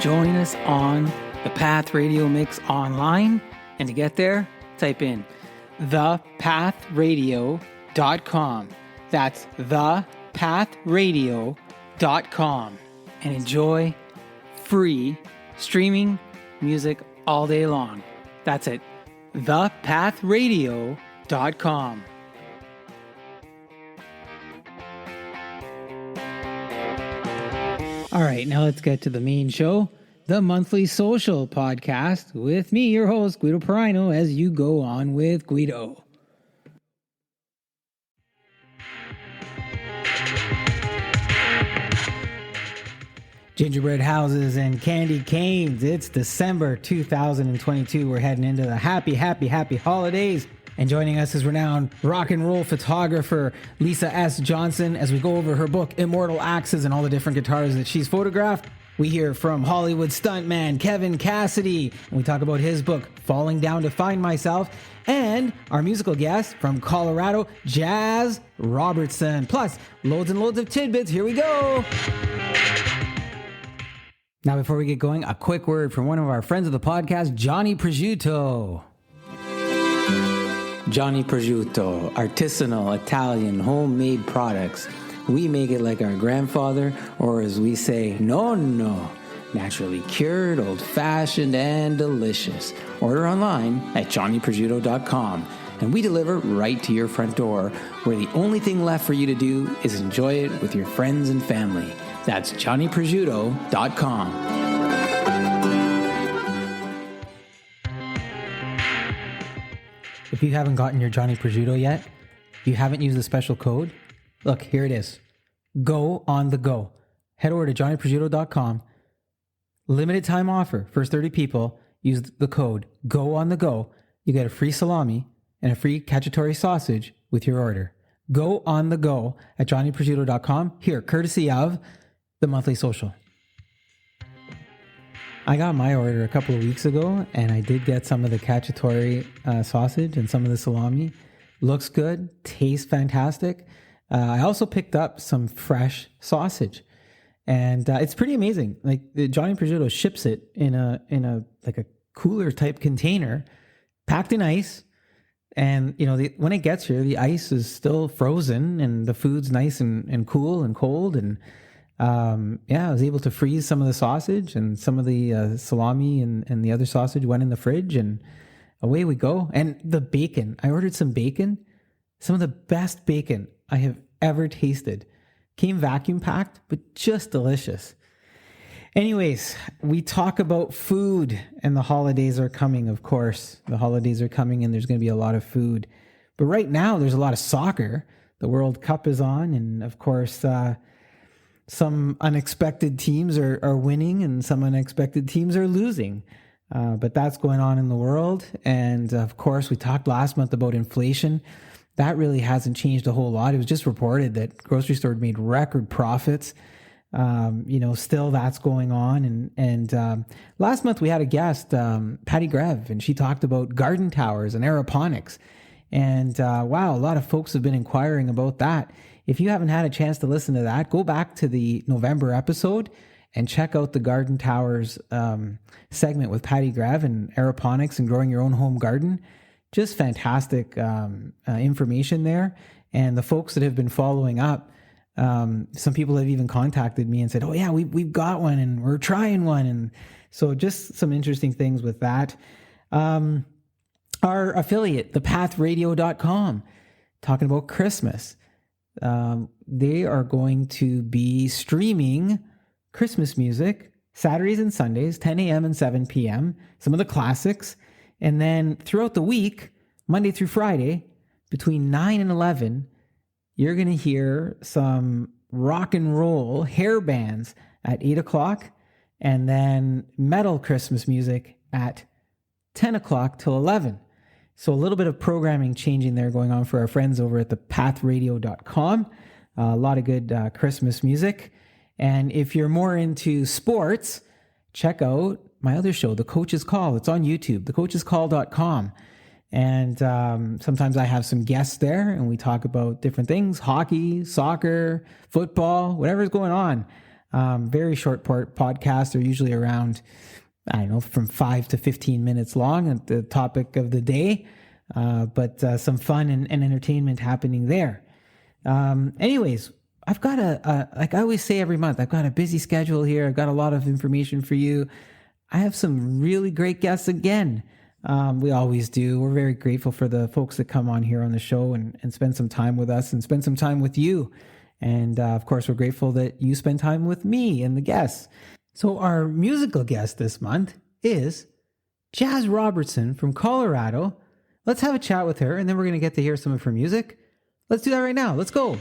Join us on the Path Radio Mix online. And to get there, type in thepathradio.com. That's thepathradio.com. And enjoy free streaming music all day long. That's it. thepathradio.com. All right, now let's get to the main show, the Monthly Social Podcast, with me, your host, Guido Perino, as you go on with Guido. Gingerbread houses and candy canes. It's December 2022. We're heading into the happy holidays. And joining us is renowned rock and roll photographer Lisa S. Johnson as we go over her book, Immortal Axes, and all the different guitars that she's photographed. We hear from Hollywood stuntman Kevin Cassidy, and we talk about his book, Falling Down to Find Myself, and our musical guest from Colorado, Jazz Robertson. Plus, loads and loads of tidbits. Here we go. Now, before we get going, a quick word from one of our friends of the podcast, Johnny Prosciutto. Johnny Prosciutto, artisanal Italian homemade products. We make it like our grandfather, or as we say, nonno. Naturally cured, old-fashioned, and delicious. Order online at johnnyprosciutto.com, and we deliver right to your front door, where the only thing left for you to do is enjoy it with your friends and family. That's johnnyprosciutto.com. If you haven't gotten your Johnny Prosciutto yet, you haven't used the special code, look, here it is. Go on the go. Head over to johnnyprosciutto.com. Limited time offer. First 30 people use the code Go on the go. You get a free salami and a free cacciatore sausage with your order. Go on the go at johnnyprosciutto.com. Here, courtesy of the Monthly Social. I got my order a couple of weeks ago, and I did get some of the cacciatore sausage and some of the salami. Looks good, tastes fantastic. I also picked up some fresh sausage, and it's pretty amazing. Like Johnny Prosciutto ships it in a like a cooler type container, packed in ice. And you know, when it gets here, the ice is still frozen, and the food's nice and cool and cold. And I was able to freeze some of the sausage, and some of the salami and the other sausage went in the fridge, and away we go. And the bacon, I ordered some bacon, some of the best bacon I have ever tasted. Came vacuum packed, but just delicious. Anyways, we talk about food, and the holidays are coming, of course. The holidays are coming, and there's going to be a lot of food. But right now, there's a lot of soccer. The World Cup is on, and of course, some unexpected teams are winning and some unexpected teams are losing. But that's going on in the world. And of course, we talked last month about inflation. That really hasn't changed a whole lot. It was just reported that grocery stores made record profits. Still that's going on. And last month we had a guest, Patty Grev, and she talked about garden towers and aeroponics. And wow, a lot of folks have been inquiring about that. If you haven't had a chance to listen to that, go back to the November episode and check out the Garden Towers segment with Patty Grev and aeroponics and growing your own home garden. Just fantastic information there. And the folks that have been following up, some people have even contacted me and said, oh yeah, we've got one and we're trying one. And so just some interesting things with that. Our affiliate, thepathradio.com, talking about Christmas. They are going to be streaming Christmas music Saturdays and Sundays, 10 a.m. and 7 p.m., some of the classics. And then throughout the week, Monday through Friday, between 9 and 11, you're going to hear some rock and roll hair bands at 8 o'clock, and then metal Christmas music at 10 o'clock till 11. So a little bit of programming changing there going on for our friends over at thepathradio.com. A lot of good Christmas music. And if you're more into sports, check out my other show, The Coach's Call. It's on YouTube, thecoachescall.com. And sometimes I have some guests there and we talk about different things, hockey, soccer, football, whatever's going on. Very short podcasts. They're usually around, I don't know, from 5 to 15 minutes long at the topic of the day. But some fun and entertainment happening there. Anyways, I've got like I always say every month, I've got a busy schedule here. I've got a lot of information for you. I have some really great guests again. We always do. We're very grateful for the folks that come on here on the show and spend some time with us and spend some time with you. And of course, we're grateful that you spend time with me and the guests. So our musical guest this month is Jazz Robertson from Colorado. Let's have a chat with her, and then we're going to get to hear some of her music. Let's do that right now. Let's go.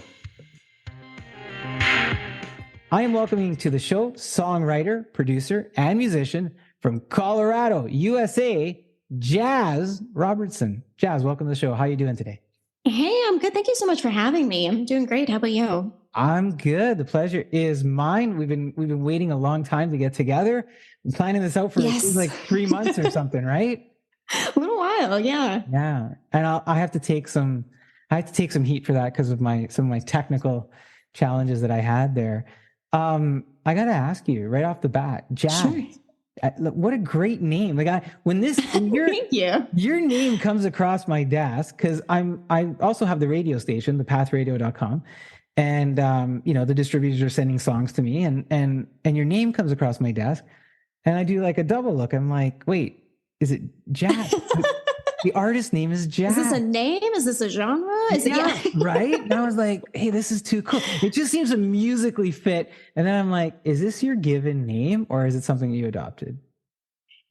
I am welcoming to the show songwriter, producer, and musician from Colorado, USA, Jazz Robertson. Jazz, welcome to the show. How are you doing today? Hey, I'm good. Thank you so much for having me. I'm doing great. How about you? I'm good. The pleasure is mine. We've been waiting a long time to get together. I'm planning this out for like 3 months or something, right? A little while, yeah. Yeah, and I have to take some heat for that because of some of my technical challenges that I had there. I got to ask you right off the bat, Jazz. Sure. What a great name! Like when Thank you. Your name comes across my desk, because I also have the radio station, thepathradio.com, and the distributors are sending songs to me, and your name comes across my desk, and I do like a double look. I'm like, wait, is it Jazz? The artist name is Jazz. Is this a name? Is this a genre? Right? And I was like, hey, this is too cool. It just seems to musically fit. And then I'm like, is this your given name or is it something you adopted?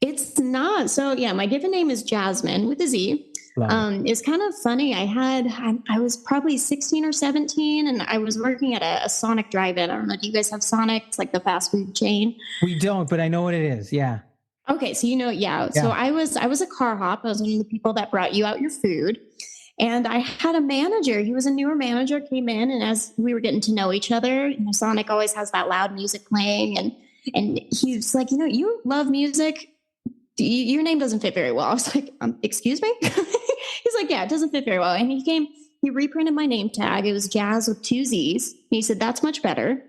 It's not. So yeah, my given name is Jasmine with a Z. It's kind of funny. I was probably 16 or 17 and I was working at a Sonic drive-in. I don't know. Do you guys have Sonic? It's like the fast food chain. We don't, but I know what it is. Yeah. Okay. So, yeah. So I was a car hop. I was one of the people that brought you out your food. And I had a manager. He was a newer manager, came in, and as we were getting to know each other, Sonic always has that loud music playing. And he's like, you love music. Your name doesn't fit very well. I was like, excuse me? He's like, yeah, it doesn't fit very well. And he reprinted my name tag. It was Jazz with 2 Z's. And he said, that's much better.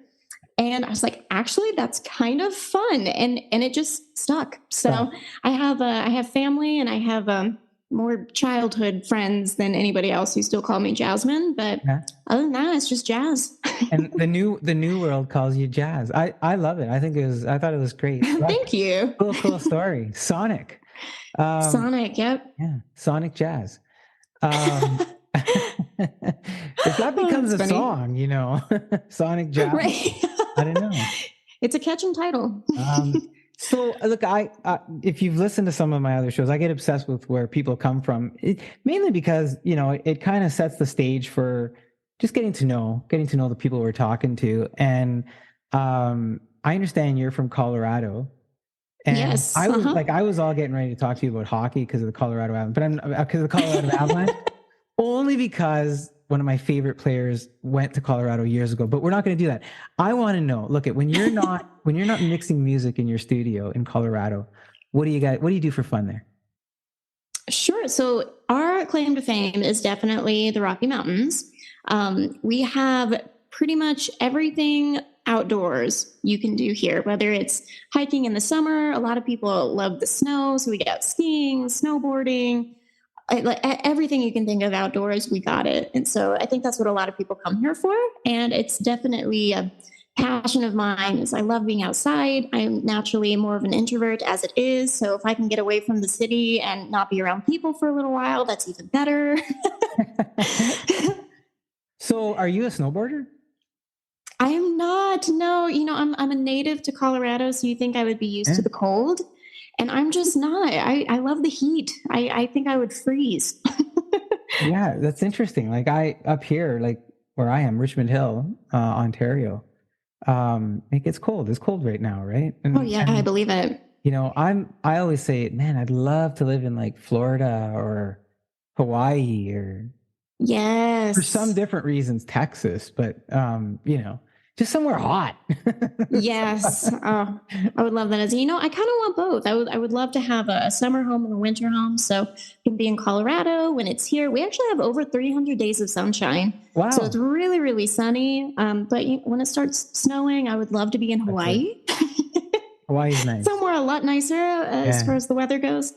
And I was like, actually, that's kind of fun. And it just stuck. So I have family and I have more childhood friends than anybody else who still call me Jasmine. But other than that, it's just Jazz. And the new world calls you Jazz. I love it. I thought it was great. Thank you. Cool story. Sonic. Sonic, yep. Yeah. Sonic Jazz. If that becomes a song, Sonic Jazz. Right. I don't know. It's a catching title. So look, if you've listened to some of my other shows, I get obsessed with where people come from, mainly because, it kind of sets the stage for just getting to know the people we're talking to. And I understand you're from Colorado. And yes. I was all getting ready to talk to you about hockey because of the Colorado Avalanche, only because one of my favorite players went to Colorado years ago, but we're not going to do that. I want to know, when you're not mixing music in your studio in Colorado, what do you do for fun there? Sure. So our claim to fame is definitely the Rocky Mountains. We have pretty much everything outdoors you can do here, whether it's hiking in the summer. A lot of people love the snow. So we got skiing, snowboarding, like everything you can think of outdoors, we got it. And so I think that's what a lot of people come here for. And it's definitely a passion of mine is I love being outside. I'm naturally more of an introvert as it is. So if I can get away from the city and not be around people for a little while, that's even better. So are you a snowboarder? I am not. No, I'm a native to Colorado. So you think I would be used to the cold. And I'm just not. I love the heat. I think I would freeze. Yeah, that's interesting. Like up here, like where I am, Richmond Hill, Ontario, it gets cold. It's cold right now, right? I believe it. I always say, man, I'd love to live in like Florida or Hawaii or yes, for some different reasons, Texas. But just somewhere hot. Yes. I would love that. As you know, I kind of want both. I would love to have a summer home and a winter home. So I can be in Colorado when it's here. We actually have over 300 days of sunshine. Wow. So it's really, really sunny. But when it starts snowing, I would love to be in Hawaii. Hawaii's nice. Somewhere a lot nicer as far as the weather goes.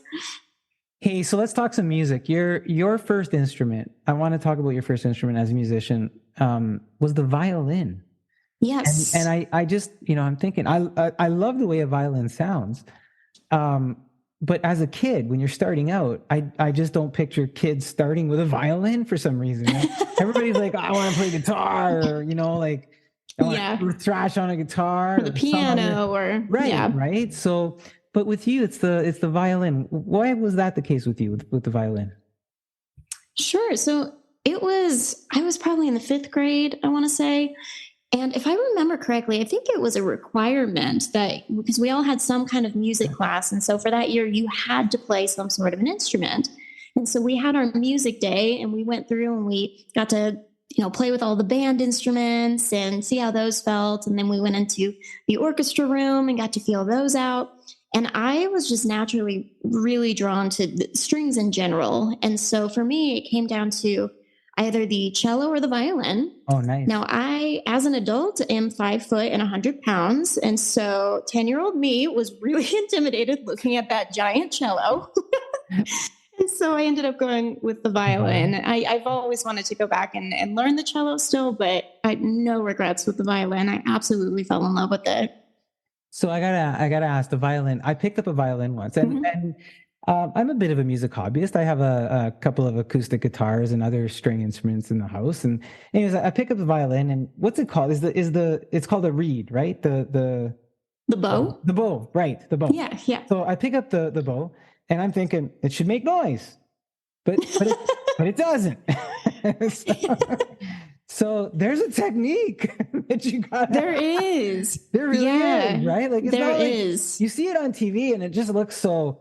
Hey, so let's talk some music. Your first instrument, I want to talk about your first instrument as a musician, was the violin. Yes. And I just, I'm thinking, I love the way a violin sounds. But as a kid, when you're starting out, I just don't picture kids starting with a violin for some reason. Everybody's like, I want to play guitar, or, like, I want to thrash on a guitar. Or the piano Right. So, but with you, it's the violin. Why was that the case with you with the violin? Sure. So I was probably in the 5th grade, I want to say. And if I remember correctly, I think it was a requirement because we all had some kind of music class. And so for that year, you had to play some sort of an instrument. And so we had our music day and we went through and we got to, play with all the band instruments and see how those felt. And then we went into the orchestra room and got to feel those out. And I was just naturally really drawn to the strings in general. And so for me, it came down to either the cello or the violin. Oh, nice. Now, I, as an adult, am 5 foot and 100 pounds. And so 10-year-old me was really intimidated looking at that giant cello. And so I ended up going with the violin. I've always wanted to go back and learn the cello still, but I had no regrets with the violin. I absolutely fell in love with it. So I gotta ask, the violin. I picked up a violin once, and I'm a bit of a music hobbyist. I have a couple of acoustic guitars and other string instruments in the house. And anyways, I pick up the violin, and what's it called? It's called a reed, right? The bow? The bow, right? The bow. Yeah. So I pick up the bow, and I'm thinking it should make noise, but it doesn't. So there's a technique that you got. There is. There really is, right? Like there is. You see it on TV, and it just looks so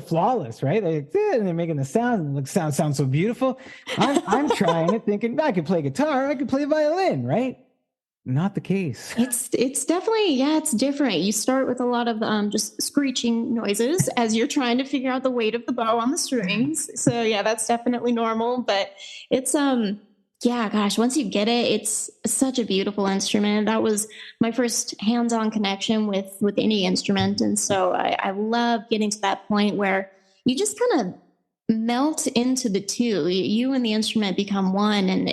flawless, right? Like, and they're making the sound, and the sound sounds so beautiful. I'm trying it, thinking I could play guitar, I could play violin, right? Not the case. It's definitely, it's different. You start with a lot of just screeching noises as you're trying to figure out the weight of the bow on the strings. So yeah, that's definitely normal. But it's once you get it, it's such a beautiful instrument. That was my first hands-on connection with any instrument. And so I love getting to that point where you just kind of melt into the two. You and the instrument become one, and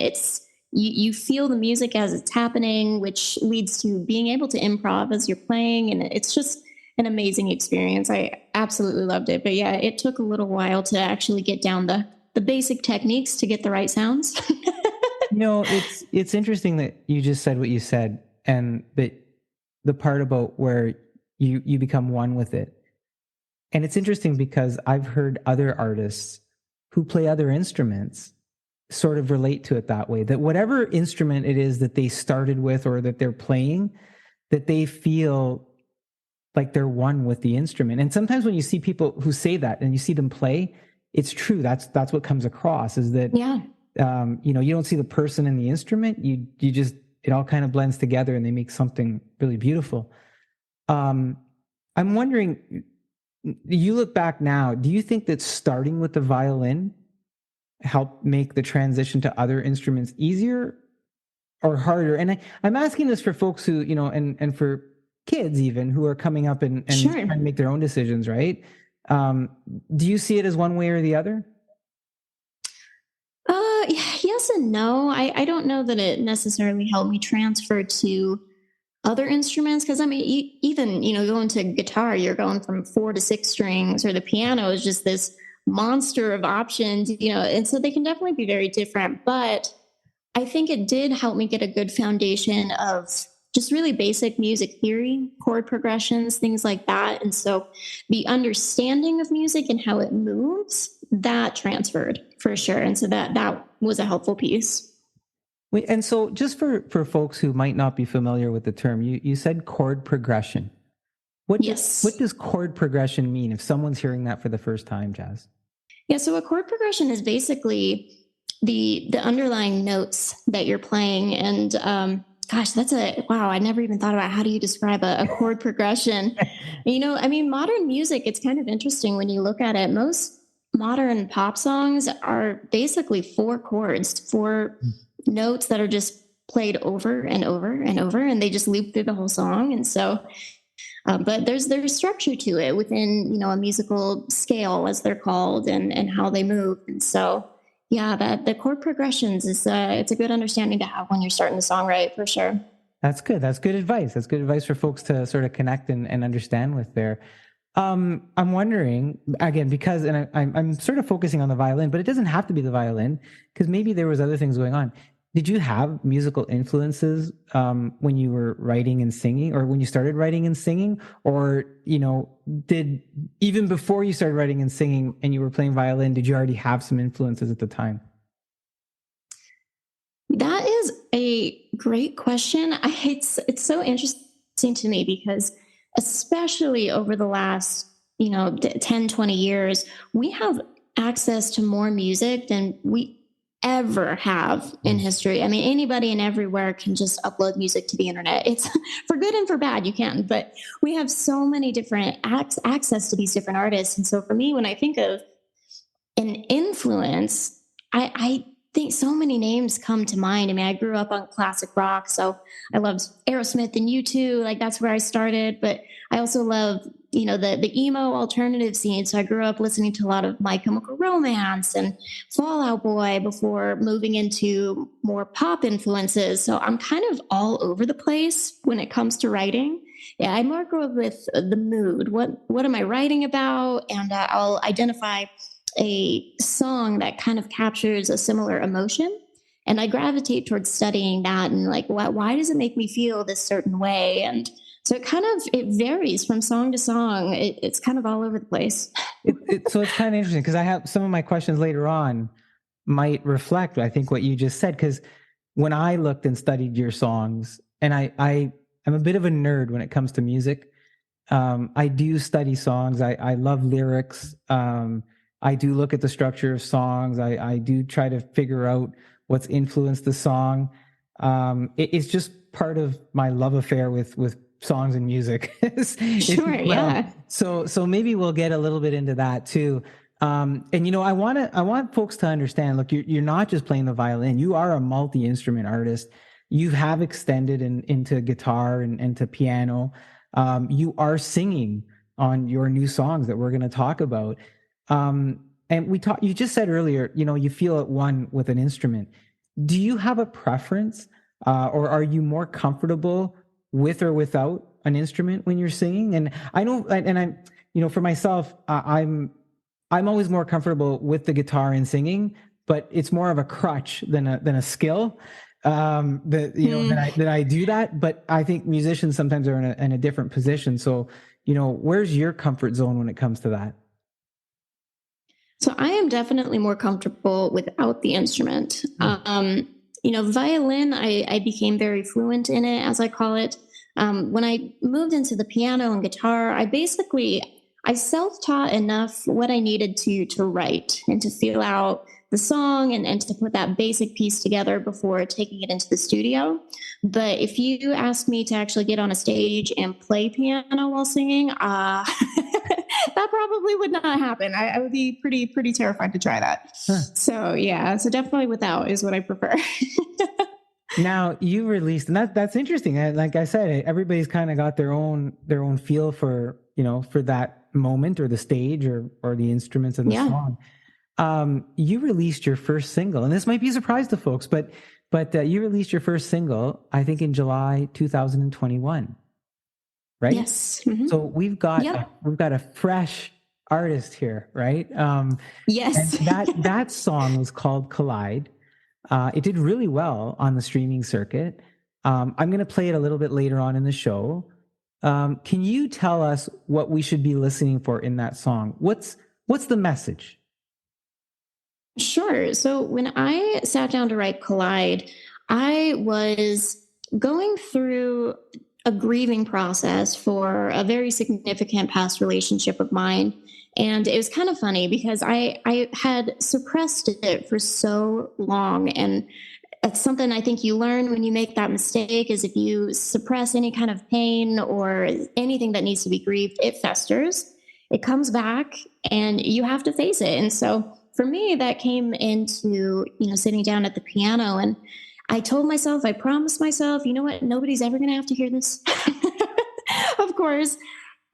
you feel the music as it's happening, which leads to being able to improv as you're playing. And it's just an amazing experience. I absolutely loved it. But yeah, it took a little while to actually get down the basic techniques to get the right sounds. It's interesting that you just said what you said, and that the part about where you become one with it. And it's interesting because I've heard other artists who play other instruments sort of relate to it that way, that whatever instrument it is that they started with or that they're playing, that they feel like they're one with the instrument. And sometimes when you see people who say that and you see them play, it's true. That's what comes across, is that, you don't see the person in the instrument. You just, it all kind of blends together and they make something really beautiful. I'm wondering, you look back now, do you think that starting with the violin help make the transition to other instruments easier or harder? And I'm asking this for folks who, and for kids even who are coming up and trying to make their own decisions, right? Do you see it as one way or the other? Yes and no. I don't know that it necessarily helped me transfer to other instruments, because I mean, even going to guitar, you're going from 4 to 6 strings, or the piano is just this monster of options, and so they can definitely be very different. But I think it did help me get a good foundation of just really basic music theory, chord progressions, things like that. And so the understanding of music and how it moves, that transferred for sure. And so that was a helpful piece. Wait, and so just for folks who might not be familiar with the term, you said chord progression. What does chord progression mean if someone's hearing that for the first time, Jazz? Yeah, so a chord progression is basically the underlying notes that you're playing. And Gosh, wow. I never even thought about how do you describe a chord progression. I mean, modern music, it's kind of interesting when you look at it. Most modern pop songs are basically four chords, four notes that are just played over and over and over, and they just loop through the whole song. And so, but there's structure to it within, a musical scale, as they're called, and how they move. And so, yeah, that the chord progressions is it's a good understanding to have when you're starting the song right, for sure. That's good. That's good advice. That's good advice for folks to sort of connect and understand with there. I'm wondering again, because, and I'm sort of focusing on the violin, but it doesn't have to be the violin, because maybe there was other things going on. Did you have musical influences when you were writing and singing, or when you started writing and singing, or, did even before you started writing and singing and you were playing violin, did you already have some influences at the time? That is a great question. It's so interesting to me because especially over the last, 10, 20 years, we have access to more music than we ever have in history. I mean, anybody and everywhere can just upload music to the internet. It's for good and for bad, you can, but we have so many different access to these different artists. And so for me, when I think of an influence, I think so many names come to mind. I mean, I grew up on classic rock, so I loved Aerosmith and U2. Like, that's where I started. But I also love, the emo alternative scene. So I grew up listening to a lot of My Chemical Romance and Fall Out Boy before moving into more pop influences. So I'm kind of all over the place when it comes to writing. Yeah, I more go with the mood. What am I writing about? And I'll identify a song that kind of captures a similar emotion, and I gravitate towards studying that and like, why does it make me feel this certain way? And so it varies from song to song. It's kind of all over the place. So it's kind of interesting, because I have some of my questions later on might reflect, I think, what you just said. Because when I looked and studied your songs, and I'm a bit of a nerd when it comes to music. I do study songs. I love lyrics. I do look at the structure of songs. I do try to figure out what's influenced the song. It's just part of my love affair with songs and music. Sure, yeah. So maybe we'll get a little bit into that too. And I want folks to understand. Look, you're not just playing the violin. You are a multi-instrument artist. You have extended into guitar and into piano. You are singing on your new songs that we're going to talk about. And you just said earlier, you feel at one with an instrument. Do you have a preference, or are you more comfortable with or without an instrument when you're singing? And I know, and I'm, for myself, I'm always more comfortable with the guitar and singing, but it's more of a crutch than a skill. That I do that, but I think musicians sometimes are in a different position. So, where's your comfort zone when it comes to that? So I am definitely more comfortable without the instrument. Violin, I became very fluent in it, as I call it. When I moved into the piano and guitar, I self-taught enough what I needed to write and to feel out the song and to put that basic piece together before taking it into the studio. But if you ask me to actually get on a stage and play piano while singing, that probably would not happen. I would be pretty terrified to try that. Huh. So yeah, so definitely without is what I prefer. Now you released, and that's interesting. Like I said, everybody's kind of got their own feel for that moment or the stage or the instruments of the song. You released your first single, and this might be a surprise to folks, but you released your first single, I think, in July 2021, right? Yes. Mm-hmm. So we've got a fresh artist here, right? Yes. And that song was called Collide. It did really well on the streaming circuit. I'm going to play it a little bit later on in the show. Can you tell us what we should be listening for in that song? What's the message? Sure. So when I sat down to write Collide, I was going through a grieving process for a very significant past relationship of mine. And it was kind of funny because I had suppressed it for so long. And it's something I think you learn when you make that mistake is if you suppress any kind of pain or anything that needs to be grieved, it festers, it comes back, and you have to face it. And so for me, that came into, sitting down at the piano, and I told myself, I promised myself, you know what? Nobody's ever going to have to hear this. Of course.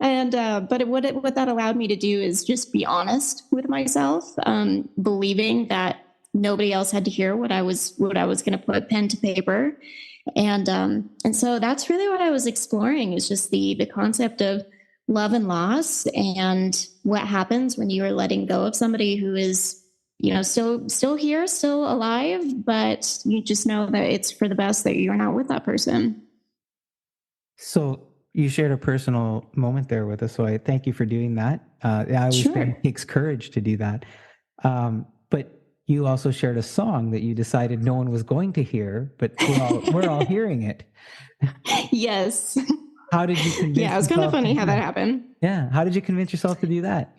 And but what that allowed me to do is just be honest with myself, believing that nobody else had to hear what I was going to put pen to paper, and so that's really what I was exploring, is just the concept of love and loss, and what happens when you are letting go of somebody who is, still here, still alive, but you just know that it's for the best that you're not with that person. So you shared a personal moment there with us, so I thank you for doing that. I always think it takes courage to do that. But you also shared a song that you decided no one was going to hear, but we're all hearing it. Yes. How did you convince Yeah, it was kind of funny how that happened. Yeah. How did you convince yourself to do that?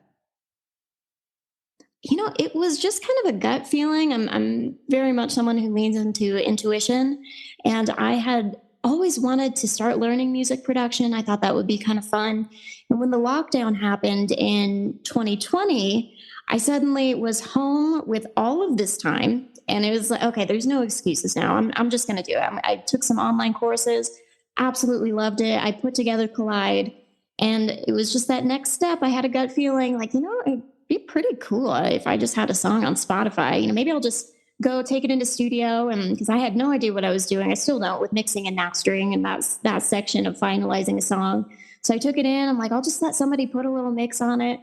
It was just kind of a gut feeling. I'm very much someone who leans into intuition, and I had always wanted to start learning music production. I thought that would be kind of fun. And when the lockdown happened in 2020, I suddenly was home with all of this time, and it was like, okay, there's no excuses now. I'm just going to do it. I took some online courses, absolutely loved it. I put together Collide, and it was just that next step. I had a gut feeling like, it'd be pretty cool if I just had a song on Spotify. Maybe I'll just go take it into studio, and because I had no idea what I was doing. I still don't, with mixing and mastering, and that's that section of finalizing a song. So I took it in. I'm like, I'll just let somebody put a little mix on it.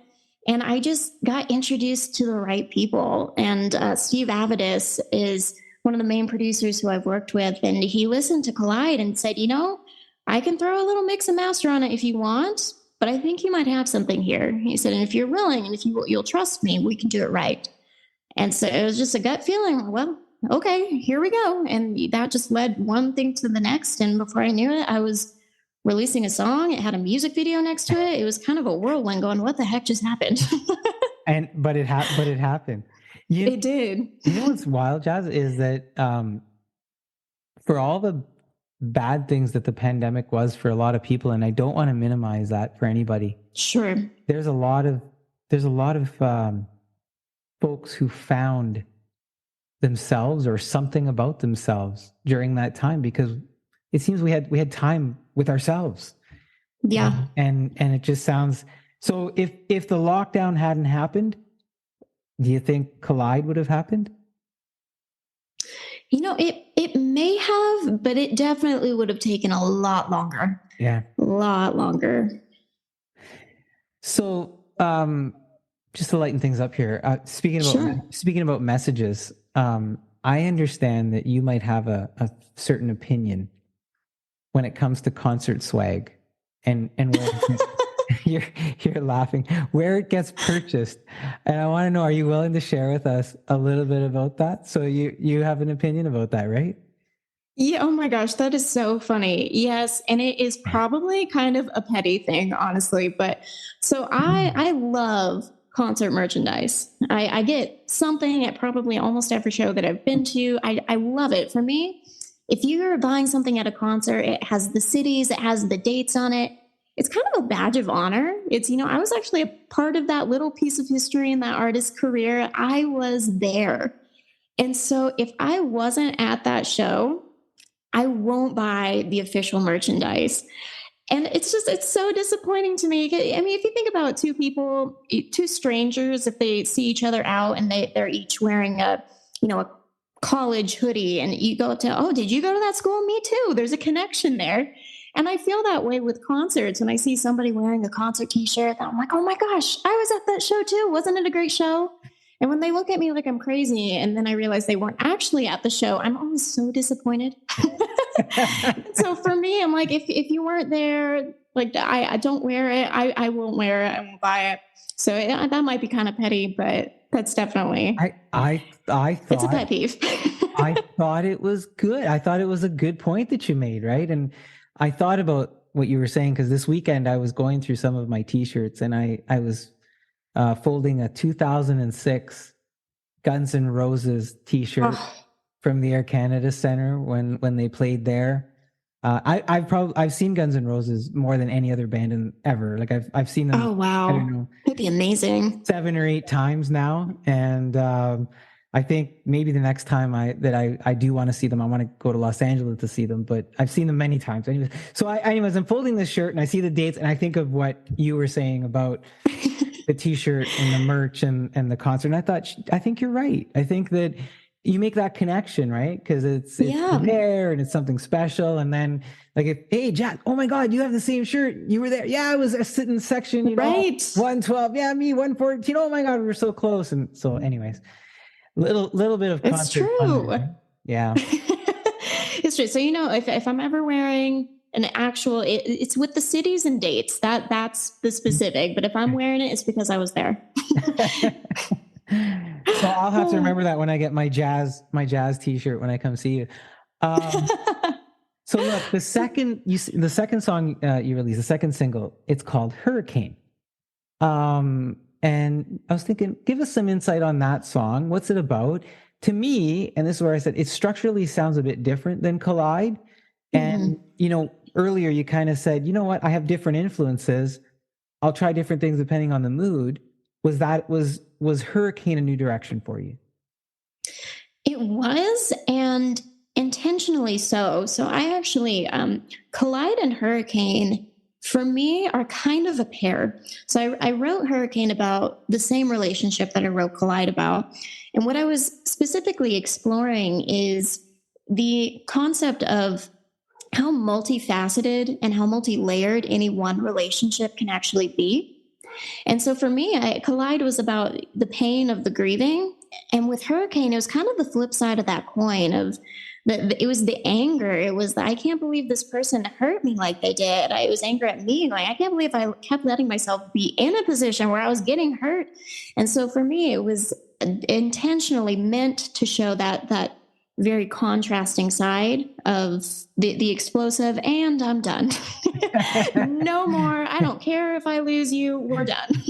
And I just got introduced to the right people. And Steve Avidis is one of the main producers who I've worked with. And he listened to Collide and said, I can throw a little mix and master on it if you want, but I think you might have something here. He said, and if you're willing, and if you'll trust me, we can do it right. And so it was just a gut feeling. Well, okay, here we go. And that just led one thing to the next. And before I knew it, I was releasing a song. It had a music video next to it. It was kind of a whirlwind going, what the heck just happened? But it happened. It did. You know what's wild, Jazz, is that for all the bad things that the pandemic was for a lot of people, and I don't want to minimize that for anybody. Sure. There's a lot of folks who found themselves or something about themselves during that time, because it seems we had time with ourselves. Yeah. And it just sounds so. If the lockdown hadn't happened, do you think Collide would have happened? It may have, but it definitely would have taken a lot longer. Yeah. A lot longer. So, just to lighten things up here, speaking about messages, I understand that you might have a certain opinion when it comes to concert swag, and where you're laughing, where it gets purchased, and I want to know: are you willing to share with us a little bit about that? So you have an opinion about that, right? Yeah. Oh my gosh, that is so funny. Yes, and it is probably kind of a petty thing, honestly. But so I love concert merchandise. I get something at probably almost every show that I've been to. I love it. For me, if you're buying something at a concert, it has the cities, it has the dates on it. It's kind of a badge of honor. It's, I was actually a part of that little piece of history in that artist's career. I was there. And so if I wasn't at that show, I won't buy the official merchandise. And it's so disappointing to me. I mean, if you think about two strangers, if they see each other out and they're each wearing a college hoodie, and you go to, oh, did you go to that school? Me too. There's a connection there. And I feel that way with concerts. When I see somebody wearing a concert t-shirt, I'm like, oh my gosh, I was at that show too. Wasn't it a great show? And when they look at me like I'm crazy, and then I realize they weren't actually at the show, I'm always so disappointed. So for me, I'm like, if you weren't there, like I don't wear it. I won't wear it. I won't buy it. So that might be kind of petty, but that's definitely. I thought it's a pet peeve. I thought it was good. I thought it was a good point that you made, right? And I thought about what you were saying, because this weekend I was going through some of my t-shirts, and I was folding a 2006 Guns N' Roses t-shirt from the Air Canada Center when they played there. I've seen Guns N' Roses more than any other band ever. Like I've seen them. Oh, wow. I don't know. That'd be amazing. 7 or 8 times now, and I think maybe the next time I do want to see them, I want to go to Los Angeles to see them. But I've seen them many times. Anyways, so anyways, I'm folding this shirt and I see the dates, and I think of what you were saying about the T-shirt and the merch and the concert. And I think you're right. I think that you make that connection, right? Because it's there and it's something special. And then like, hey, Jack, oh my God, you have the same shirt. You were there. Yeah, I was sitting section, right. 112. Yeah, me, 114. Oh my God, we were so close. And so anyways, little bit of concert. It's true. Fun, yeah. It's true. So, if I'm ever wearing an actual, it's with the cities and dates, that's the specific, but if I'm wearing it, it's because I was there. So I'll have to remember that when I get my jazz T-shirt when I come see you. So look, the second song you released, the second single, it's called Hurricane. And I was thinking, give us some insight on that song. What's it about? To me, and this is where I said it structurally sounds a bit different than Collide. And earlier you kind of said, you know what, I have different influences. I'll try different things depending on the mood. Was Hurricane a new direction for you? It was, and intentionally so. So I actually, Collide and Hurricane, for me, are kind of a pair. So I wrote Hurricane about the same relationship that I wrote Collide about. And what I was specifically exploring is the concept of how multifaceted and how multi-layered any one relationship can actually be. And so for me, Collide was about the pain of the grieving. And with Hurricane, it was kind of the flip side of that coin of it was the anger. It was I can't believe this person hurt me like they did. It was anger at me. Like, I can't believe I kept letting myself be in a position where I was getting hurt. And so for me, it was intentionally meant to show that very contrasting side of the explosive, and I'm done. No more. I don't care if I lose you. We're done.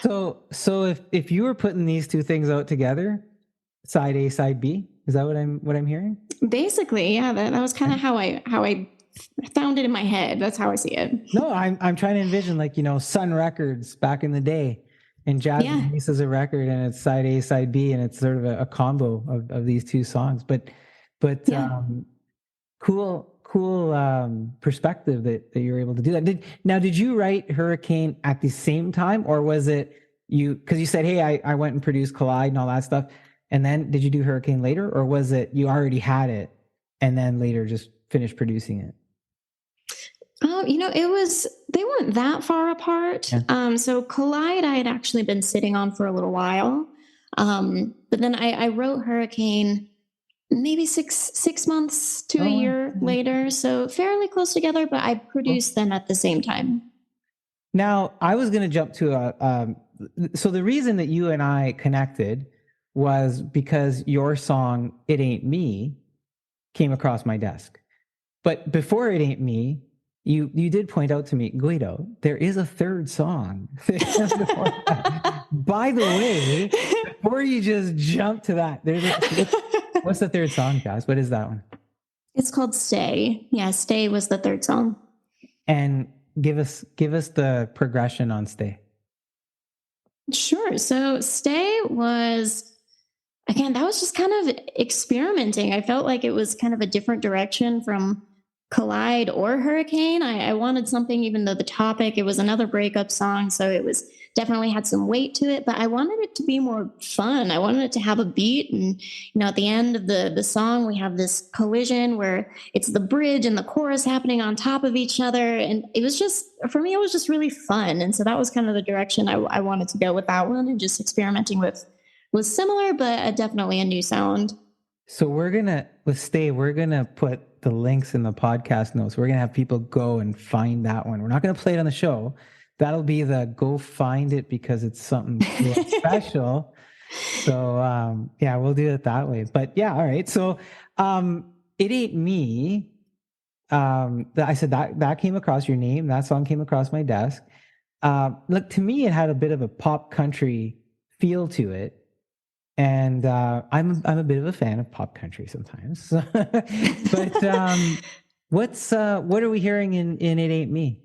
So if you were putting these two things out together, side A, side B, is that what I'm hearing? Basically, yeah. That was kind of how I found it in my head. That's how I see it. No, I'm trying to envision Sun Records back in the day. And Jazz releases a record and it's side A, side B, and it's sort of a combo of these two songs. But cool perspective that you were able to do that. Did you write Hurricane at the same time, or was it because you said, hey, I went and produced Collide and all that stuff, and then did you do Hurricane later, or was it you already had it and then later just finished producing it? They weren't that far apart. Yeah. So Collide, I had actually been sitting on for a little while. But then I wrote Hurricane maybe six months to a year later. So fairly close together, but I produced them at the same time. Now, I was going to jump to so the reason that you and I connected was because your song, It Ain't Me, came across my desk. But before It Ain't Me, you did point out to me, Guido, there is a third song. By the way, before you just jump to that, what's the third song, guys? What is that one? It's called Stay. Yeah, Stay was the third song. And give us the progression on Stay. Sure. So Stay was, again, that was just kind of experimenting. I felt like it was kind of a different direction from Collide or Hurricane. I wanted something, even though the topic, it was another breakup song, so it was definitely had some weight to it, but I wanted it to be more fun. I wanted it to have a beat, and at the end of the song, we have this collision where it's the bridge and the chorus happening on top of each other, and it was just, for me, it was just really fun, and so that was kind of the direction I wanted to go with that one, and just experimenting with similar, but definitely a new sound. So with Stay, we're gonna put the links in the podcast notes. We're going to have people go and find that one. We're not going to play it on the show. That'll be the go find it because it's something special. So, we'll do it that way. But yeah, all right. So, It Ain't Me. I said that came across your name. That song came across my desk. Look, to me, it had a bit of a pop country feel to it. and I'm a bit of a fan of pop country sometimes. But what are we hearing in It Ain't Me?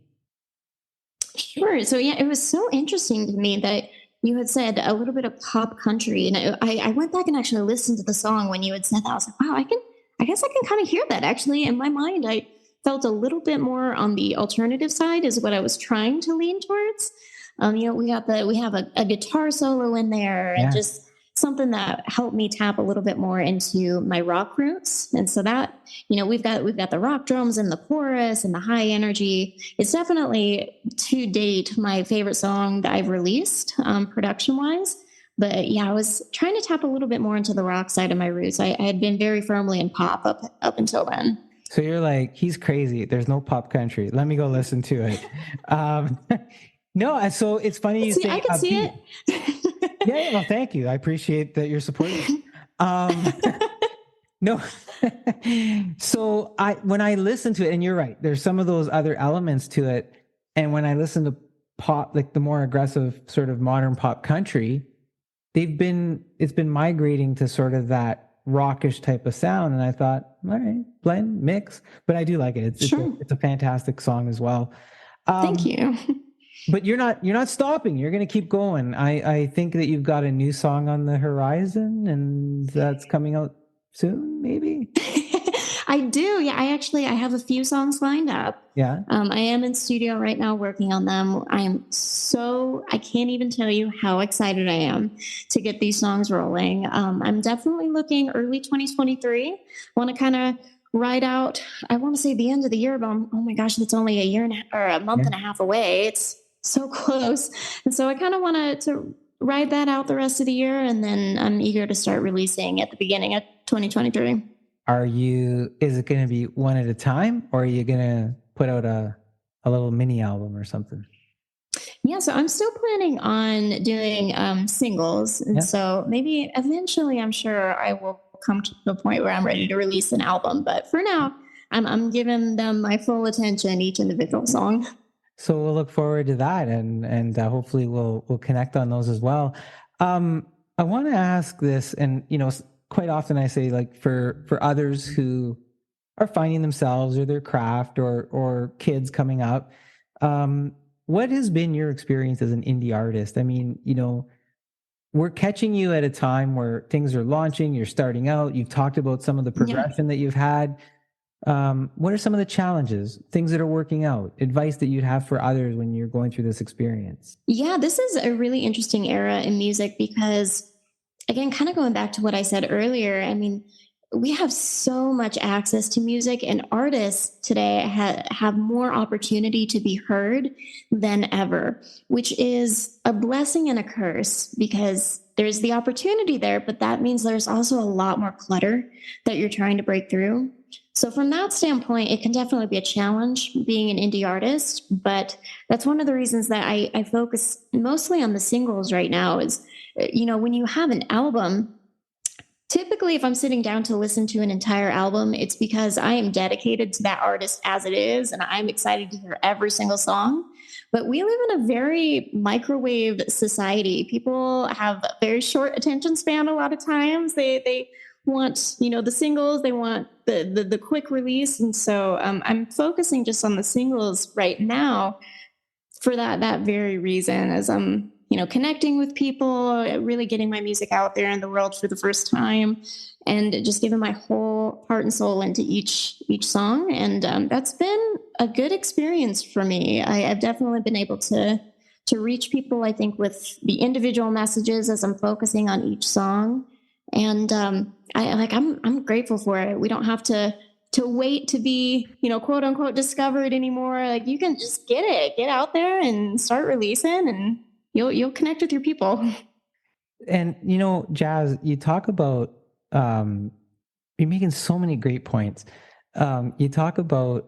Sure. So yeah, it was so interesting to me that you had said a little bit of pop country, and I went back and actually listened to the song when you had said that. I was like, wow, I guess I can kind of hear that actually. In my mind, I felt a little bit more on the alternative side is what I was trying to lean towards. We have a guitar solo in there, and Yeah. just something that helped me tap a little bit more into my rock roots. And so that, we've got the rock drums and the chorus and the high energy. It's definitely to date my favorite song that I've released, production wise. But yeah, I was trying to tap a little bit more into the rock side of my roots. I had been very firmly in pop up until then. So you're like, he's crazy. There's no pop country. Let me go listen to it. No, so it's funny you say I can see it. Yeah, well, thank you. I appreciate that you're supporting. No. So when I listen to it, and you're right, there's some of those other elements to it. And when I listen to pop, like the more aggressive sort of modern pop country, it's been migrating to sort of that rockish type of sound. And I thought, all right, blend, mix, but I do like it. It's a fantastic song as well. Thank you. But you're not stopping. You're going to keep going. I think that you've got a new song on the horizon, and that's coming out soon, maybe. I do. Yeah, I have a few songs lined up. Yeah. I am in studio right now working on them. I can't even tell you how excited I am to get these songs rolling. I'm definitely looking early 2023. I want to kind of ride out, I want to say the end of the year, but oh my gosh, that's only a month and a half away. It's so close. And so I kind of want to ride that out the rest of the year. And then I'm eager to start releasing at the beginning of 2023. Is it going to be one at a time, or are you going to put out a little mini album or something? Yeah, so I'm still planning on doing singles. And so maybe eventually I'm sure I will come to the point where I'm ready to release an album. But for now, I'm giving them my full attention, each individual song. So we'll look forward to that, and hopefully we'll connect on those as well. I want to ask this, and quite often I say, like, for others who are finding themselves or their craft or kids coming up, what has been your experience as an indie artist? I mean, we're catching you at a time where things are launching, you're starting out, you've talked about some of the progression that you've had. What are some of the challenges, things that are working out, advice that you'd have for others when you're going through this experience? Yeah, this is a really interesting era in music because, again, kind of going back to what I said earlier, I mean, we have so much access to music, and artists today have more opportunity to be heard than ever, which is a blessing and a curse because there's the opportunity there, but that means there's also a lot more clutter that you're trying to break through. So from that standpoint, it can definitely be a challenge being an indie artist, but that's one of the reasons that I focus mostly on the singles right now is, when you have an album, typically if I'm sitting down to listen to an entire album, it's because I am dedicated to that artist as it is, and I'm excited to hear every single song. But we live in a very microwave society. People have a very short attention span a lot of times. They want, the singles, they want the quick release. And so I'm focusing just on the singles right now for that very reason, as I'm, connecting with people, really getting my music out there in the world for the first time, and just giving my whole heart and soul into each song. And that's been a good experience for me. I've definitely been able to reach people, I think, with the individual messages as I'm focusing on each song. And I'm grateful for it. We don't have to wait to be, quote unquote, discovered anymore. Like, you can just get out there and start releasing, and you'll connect with your people. And Jazz, you talk about you're making so many great points. You talk about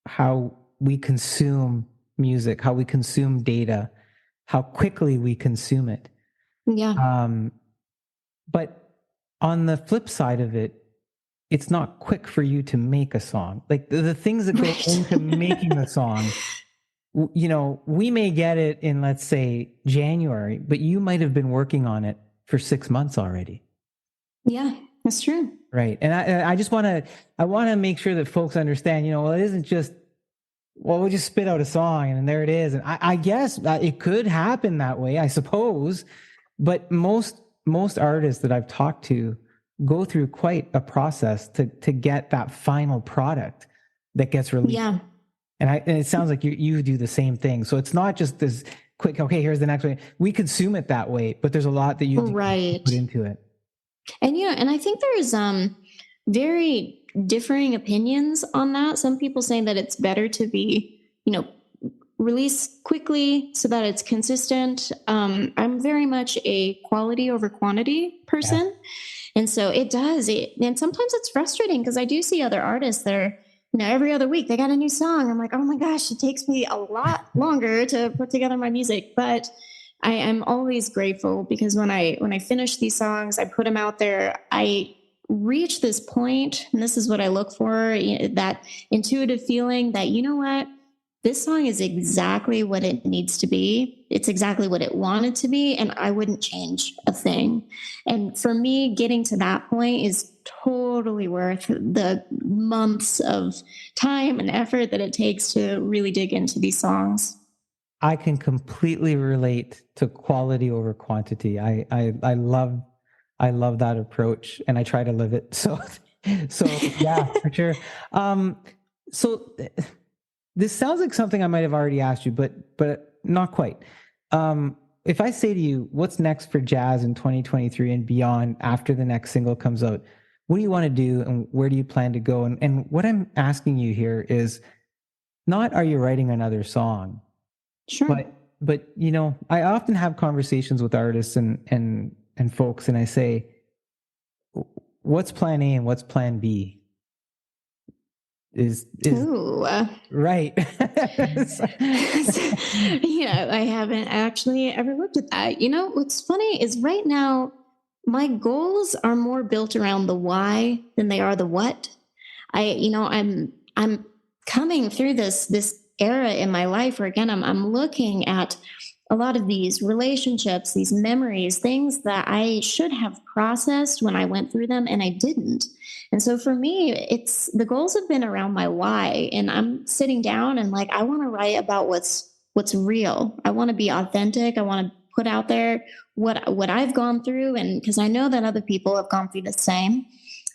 how we consume music, how we consume data, how quickly we consume it. Yeah. But on the flip side of it, it's not quick for you to make a song. Like the things that go into making the song, we may get it in, let's say, January, but you might have been working on it for 6 months already. Yeah, that's true. Right. And I just want to make sure that folks understand, well, it isn't just, well, we'll just spit out a song and there it is. And I guess it could happen that way, I suppose. But most artists that I've talked to go through quite a process to get that final product that gets released. Yeah. And it sounds like you do the same thing. So it's not just this quick, okay, here's the next one. We consume it that way, but there's a lot that you put into it. And and I think there's very differing opinions on that. Some people saying that it's better to be, release quickly so that it's consistent. I'm very much a quality over quantity person. Yeah. And so it does. And sometimes it's frustrating because I do see other artists that are, every other week they got a new song. I'm like, oh my gosh, it takes me a lot longer to put together my music. But I am always grateful because when I finish these songs, I put them out there, I reach this point, and this is what I look for, that intuitive feeling that, what, this song is exactly what it needs to be. It's exactly what it wanted to be, and I wouldn't change a thing. And for me, getting to that point is totally worth the months of time and effort that it takes to really dig into these songs. I can completely relate to quality over quantity. I love that approach, and I try to live it. So yeah, for sure. So this sounds like something I might have already asked you, but not quite. If I say to you, what's next for Jazz in 2023 and beyond after the next single comes out, what do you want to do and where do you plan to go? And what I'm asking you here is not, are you writing another song? Sure. But I often have conversations with artists and folks, and I say, what's plan A and what's plan B? Is right. I haven't actually ever looked at that. What's funny is right now my goals are more built around the why than they are the what. I'm coming through this era in my life where, again, I'm looking at a lot of these relationships, these memories, things that I should have processed when I went through them and I didn't. And so for me, the goals have been around my why, and I'm sitting down and I want to write about what's real. I want to be authentic. I want to put out there what I've gone through, and because I know that other people have gone through the same,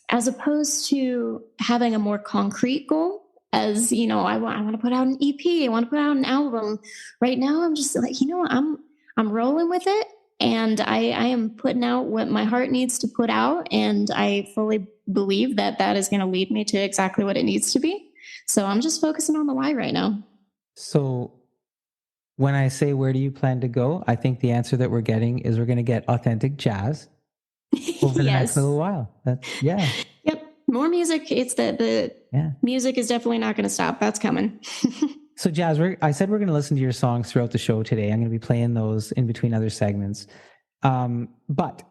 as opposed to having a more concrete goal. As I want to put out an EP. I want to put out an album. Right now, I'm just like, I'm rolling with it, and I am putting out what my heart needs to put out, and I fully believe that is going to lead me to exactly what it needs to be. So I'm just focusing on the why right now. So when I say, where do you plan to go? I think the answer that we're getting is we're going to get authentic jazz over the next little while. Yep. More music. It's the music is definitely not going to stop. That's coming. So Jazz, I said we're going to listen to your songs throughout the show today. I'm going to be playing those in between other segments. But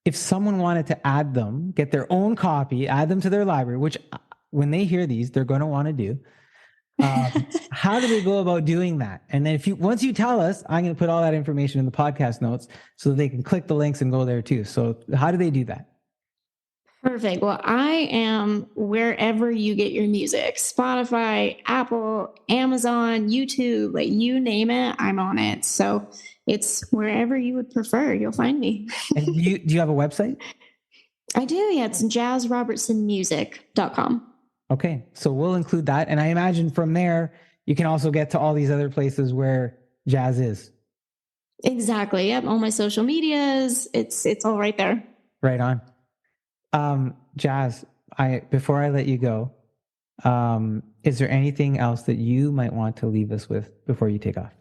if someone wanted to add them, get their own copy, add them to their library, which when they hear these, they're going to want to do. How do they go about doing that? And then once you tell us, I'm going to put all that information in the podcast notes so that they can click the links and go there too. So how do they do that? Perfect. Well, I am wherever you get your music. Spotify, Apple, Amazon, YouTube, you name it, I'm on it. So it's wherever you would prefer. You'll find me. And do you have a website? I do. Yeah. It's jazzrobertsonmusic.com. Okay. So we'll include that. And I imagine from there, you can also get to all these other places where Jazz is. Exactly. Yep. All my social medias. It's all right there. Right on. Jazz, before I let you go, is there anything else that you might want to leave us with before you take off?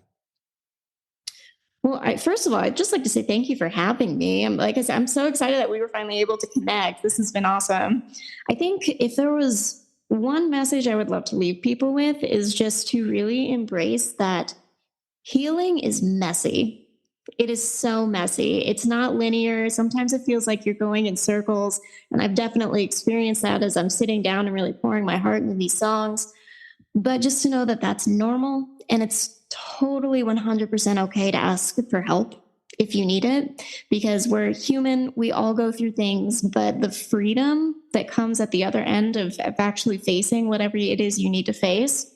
Well, first of all, I'd just like to say thank you for having me. Like I said, I'm so excited that we were finally able to connect. This has been awesome. I think if there was one message I would love to leave people with is just to really embrace that healing is messy. It is so messy. It's not linear. Sometimes it feels like you're going in circles. And I've definitely experienced that as I'm sitting down and really pouring my heart into these songs. But just to know that that's normal, and it's totally 100% okay to ask for help. if you need it, because we're human, we all go through things, but the freedom that comes at the other end of actually facing whatever it is you need to face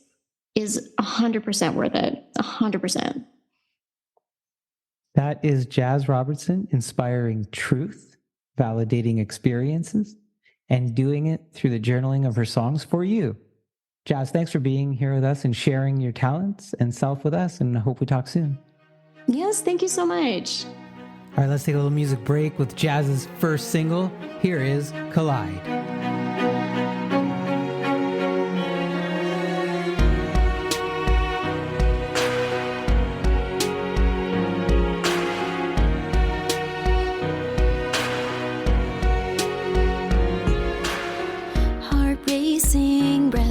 is 100% worth it. 100%. That is Jazz Robertson, inspiring truth, validating experiences, and doing it through the journaling of her songs for you. Jazz, thanks for being here with us and sharing your talents and self with us, and I hope we talk soon. Yes, thank you so much. All right, let's take a little music break with Jazz's first single. Here is Collide.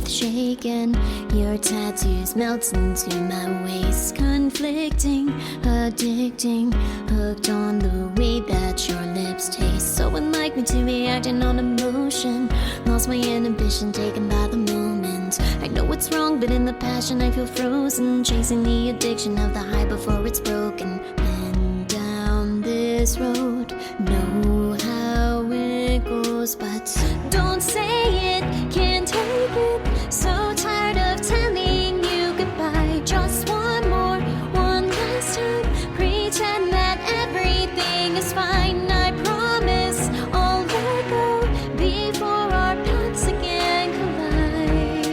Shaken, your tattoos melt into my waist, conflicting, addicting, hooked on the way that your lips taste. So unlike me to be acting on emotion, lost my inhibition, taken by the moment. I know it's wrong, but in the passion I feel frozen, chasing the addiction of the high before it's broken. Been down this road, know how it goes, but don't say it, can't take it. So tired of telling you goodbye. Just one more, one last time. Pretend that everything is fine. I promise I'll let go before our paths again collide.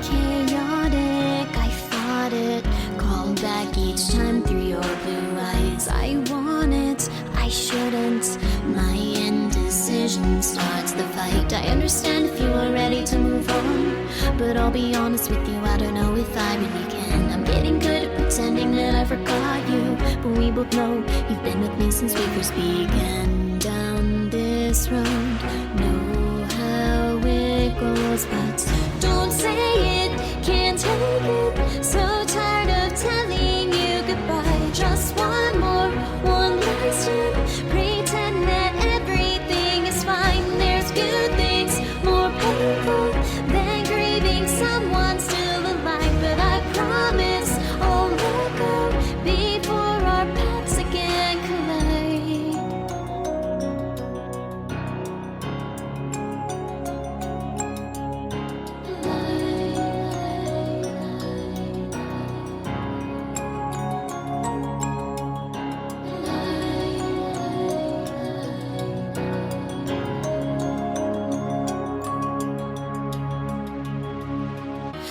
Chaotic, I fought it. Called back each time through your blue eyes. I want it, I shouldn't. My indecision starts the fight. I understand if you are ready to move on, but I'll be honest with you, I don't know if I really can. I'm getting good at pretending that I forgot you, but we both know you've been with me since we first began. Down this road, know how it goes, but don't say it, can't take it. So tired of telling you goodbye. Just one more, one last time. Pretend that everything is fine. There's good things more painful than grieving someone still alive. But I promise I'll let go before our paths again collide.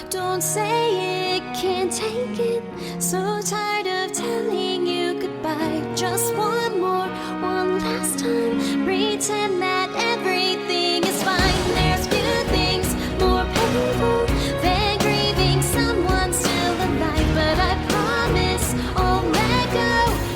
Don't say it, can't take it. So tired of telling you goodbye. Just one more, one last time. Pretend that everything is fine. There's good things more painful than grieving someone still alive. But I promise I'll let go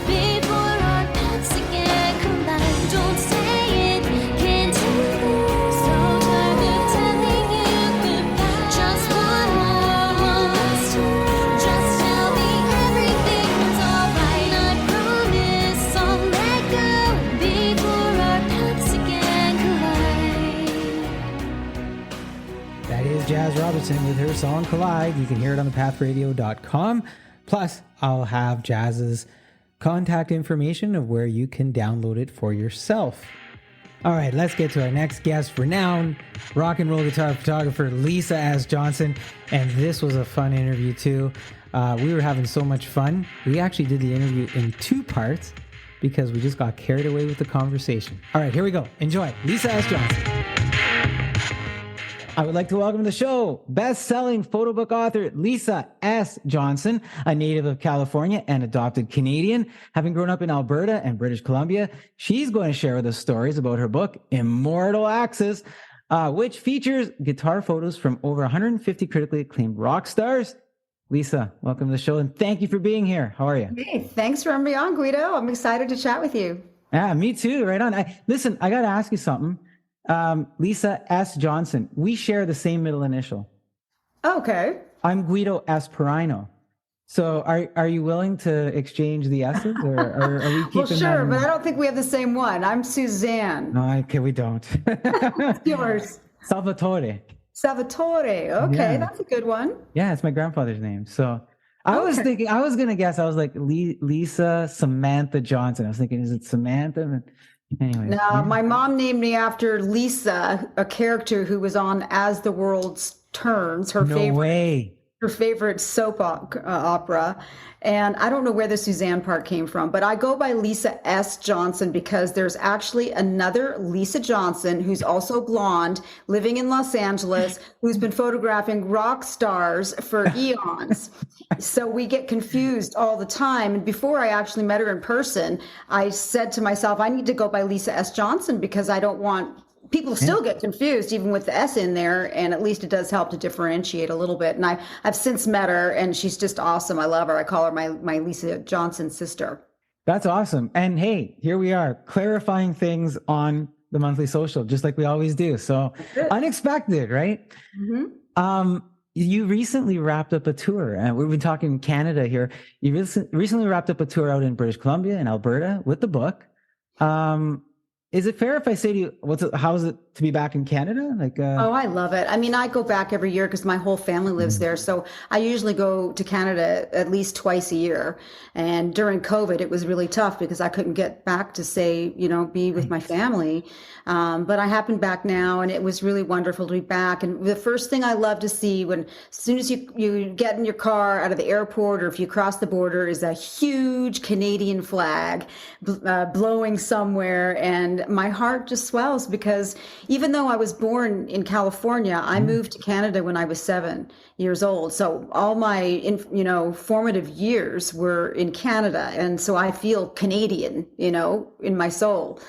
before our paths again collide. Don't say it, can't take it. So tired of telling you goodbye. Just one more, one last time. Just tell me everything's alright. I promise I'll let go before our paths again collide. That is Jazz Robertson with her song Collide. You can hear it on thepathradio.com. Plus, I'll have Jazz's contact information of where you can download it for yourself. All right, let's get to our next guest, renowned rock and roll guitar photographer Lisa S. Johnson. And this was a fun interview too. We were having so much fun. We actually did the interview in 2 parts because we just got carried away with the conversation. All right, here we go. Enjoy. Lisa S. Johnson. I would like to welcome to the show best-selling photo book author Lisa S. Johnson, a native of California and adopted Canadian. Having grown up in Alberta and British Columbia, she's going to share with us stories about her book, Immortal Axes, which features guitar photos from over 150 critically acclaimed rock stars. Lisa, welcome to the show, and thank you for being here. How are you? Hey, thanks for having me on, Guido. I'm excited to chat with you. Yeah, me too. Right on. Listen, I got to ask you something. Lisa S. Johnson, we share the same middle initial. Okay. I'm Guido Esperino. So are you willing to exchange the S's, or are we keeping Well, sure, that but I don't think we have the same one. I'm Suzanne. No, okay, we don't. Yours. Salvatore. Salvatore. Okay, Yeah. that's a good one. Yeah, it's my grandfather's name. So I was thinking, I was gonna guess. I was like Lisa Samantha Johnson. I was thinking, is it Samantha? Anyways, Now, my mom named me after Lisa, a character who was on As the World Turns, no way. her favorite soap opera. And I don't know where the Suzanne part came from, but I go by Lisa S. Johnson because there's actually another Lisa Johnson who's also blonde, living in Los Angeles, who's been photographing rock stars for eons. So we get confused all the time. And before I actually met her in person, I said to myself, I need to go by Lisa S. Johnson because I don't want people still get confused even with the S in there, and at least it does help to differentiate a little bit. And I've since met her, and she's just awesome. I love her. I call her my Lisa Johnson sister. That's awesome. And hey, here we are clarifying things on the monthly social, just like we always do. So unexpected, right? Mm-hmm. You recently wrapped up a tour, and we've been talking Canada here. You recently wrapped up a tour out in British Columbia and Alberta with the book. Is it fair if I say to you, how is it to be back in Canada? Oh, I love it. I mean, I go back every year because my whole family lives there. So I usually go to Canada at least twice a year. And during COVID, it was really tough because I couldn't get back to be with my family. But I happened back now, and it was really wonderful to be back. And the first thing I love to see as soon as you get in your car out of the airport, or if you cross the border, is a huge Canadian flag blowing somewhere. And my heart just swells because even though I was born in California, I moved to Canada when I was 7 years old. So all my, formative years were in Canada. And so I feel Canadian, in my soul.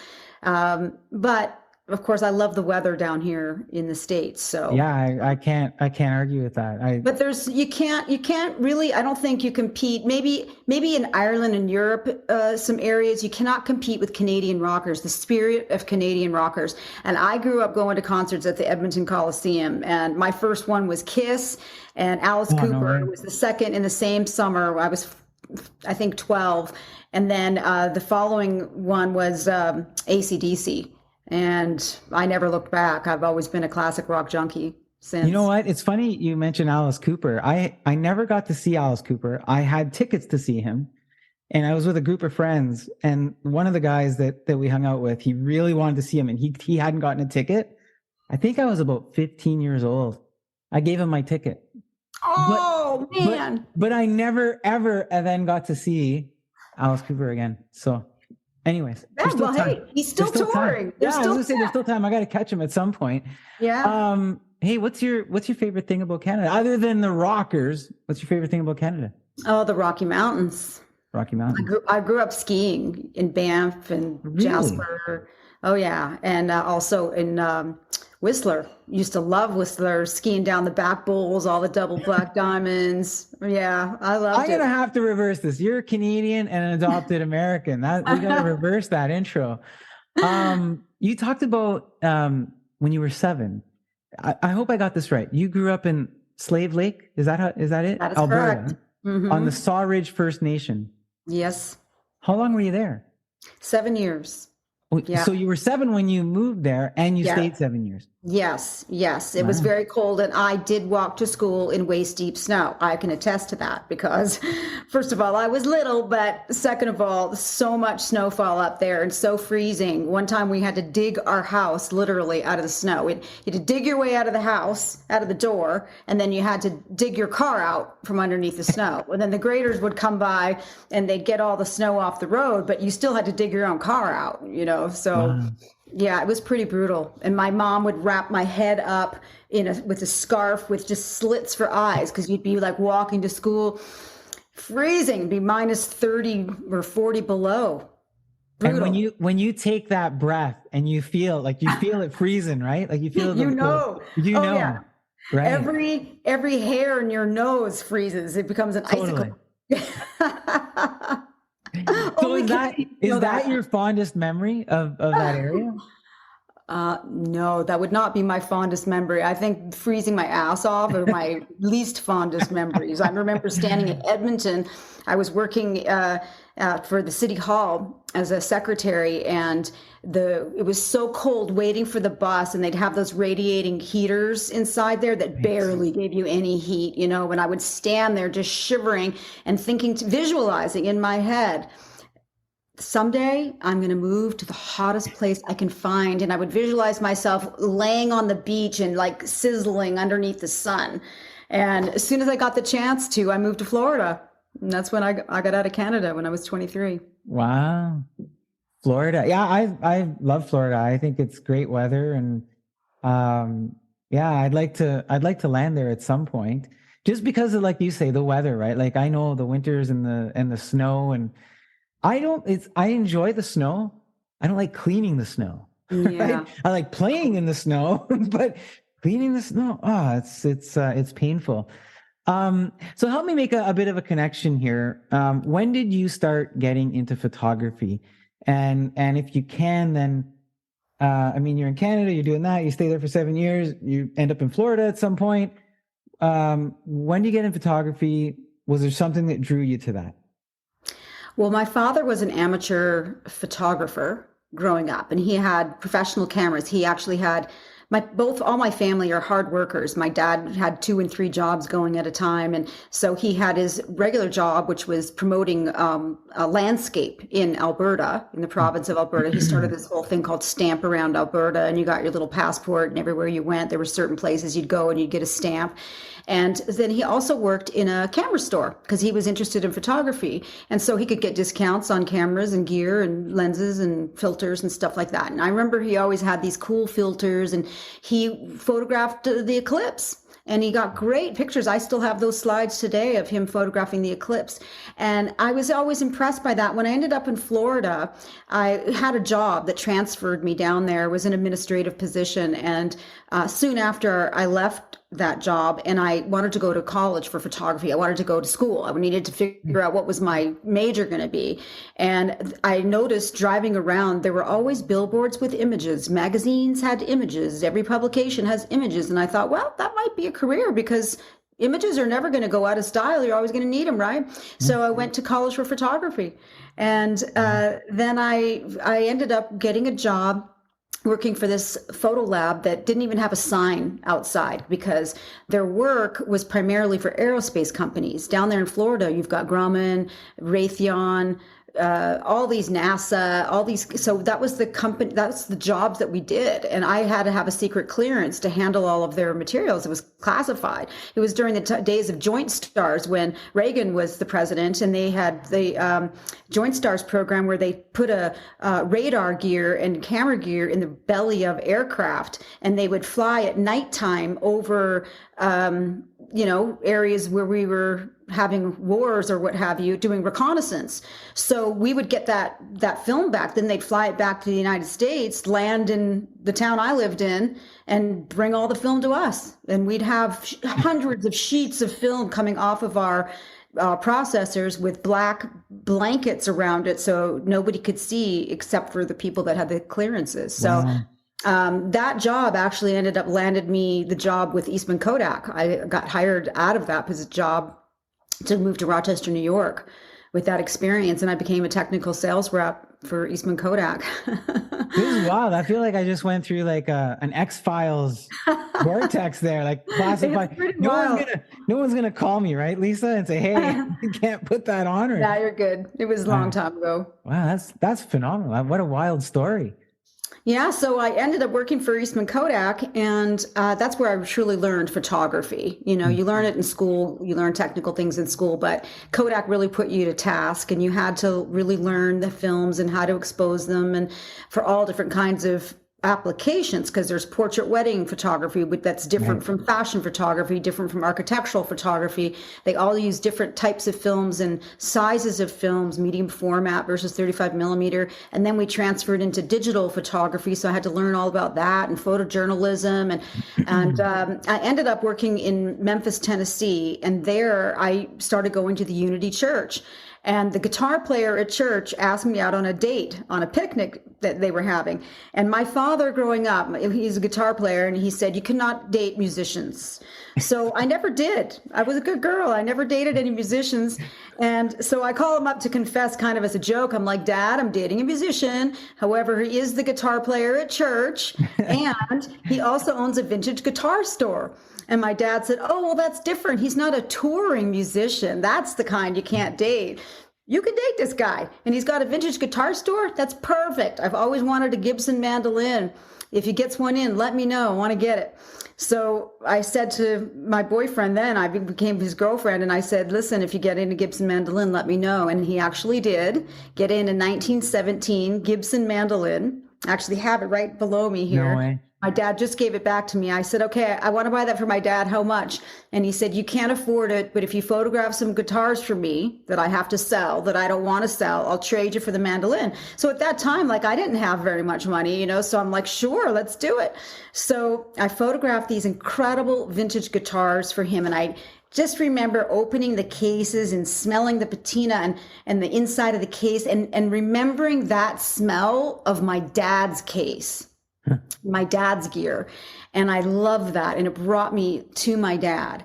But of course, I love the weather down here in the States. So yeah, I can't argue with that. But you can't really, I don't think you compete. Maybe in Ireland and Europe, some areas you cannot compete with Canadian rockers, the spirit of Canadian rockers. And I grew up going to concerts at the Edmonton Coliseum, and my first one was Kiss, and Alice Cooper was the second in the same summer. I was, I think, 12. And then the following one was AC/DC. And I never looked back. I've always been a classic rock junkie since. You know what? It's funny you mentioned Alice Cooper. I never got to see Alice Cooper. I had tickets to see him, and I was with a group of friends. And one of the guys that we hung out with, he really wanted to see him, and he hadn't gotten a ticket. I think I was about 15 years old. I gave him my ticket. Oh, man. But I never, ever then got to see Alice Cooper again. So anyways, hey, he's still touring. I was gonna say there's still time. I got to catch him at some point. Yeah. Hey, what's your favorite thing about Canada other than the rockers? What's your favorite thing about Canada? Oh, the Rocky Mountains. Rocky Mountains. I grew up skiing in Banff and Jasper. Oh yeah, and also in Whistler. Used to love Whistler, skiing down the back bowls, all the double black diamonds. Yeah, I loved it. I'm gonna have to reverse this. You're a Canadian and an adopted American. We gotta reverse that intro. You talked about when you were 7. I hope I got this right. You grew up in Slave Lake. Is that it? That is Alberta, correct. Mm-hmm. On the Sawridge First Nation. Yes. How long were you there? 7 years. Yeah. So you were 7 when you moved there, and you stayed 7 years. Yes. It was very cold, and I did walk to school in waist deep snow. I can attest to that because, first of all, I was little, but second of all, so much snowfall up there and so freezing. One time we had to dig our house literally out of the snow. You had to dig your way out of the house, out of the door, and then you had to dig your car out from underneath the snow. And then the graders would come by and they'd get all the snow off the road, but you still had to dig your own car out, So. Wow. Yeah, it was pretty brutal. And my mom would wrap my head up with a scarf with just slits for eyes, because you'd be like walking to school freezing, be minus 30 or 40 below. Brutal. And when you take that breath and you feel it freezing, right? Like you feel Yeah. Right. Every hair in your nose freezes. It becomes an icicle. So is that your fondest memory of that area? No, that would not be my fondest memory. I think freezing my ass off are my least fondest memories. I remember standing in Edmonton. I was working for the city hall as a secretary, and it was so cold waiting for the bus, and they'd have those radiating heaters inside there that barely gave you any heat, you know, and I would stand there just shivering and visualizing in my head, someday I'm going to move to the hottest place I can find. And I would visualize myself laying on the beach and like sizzling underneath the sun. And as soon as I got the chance to, I moved to Florida. And that's when I got out of Canada when I was 23. Wow. Florida. Yeah, I love Florida. I think it's great weather. And yeah, I'd like to land there at some point, just because of, like you say, the weather, right? Like I know the winters and the snow, and I enjoy the snow. I don't like cleaning the snow. Yeah. Right? I like playing in the snow, but cleaning the snow, it's painful. So help me make a bit of a connection here. When did you start getting into photography? And if you can, then, I mean, you're in Canada, you're doing that, you stay there for 7 years, you end up in Florida at some point. When did you get in photography? Was there something that drew you to that? Well, my father was an amateur photographer growing up, and he had professional cameras. He actually had all my family are hard workers. My dad had 2 and 3 jobs going at a time. And so he had his regular job, which was promoting a landscape in Alberta, in the province of Alberta. He started this whole thing called Stamp Around Alberta, and you got your little passport, and everywhere you went, there were certain places you'd go and you'd get a stamp. And then he also worked in a camera store because he was interested in photography. And so he could get discounts on cameras and gear and lenses and filters and stuff like that. And I remember he always had these cool filters, and he photographed the eclipse. And he got great pictures. I still have those slides today of him photographing the eclipse. And I was always impressed by that. When I ended up in Florida, I had a job that transferred me down there. It was an administrative position. And soon after I left that job, and I wanted to go to college for photography. I wanted to go to school. I needed to figure out what was my major going to be. And I noticed driving around, there were always billboards with images. Magazines had images. Every publication has images. And I thought, well, that might be a career, because images are never going to go out of style. You're always going to need them, right? So I went to college for photography. And then I ended up getting a job working for this photo lab that didn't even have a sign outside, because their work was primarily for aerospace companies. Down there in Florida, you've got Grumman, Raytheon, all these NASA, all these. So that was the company, that's the jobs that we did. And I had to have a secret clearance to handle all of their materials. It was classified. It was during the days of Joint Stars when Reagan was the president, and they had the Joint Stars program where they put a radar gear and camera gear in the belly of aircraft, and they would fly at nighttime over, areas where we were having wars or what have you, doing reconnaissance. So we would get that film back. Then they'd fly it back to the United States, land in the town I lived in, and bring all the film to us. And we'd have hundreds of sheets of film coming off of our processors with black blankets around it, so nobody could see except for the people that had the clearances. So that job actually landed me the job with Eastman Kodak. I got hired out of that job to move to Rochester, New York with that experience. And I became a technical sales rep for Eastman Kodak. This is wild. I feel like I just went through like an X-Files vortex there, like classified. No one's gonna call me, right, Lisa, and say, hey, you can't put that on. Or yeah, you're good. It was a long time ago. Wow, that's phenomenal. What a wild story. Yeah, so I ended up working for Eastman Kodak, and that's where I truly learned photography. You know, you learn it in school, you learn technical things in school, but Kodak really put you to task, and you had to really learn the films and how to expose them, and for all different kinds of applications, because there's portrait wedding photography that's different from fashion photography, different from architectural photography. They all use different types of films and sizes of films, medium format versus 35 millimeter. And then we transferred into digital photography. So I had to learn all about that and photojournalism. And I ended up working in Memphis, Tennessee. And there I started going to the Unity Church. And the guitar player at church asked me out on a date, on a picnic that they were having. And my father growing up, he's a guitar player, and he said, you cannot date musicians. So I never did. I was a good girl. I never dated any musicians. And so I call him up to confess kind of as a joke. I'm like, Dad, I'm dating a musician. However, he is the guitar player at church. And he also owns a vintage guitar store. And my dad said, oh, well, that's different. He's not a touring musician. That's the kind you can't date. You can date this guy. And he's got a vintage guitar store. That's perfect. I've always wanted a Gibson mandolin. If he gets one in, let me know. I want to get it. So I said to my boyfriend then, I became his girlfriend, and I said, listen, if you get in a Gibson mandolin, let me know. And he actually did get in 1917 Gibson mandolin. I actually have it right below me here. No way. My dad just gave it back to me. I said, okay, I want to buy that for my dad. How much? And he said, you can't afford it, but if you photograph some guitars for me that I have to sell, that I don't want to sell, I'll trade you for the mandolin. So at that time, like, I didn't have very much money, you know, so I'm like, sure, let's do it. So I photographed these incredible vintage guitars for him. And I just remember opening the cases and smelling the patina and the inside of the case and remembering that smell of my dad's case. My dad's gear. And I loved that. And it brought me to my dad.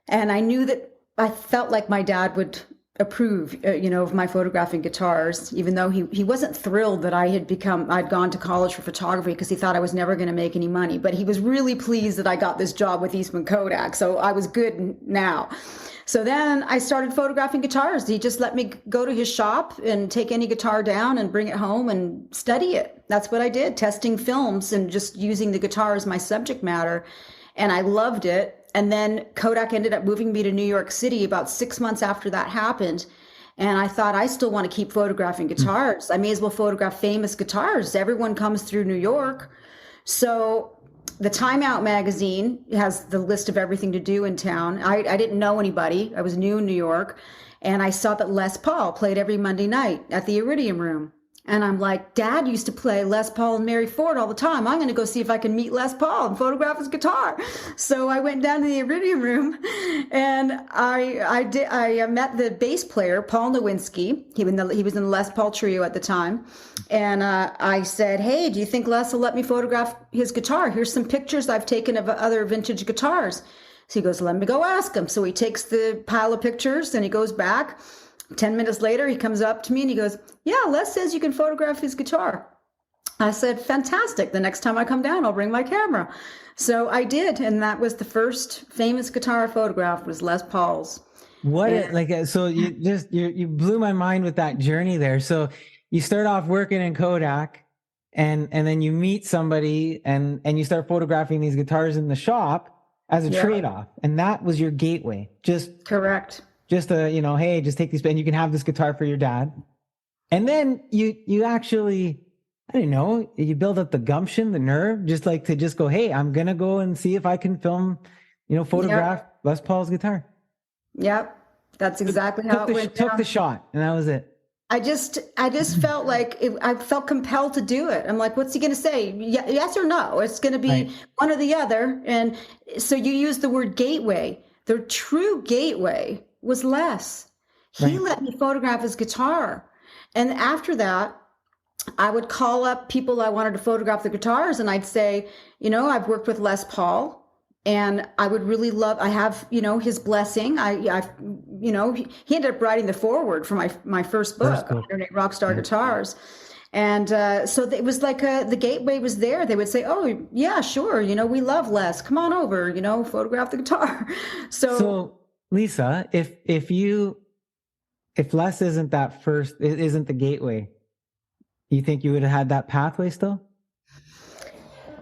And I knew that I felt like my dad would approve, of my photographing guitars, even though he wasn't thrilled that I'd gone to college for photography, because he thought I was never going to make any money. But he was really pleased that I got this job with Eastman Kodak. So I was good now. So then I started photographing guitars. He just let me go to his shop and take any guitar down and bring it home and study it. That's what I did, testing films and just using the guitar as my subject matter. And I loved it. And then Kodak ended up moving me to New York City about 6 months after that happened. And I thought, I still want to keep photographing guitars. I may as well photograph famous guitars. Everyone comes through New York. So the Time Out magazine has the list of everything to do in town. I didn't know anybody. I was new in New York. And I saw that Les Paul played every Monday night at the Iridium Room. And I'm like, Dad used to play Les Paul and Mary Ford all the time. I'm going to go see if I can meet Les Paul and photograph his guitar. So I went down to the Iridium Room, and I met the bass player, Paul Nowinski. He was in the Les Paul trio at the time. And I said, hey, do you think Les will let me photograph his guitar? Here's some pictures I've taken of other vintage guitars. So he goes, let me go ask him. So he takes the pile of pictures and he goes back. 10 minutes later, he comes up to me and he goes, yeah, Les says you can photograph his guitar. I said, fantastic. The next time I come down, I'll bring my camera. So I did. And that was the first famous guitar I photographed, was Les Paul's. So you blew my mind with that journey there. So you start off working in Kodak and then you meet somebody and you start photographing these guitars in the shop as a trade-off. And that was your gateway. Just correct. Just hey, just take these, and you can have this guitar for your dad. And then you actually, I don't know, you build up the gumption, the nerve, just like to just go, hey, I'm going to go and see if I can film, photograph Les Paul's guitar. Yep. That's exactly how it went down. Took the shot, and that was it. I just felt like I felt compelled to do it. I'm like, what's he going to say? Yes or no? It's going to be one or the other. And so you use the word gateway. The true gateway was Les. He let me photograph his guitar. And after that, I would call up people I wanted to photograph the guitars, and I'd say, I've worked with Les Paul, and I would really love, I have, his blessing. He ended up writing the foreword for my first book, 108 Rockstar Guitars. And so it was like the gateway was there. They would say, oh, yeah, sure. We love Les. Come on over, photograph the guitar. So Lisa, if Les isn't the gateway, you think you would have had that pathway still?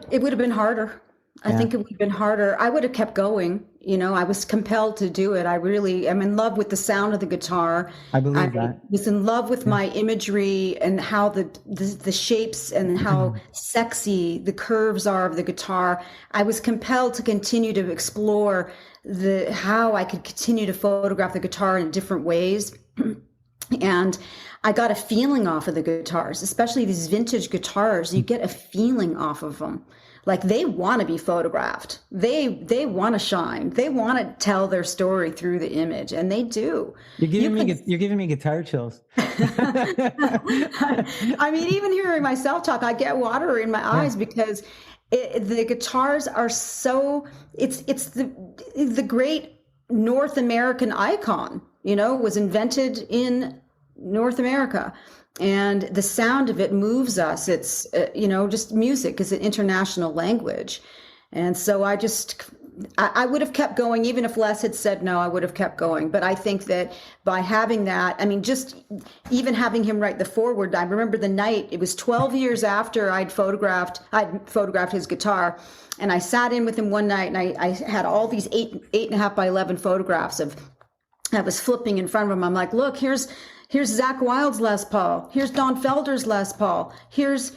It would have been harder. I think it would have been harder. I would have kept going. I was compelled to do it. I really am in love with the sound of the guitar. I believe that. I was in love with my imagery and how the shapes and how sexy the curves are of the guitar. I was compelled to continue to explore how I could continue to photograph the guitar in different ways. And I got a feeling off of the guitars, especially these vintage guitars. You get a feeling off of them. Like they want to be photographed. They want to shine. They want to tell their story through the image, and they do. You're giving me guitar chills. I mean, even hearing myself talk, I get water in my eyes because the guitars are so. It's the great North American icon. Was invented in North America. And the sound of it moves us. It's, just music is an international language. And so I would have kept going. Even if Les had said no, I would have kept going. But I think that by having that, I mean, just even having him write the foreword, I remember the night, it was 12 years after I'd photographed his guitar. And I sat in with him one night and I had all these 8.5 by 11 photographs I was flipping in front of him. I'm like, look, here's Zakk Wylde's Les Paul. Here's Don Felder's Les Paul. Here's,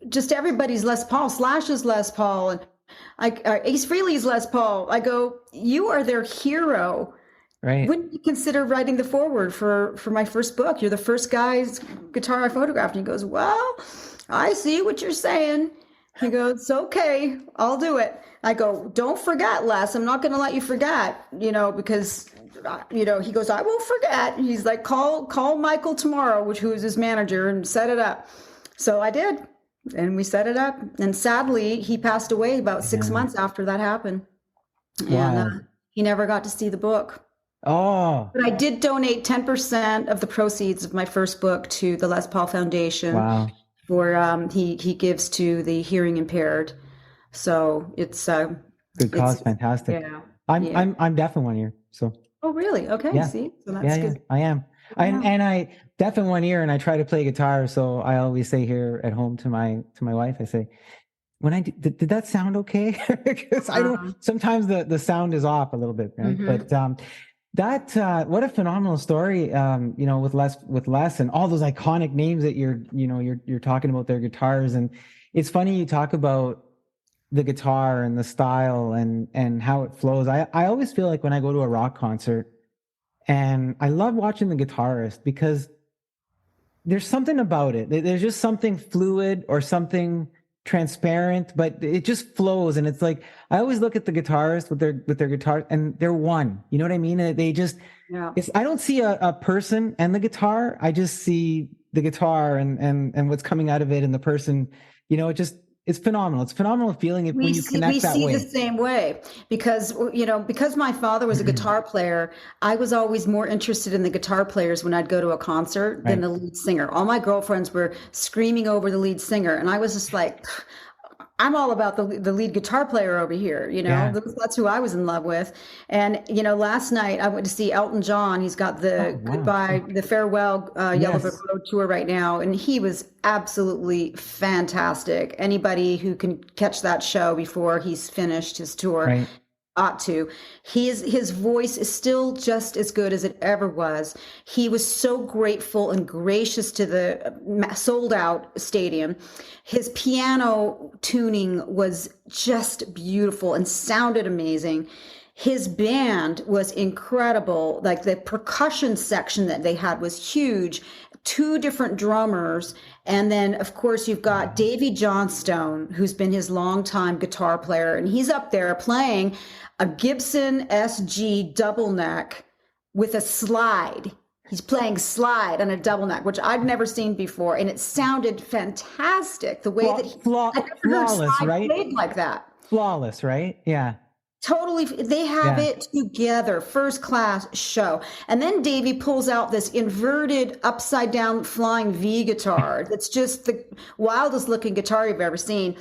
just everybody's Les Paul, Slash's Les Paul, and Ace Frehley's Les Paul. I go, you are their hero. Right. Wouldn't you consider writing the foreword for my first book? You're the first guy's guitar I photographed. And he goes, well, I see what you're saying. He goes, it's okay. I'll do it. I go, don't forget, Les. I'm not going to let you forget, because, he goes, I won't forget. He's like, call Michael tomorrow, who is his manager, and set it up. So I did. And we set it up. And sadly, he passed away about 6 months after that happened. Wow. And he never got to see the book. Oh. But I did donate 10% of the proceeds of my first book to the Les Paul Foundation. Wow. For he gives to the hearing impaired. So it's good cause. Fantastic. Yeah. I'm deaf in one ear. So. Oh, really? Okay. Yeah. See, so that's good. I am. And I deaf in one ear, and I try to play guitar. So I always say here at home to my wife, I say, when I did that sound okay? Because I don't. Sometimes the sound is off a little bit, right? Mm-hmm. But what a phenomenal story, with Les and all those iconic names that you're talking about their guitars. And it's funny you talk about the guitar and the style and how it flows. I always feel like when I go to a rock concert, and I love watching the guitarist because there's something about it. There's just something fluid or something transparent, but it just flows. And it's like, I always look at the guitarist with their guitar, and they're one, you know what I mean? They just, I don't see a person and the guitar. I just see the guitar and what's coming out of it, and the person, it's phenomenal. It's a phenomenal feeling when you connect that way. We see the same way because my father was a guitar player. I was always more interested in the guitar players when I'd go to a concert than the lead singer. All my girlfriends were screaming over the lead singer, and I was just like, I'm all about the lead guitar player over here. That's who I was in love with. And last night I went to see Elton John. He's got the the farewell Yellow Brick Road tour right now, and he was absolutely fantastic. Anybody who can catch that show before he's finished his tour ought to. His voice is still just as good as it ever was. He was so grateful and gracious to the sold out stadium. His piano tuning was just beautiful and sounded amazing. His band was incredible. Like the percussion section that they had was huge. 2 different drummers. And then, of course, you've got Davy Johnstone, who's been his longtime guitar player. And he's up there playing a Gibson SG double neck with a slide. He's playing slide on a double neck, which I'd never seen before. And it sounded fantastic. The way that flawless, right? Played like that. Flawless, right? Yeah. Totally. They have it together. First class show. And then Davey pulls out this inverted upside down flying V guitar. That's just the wildest looking guitar you've ever seen.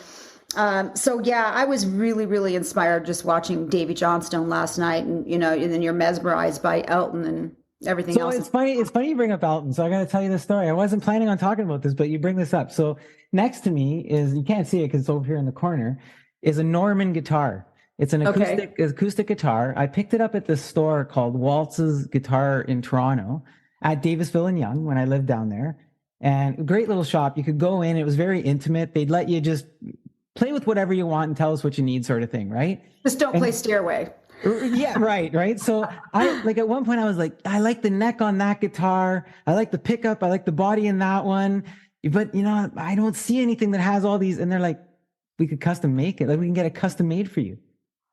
I was really, really inspired just watching Davy Johnstone last night, and then you're mesmerized by Elton and everything else. It's funny you bring up Elton. So I got to tell you this story. I wasn't planning on talking about this, but you bring this up. So next to me is, you can't see it because it's over here in the corner, is a Norman guitar. It's an acoustic guitar. I picked it up at this store called Waltz's Guitar in Toronto at Davisville and Yonge when I lived down there. And a great little shop. You could go in. It was very intimate. They'd let you just play with whatever you want and tell us what you need, sort of thing, right? Just don't play Stairway. Yeah, right. So at one point I was like, I like the neck on that guitar. I like the pickup. I like the body in that one. but I don't see anything that has all these. And they're like, we could custom make it. Like, we can get a custom made for you.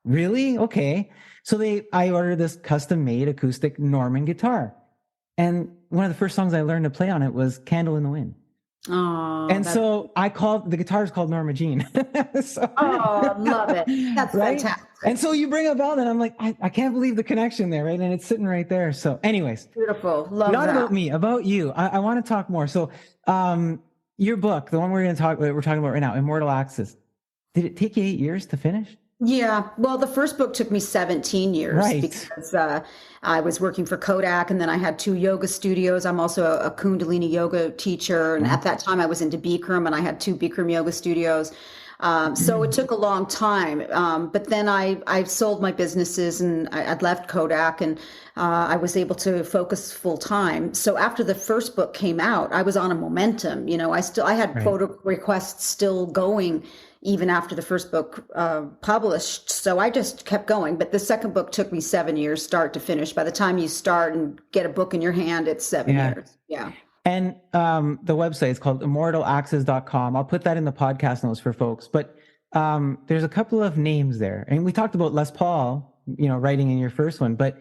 Really? Okay. So I ordered this custom made acoustic Norman guitar. And one of the first songs I learned to play on it was Candle in the Wind. Oh, and so I called, the guitar is called Norma Jean. Love it. That's right? Fantastic. And so you bring up Aldo, and I'm like, I can't believe the connection there, right? And it's sitting right there. So anyways. Beautiful. Love not that. About me, about you. I want to talk more. So your book, the one we're talking about right now, Immortal Axes, did it take you 8 years to finish? Yeah. Well, the first book took me 17 years right. because I was working for Kodak, and then I had 2 yoga studios. I'm also a Kundalini yoga teacher. And at that time I was into Bikram, and I had 2 Bikram yoga studios. So it took a long time. But then I sold my businesses, and I'd left Kodak, and I was able to focus full time. So after the first book came out, I was on a momentum. I had photo requests still going even after the first book published. So I just kept going. But the second book took me 7 years, start to finish. By the time you start and get a book in your hand, it's 7 years. Yeah. And the website is called immortalaxes.com. I'll put that in the podcast notes for folks. But there's a couple of names there. And we talked about Les Paul, writing in your first one. But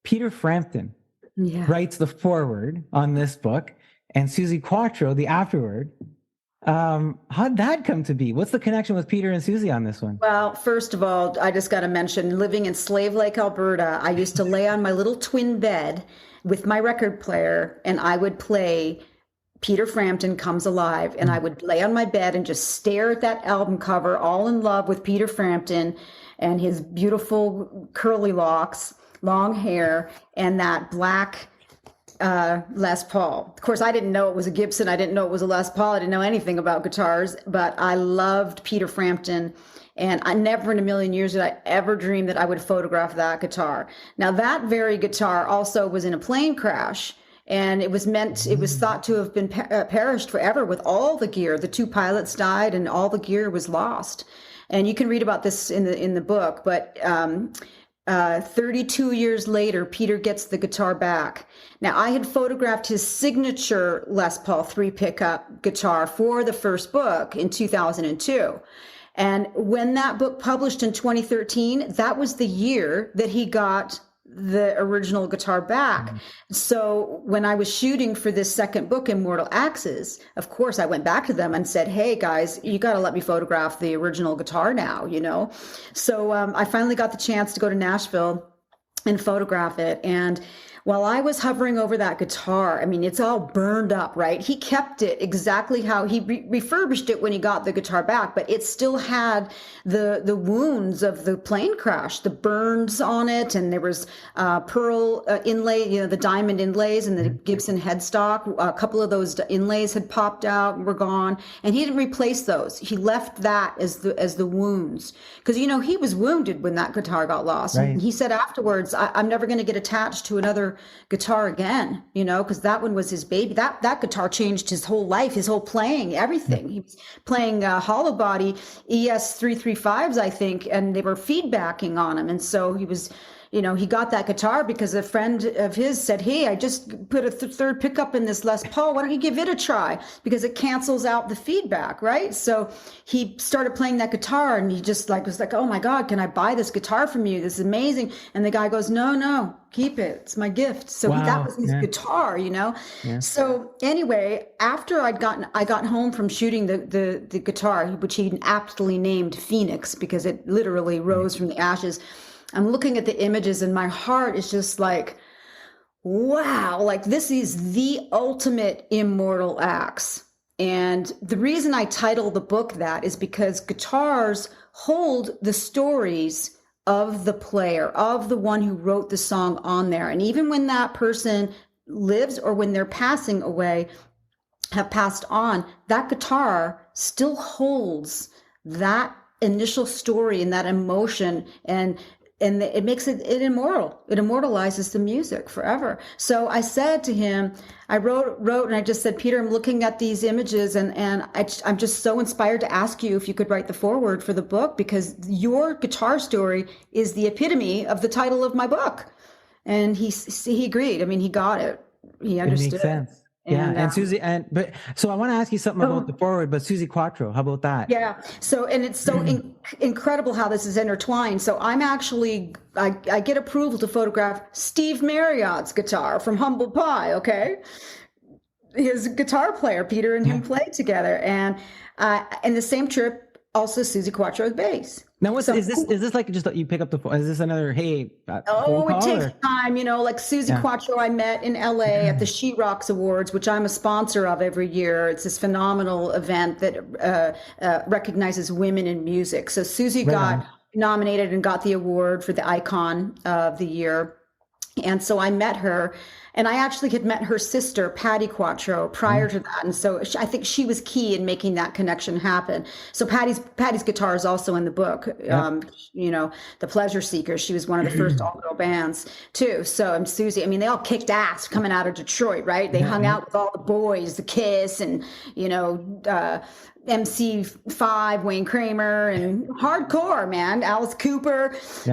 Peter Frampton writes the foreword on this book, and Suzi Quatro, the afterword. How'd that come to be? What's the connection with Peter and Suzi on this one? Well, first of all, I just got to mention, living in Slave Lake, Alberta, I used to lay on my little twin bed with my record player, and I would play Peter Frampton Comes Alive, and I would lay on my bed and just stare at that album cover, all in love with Peter Frampton and his beautiful curly locks, long hair, and that black Les Paul. Of course, I didn't know it was a Gibson. I didn't know it was a Les Paul. I didn't know anything about guitars, but I loved Peter Frampton. And I never in a million years did I ever dream that I would photograph that guitar. Now, that very guitar also was in a plane crash, and it was thought to have been perished forever with all the gear. The 2 pilots died, and all the gear was lost. And you can read about this in the book, but 32 years later, Peter gets the guitar back. Now, I had photographed his signature Les Paul 3 pickup guitar for the first book in 2002. And when that book published in 2013, that was the year that he got the original guitar back. So when I was shooting for this second book, Immortal Axes, of course, I went back to them and said, hey, guys, you got to let me photograph the original guitar now, So I finally got the chance to go to Nashville and photograph it. And while I was hovering over that guitar, I mean, it's all burned up, right? He kept it exactly how he refurbished it when he got the guitar back, but it still had the wounds of the plane crash, the burns on it, and there was pearl inlay, the diamond inlays and the Gibson headstock. A couple of those inlays had popped out and were gone, and he didn't replace those. He left that as the wounds, because he was wounded when that guitar got lost. Right. And he said afterwards, I'm never going to get attached to another guitar again, because that one was his baby. That guitar changed his whole life, his whole playing, everything. He was playing hollow body ES 335s, I think, and they were feedbacking on him. And so he was, he got that guitar because a friend of his said, hey, I just put a third pickup in this Les Paul. Why don't you give it a try? Because it cancels out the feedback, right? So he started playing that guitar, and he just was like, oh my God, can I buy this guitar from you? This is amazing. And the guy goes, no, keep it. It's my gift. So that was his guitar, Yeah. So anyway, after I got home from shooting the guitar, which he aptly named Phoenix because it literally rose from the ashes, I'm looking at the images, and my heart is just like, wow, this is the ultimate immortal axe. And the reason I title the book that is because guitars hold the stories of the player, of the one who wrote the song on there. And even when that person lives or when they're passing away, have passed on, that guitar still holds that initial story and that emotion, and it makes it immortal. It immortalizes the music forever. So I said to him, I wrote, and I just said, Peter, I'm looking at these images, and I'm just so inspired to ask you if you could write the foreword for the book, because your guitar story is the epitome of the title of my book. And he agreed. I mean, he got it. He understood. It makes sense. And Suzi, so I want to ask you something about the forward, but Suzi Quatro, how about that? Yeah. So, and it's so incredible how this is intertwined. So I'm actually, I get approval to photograph Steve Marriott's guitar from Humble Pie. Okay. His guitar player, Peter and him played together. And the same trip, also Suzi Quatro's bass. Now, is this like just you pick up the phone? Is this another phone call, it takes time, like Suzi Quatro I met in LA at the She Rocks Awards, which I'm a sponsor of every year. It's this phenomenal event that recognizes women in music. So Suzi got nominated and got the award for the Icon of the Year. And so I met her, and I actually had met her sister, Patty Quatro, prior to that. And so I think she was key in making that connection happen. So Patty's guitar is also in the book, The Pleasure Seekers. She was one of the first all-girl bands too. So Suzi, they all kicked ass coming out of Detroit, right? They hung out with all the boys, the Kiss and, MC5, Wayne Kramer, and hardcore, man, Alice Cooper. Yeah.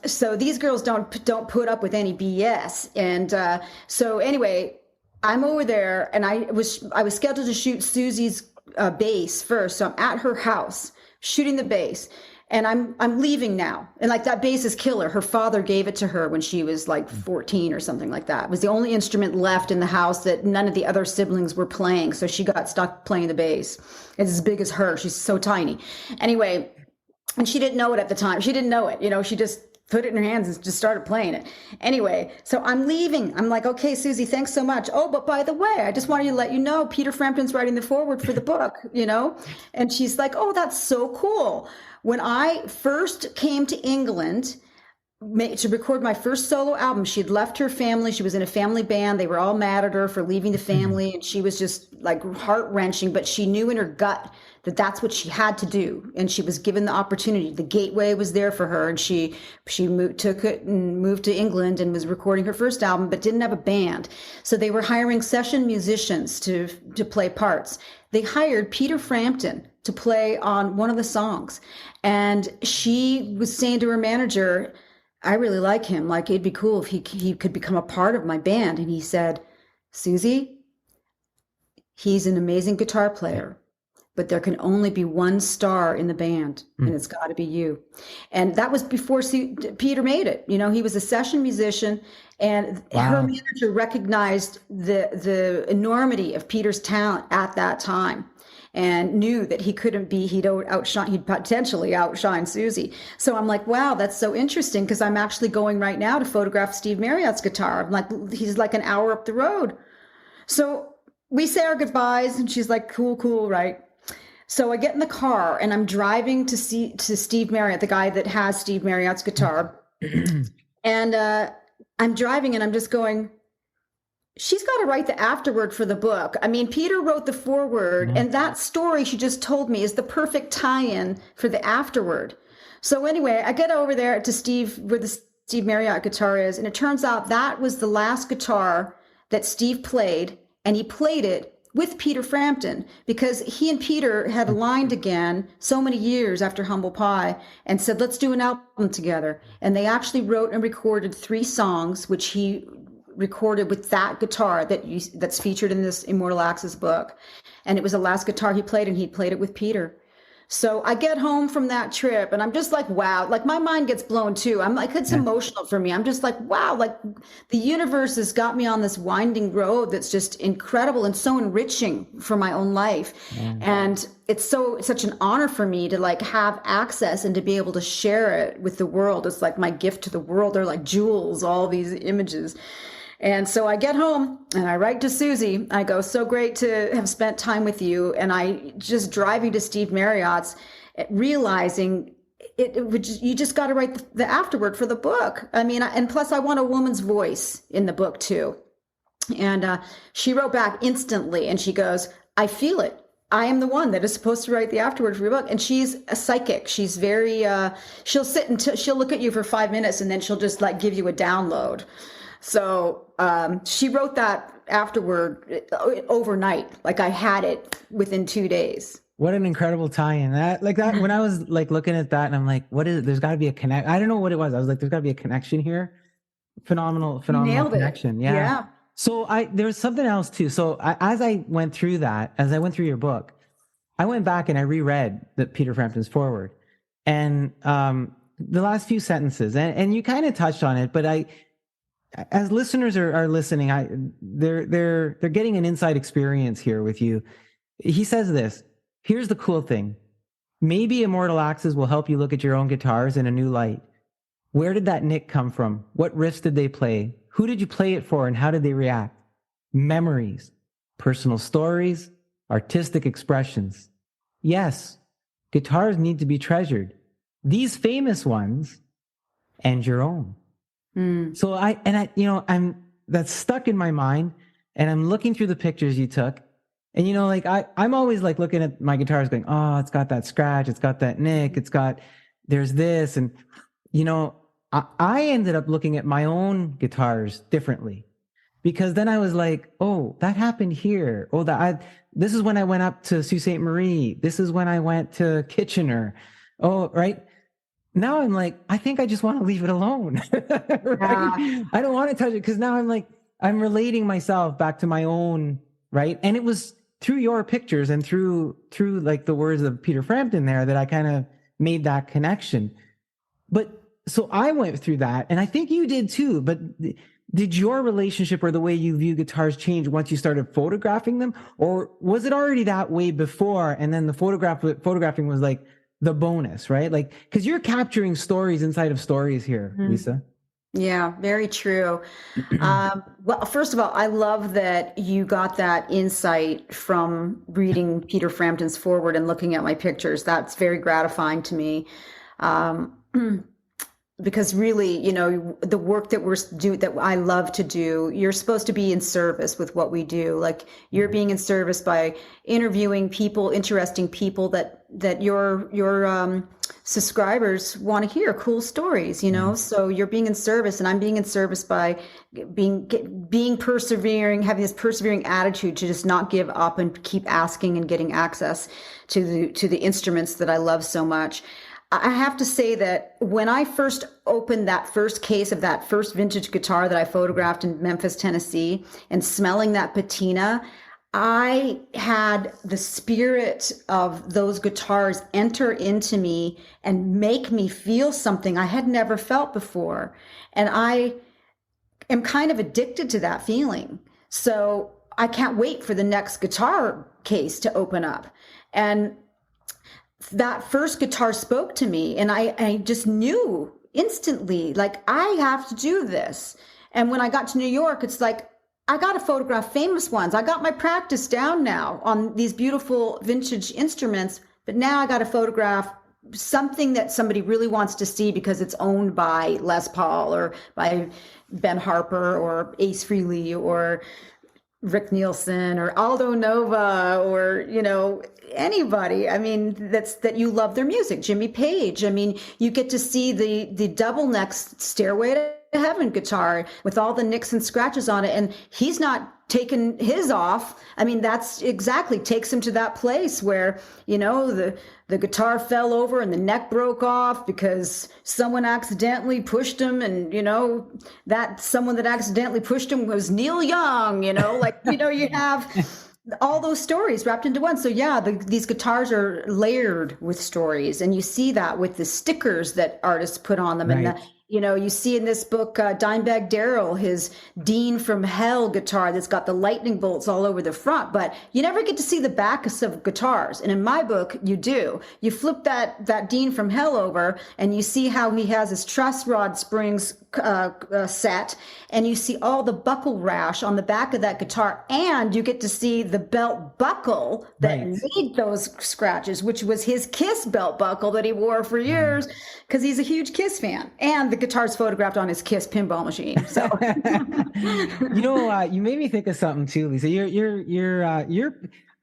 So these girls don't put up with any BS. And so anyway, I'm over there, and I was scheduled to shoot Suzi's bass first. So I'm at her house shooting the bass. And I'm leaving now. And like that bass is killer. Her father gave it to her when she was like 14 or something like that. It was the only instrument left in the house that none of the other siblings were playing. So she got stuck playing the bass. It's as big as her. She's so tiny. Anyway, and she didn't know it at the time. She didn't know it. She just put it in her hands and just started playing it. Anyway, so I'm leaving. I'm like, okay, Suzi, thanks so much. Oh, but by the way, I just wanted to let you know, Peter Frampton's writing the foreword for the book, And she's like, oh, that's so cool. When I first came to England to record my first solo album, she'd left her family. She was in a family band. They were all mad at her for leaving the family. And she was just like heart-wrenching, but she knew in her gut that that's what she had to do. And she was given the opportunity. The gateway was there for her. And she took it and moved to England and was recording her first album, but didn't have a band. So they were hiring session musicians to play parts. They hired Peter Frampton to play on one of the songs. And she was saying to her manager, I really like him. Like, it'd be cool if he could become a part of my band. And he said, Suzi, he's an amazing guitar player, but there can only be one star in the band, and it's got to be you. And that was before Peter made it. He was a session musician, and her manager recognized the enormity of Peter's talent at that time, and knew that he'd potentially outshine Suzi. So I'm like, wow, that's so interesting, because I'm actually going right now to photograph Steve Marriott's guitar. I'm like, he's like an hour up the road. So we say our goodbyes, and she's like, cool, right? So I get in the car, and I'm driving to Steve Marriott, the guy that has Steve Marriott's guitar. And I'm driving, and I'm just going, she's got to write the afterword for the book. Peter wrote the foreword, and that story she just told me is the perfect tie-in for the afterword. So anyway, I get over there to Steve, where the Steve Marriott guitar is, and it turns out that was the last guitar that Steve played, and he played it with Peter Frampton, because he and Peter had aligned again so many years after Humble Pie and said, let's do an album together. And they actually wrote and recorded 3 songs, which he recorded with that guitar that's featured in this Immortal Axes book. And it was the last guitar he played, and he played it with Peter. So I get home from that trip, and I'm just like, wow, like my mind gets blown too. I'm like, it's emotional for me. I'm just like, wow, like the universe has got me on this winding road that's just incredible and so enriching for my own life. And it's such an honor for me to like have access and to be able to share it with the world. It's like my gift to the world. They're like jewels, all these images. And so I get home and I write to Suzi. I go, so great to have spent time with you. And I just driving to Steve Marriott's, realizing you just got to write the afterword for the book. And plus I want a woman's voice in the book too. And she wrote back instantly, and she goes, I feel it. I am the one that is supposed to write the afterword for your book. And she's a psychic. She's very, she'll sit and she'll look at you for 5 minutes, and then she'll just like give you a download. So she wrote that afterward overnight. Like I had it within 2 days. What an incredible tie-in. That when I was like looking at that, and I'm like, what is it? There's got to be a I don't know what it was. I was like, there's got to be a connection here. Phenomenal Nailed connection. It. Yeah. So there's something else too. So as I went through your book, I went back and I reread Peter Frampton's foreword, and the last few sentences, and you kind of touched on it, but as listeners are listening, they're getting an inside experience here with you. He says this. Here's the cool thing. Maybe Immortal Axes will help you look at your own guitars in a new light. Where did that nick come from? What riffs did they play? Who did you play it for and how did they react? Memories, personal stories, artistic expressions. Yes, guitars need to be treasured. These famous ones and your own. So I'm that's stuck in my mind, and I'm looking through the pictures you took. And, like I'm always like looking at my guitars going, oh, it's got that scratch. It's got that nick. There's this. And, I ended up looking at my own guitars differently, because then I was like, oh, that happened here. Oh, this is when I went up to Sault Ste. Marie. This is when I went to Kitchener. Oh, right. Now I'm like, I think I just want to leave it alone. Right? Yeah. I don't want to touch it, because now I'm relating myself back to my own, right? And it was through your pictures and through like the words of Peter Frampton there that I kind of made that connection. But so I went through that, and I think you did too, but did your relationship or the way you view guitars change once you started photographing them, or was it already that way before, and then the photographing was like the bonus, right? Like, because you're capturing stories inside of stories here, Lisa. Yeah, very true. Well, first of all, I love that you got that insight from reading Peter Frampton's foreword and looking at my pictures. That's very gratifying to me. Because really, the work that I love to do, you're supposed to be in service with what we do. Like, you're being in service by interviewing people, interesting people that your subscribers want to hear cool stories, so you're being in service, and I'm being in service by being persevering, having this persevering attitude to just not give up and keep asking and getting access to the instruments that I love so much. I have to say that when I first opened that first case of that first vintage guitar that I photographed in Memphis, Tennessee, and smelling that patina, I had the spirit of those guitars enter into me and make me feel something I had never felt before. And I am kind of addicted to that feeling. So I can't wait for the next guitar case to open up. And that first guitar spoke to me, and I just knew instantly, like, I have to do this. And when I got to New York, it's like, I got to photograph famous ones. I got my practice down now on these beautiful vintage instruments, but now I got to photograph something that somebody really wants to see because it's owned by Les Paul or by Ben Harper or Ace Frehley or Rick Nielsen or Aldo Nova or, anybody. I mean, that you love their music. Jimmy Page. I mean, you get to see the double neck Stairway to Heaven guitar with all the nicks and scratches on it, and he's not taken his off. I mean, that's exactly takes him to that place where, the guitar fell over and the neck broke off because someone accidentally pushed him, and that someone that accidentally pushed him was Neil Young. You have all those stories wrapped into one. So yeah, these guitars are layered with stories, and you see that with the stickers that artists put on them. Right. And you see in this book, Dimebag Darrell, his Dean from Hell guitar that's got the lightning bolts all over the front, but you never get to see the backs of guitars. And in my book, you do. You flip that Dean from Hell over, and you see how he has his truss rod springs set, and you see all the buckle rash on the back of that guitar, and you get to see the belt buckle that made those scratches, which was his Kiss belt buckle that he wore for years because he's a huge Kiss fan. And the guitar's photographed on his Kiss pinball machine. So, you made me think of something too, Lisa. You're.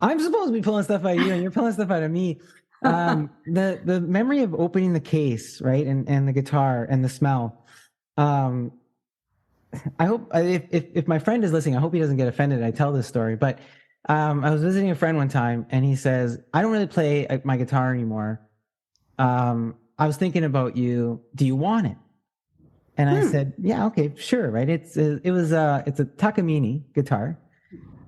I'm supposed to be pulling stuff out of you, and you're pulling stuff out of me. The memory of opening the case, right, and the guitar and the smell. I hope if my friend is listening, I hope he doesn't get offended. I tell this story, but I was visiting a friend one time, and he says, "I don't really play my guitar anymore. I was thinking about you. Do you want it?" And I said, yeah, okay, sure. Right. It's a Takamine guitar,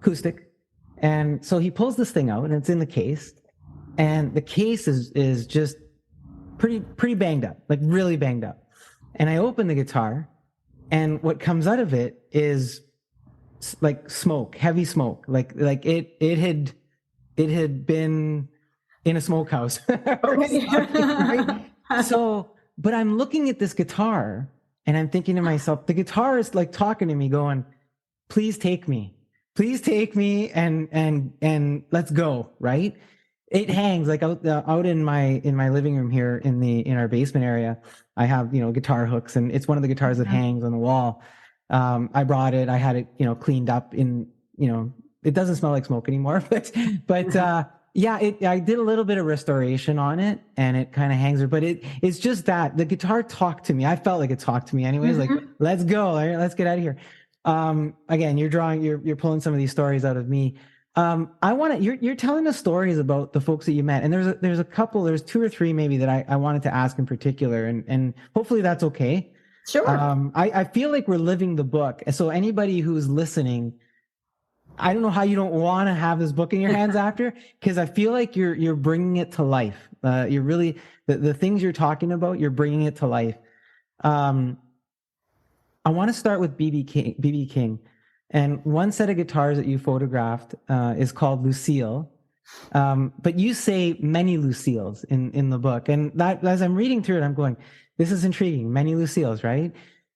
acoustic. And so he pulls this thing out and it's in the case, and the case is just pretty banged up, like really banged up. And I open the guitar, and what comes out of it is like smoke, heavy smoke. Like it had been in a smokehouse. Right? So, but I'm looking at this guitar and I'm thinking to myself, the guitar is like talking to me going, please take me and let's go. Right. It hangs like out in my living room here in our basement area. I have, guitar hooks, and it's one of the guitars that hangs on the wall. I brought it, I had it, cleaned up it doesn't smell like smoke anymore, but I did a little bit of restoration on it, and it kind of hangs there, but it's just that the guitar talked to me. I felt like it talked to me anyways, like, let's go, let's get out of here. Again, you're pulling some of these stories out of me. You're telling us stories about the folks that you met, and there's 2 or 3 maybe that I wanted to ask in particular, and hopefully that's okay. Sure. I feel like we're living the book. So anybody who's listening, I don't know how you don't want to have this book in your hands after, because I feel like you're bringing it to life. You're really, the things you're talking about, you're bringing it to life. I want to start with BB King. And one set of guitars that you photographed is called Lucille. But you say many Lucilles in the book. And that, as I'm reading through it, I'm going, this is intriguing. Many Lucilles, right?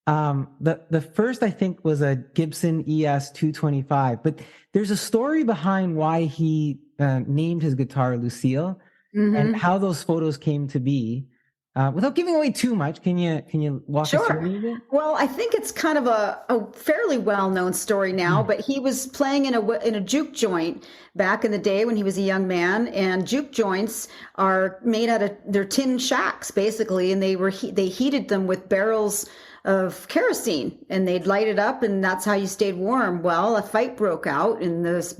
The first, I think, was a Gibson ES 225. But there's a story behind why he named his guitar Lucille, and how those photos came to be. Without giving away too much, can you walk us through a little bit? Well, I think it's kind of a fairly well-known story now, but he was playing in a juke joint back in the day when he was a young man, and juke joints are made out of, they're tin shacks basically, and they heated them with barrels of kerosene, and they'd light it up, and that's how you stayed warm. Well, a fight broke out in this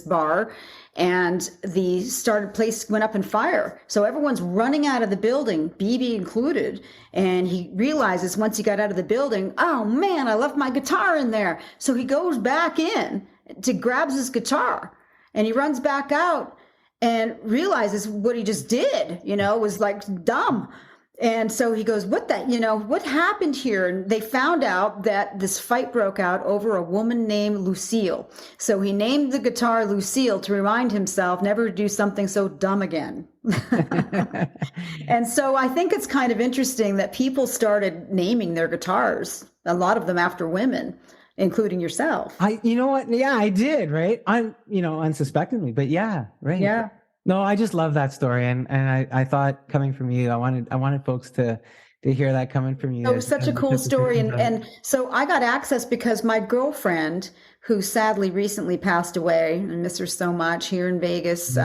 bar, and the place went up in fire. So everyone's running out of the building, BB included. And he realizes once he got out of the building, oh man, I left my guitar in there. So he goes back in grabs his guitar, and he runs back out and realizes what he just did, was like dumb. And so he goes, what happened here? And they found out that this fight broke out over a woman named Lucille. So he named the guitar Lucille to remind himself never to do something so dumb again. And so I think it's kind of interesting that people started naming their guitars, a lot of them after women, including yourself. You know what? Yeah, I did, right? Unsuspectingly, but yeah, right. Yeah. No, I just love that story, and I thought coming from you, I wanted folks to hear that coming from you. It was such a cool story, and so I got access because my girlfriend, who sadly recently passed away, I miss her so much, here in Vegas.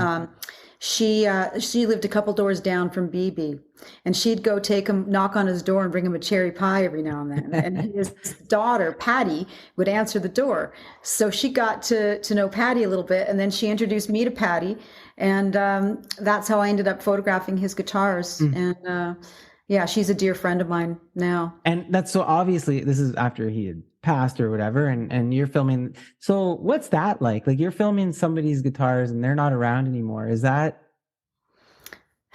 She lived a couple doors down from BB, and she'd go knock on his door and bring him a cherry pie every now and then. And his daughter, Patty, would answer the door. So she got to know Patty a little bit, and then she introduced me to Patty. And that's how I ended up photographing his guitars. And she's a dear friend of mine now. And that's so obviously this is after he had passed or whatever, and you're filming. So what's that like? Like, you're filming somebody's guitars and they're not around anymore. Is that?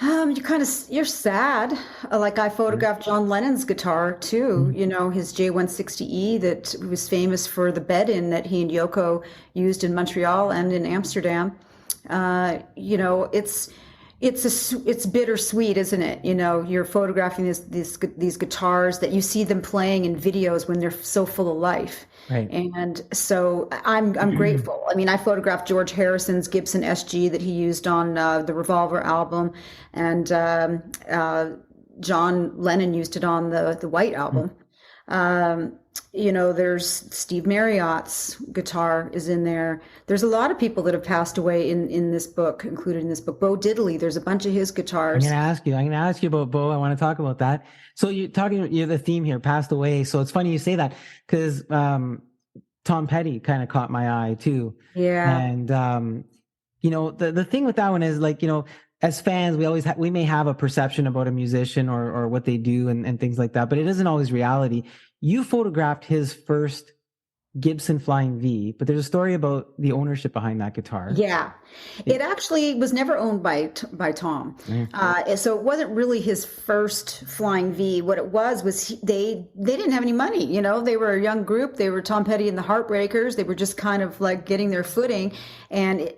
You're sad. Like, I photographed John Lennon's guitar too, his J160E that was famous for the bed-in that he and Yoko used in Montreal and in Amsterdam. It's bittersweet, isn't it? You're photographing these guitars that you see them playing in videos when they're so full of life. Right. And so I'm grateful. I mean, I photographed George Harrison's Gibson SG that he used on the Revolver album, and John Lennon used it on the White album. There's Steve Marriott's guitar is in there. There's a lot of people that have passed away in this book, included in this book. Bo Diddley, there's a bunch of his guitars. I'm going to ask you about Bo. I want to talk about that. So you're the theme here, passed away. So it's funny you say that, because Tom Petty kind of caught my eye too. Yeah. And, the thing with that one is, like, as fans, we may have a perception about a musician or what they do and things like that, but it isn't always reality. You photographed his first Gibson Flying V, but there's a story about the ownership behind that guitar. Yeah, it actually was never owned by Tom. So it wasn't really his first Flying V. What it was they didn't have any money. You know, they were a young group. They were Tom Petty and the Heartbreakers. They were just kind of like getting their footing, and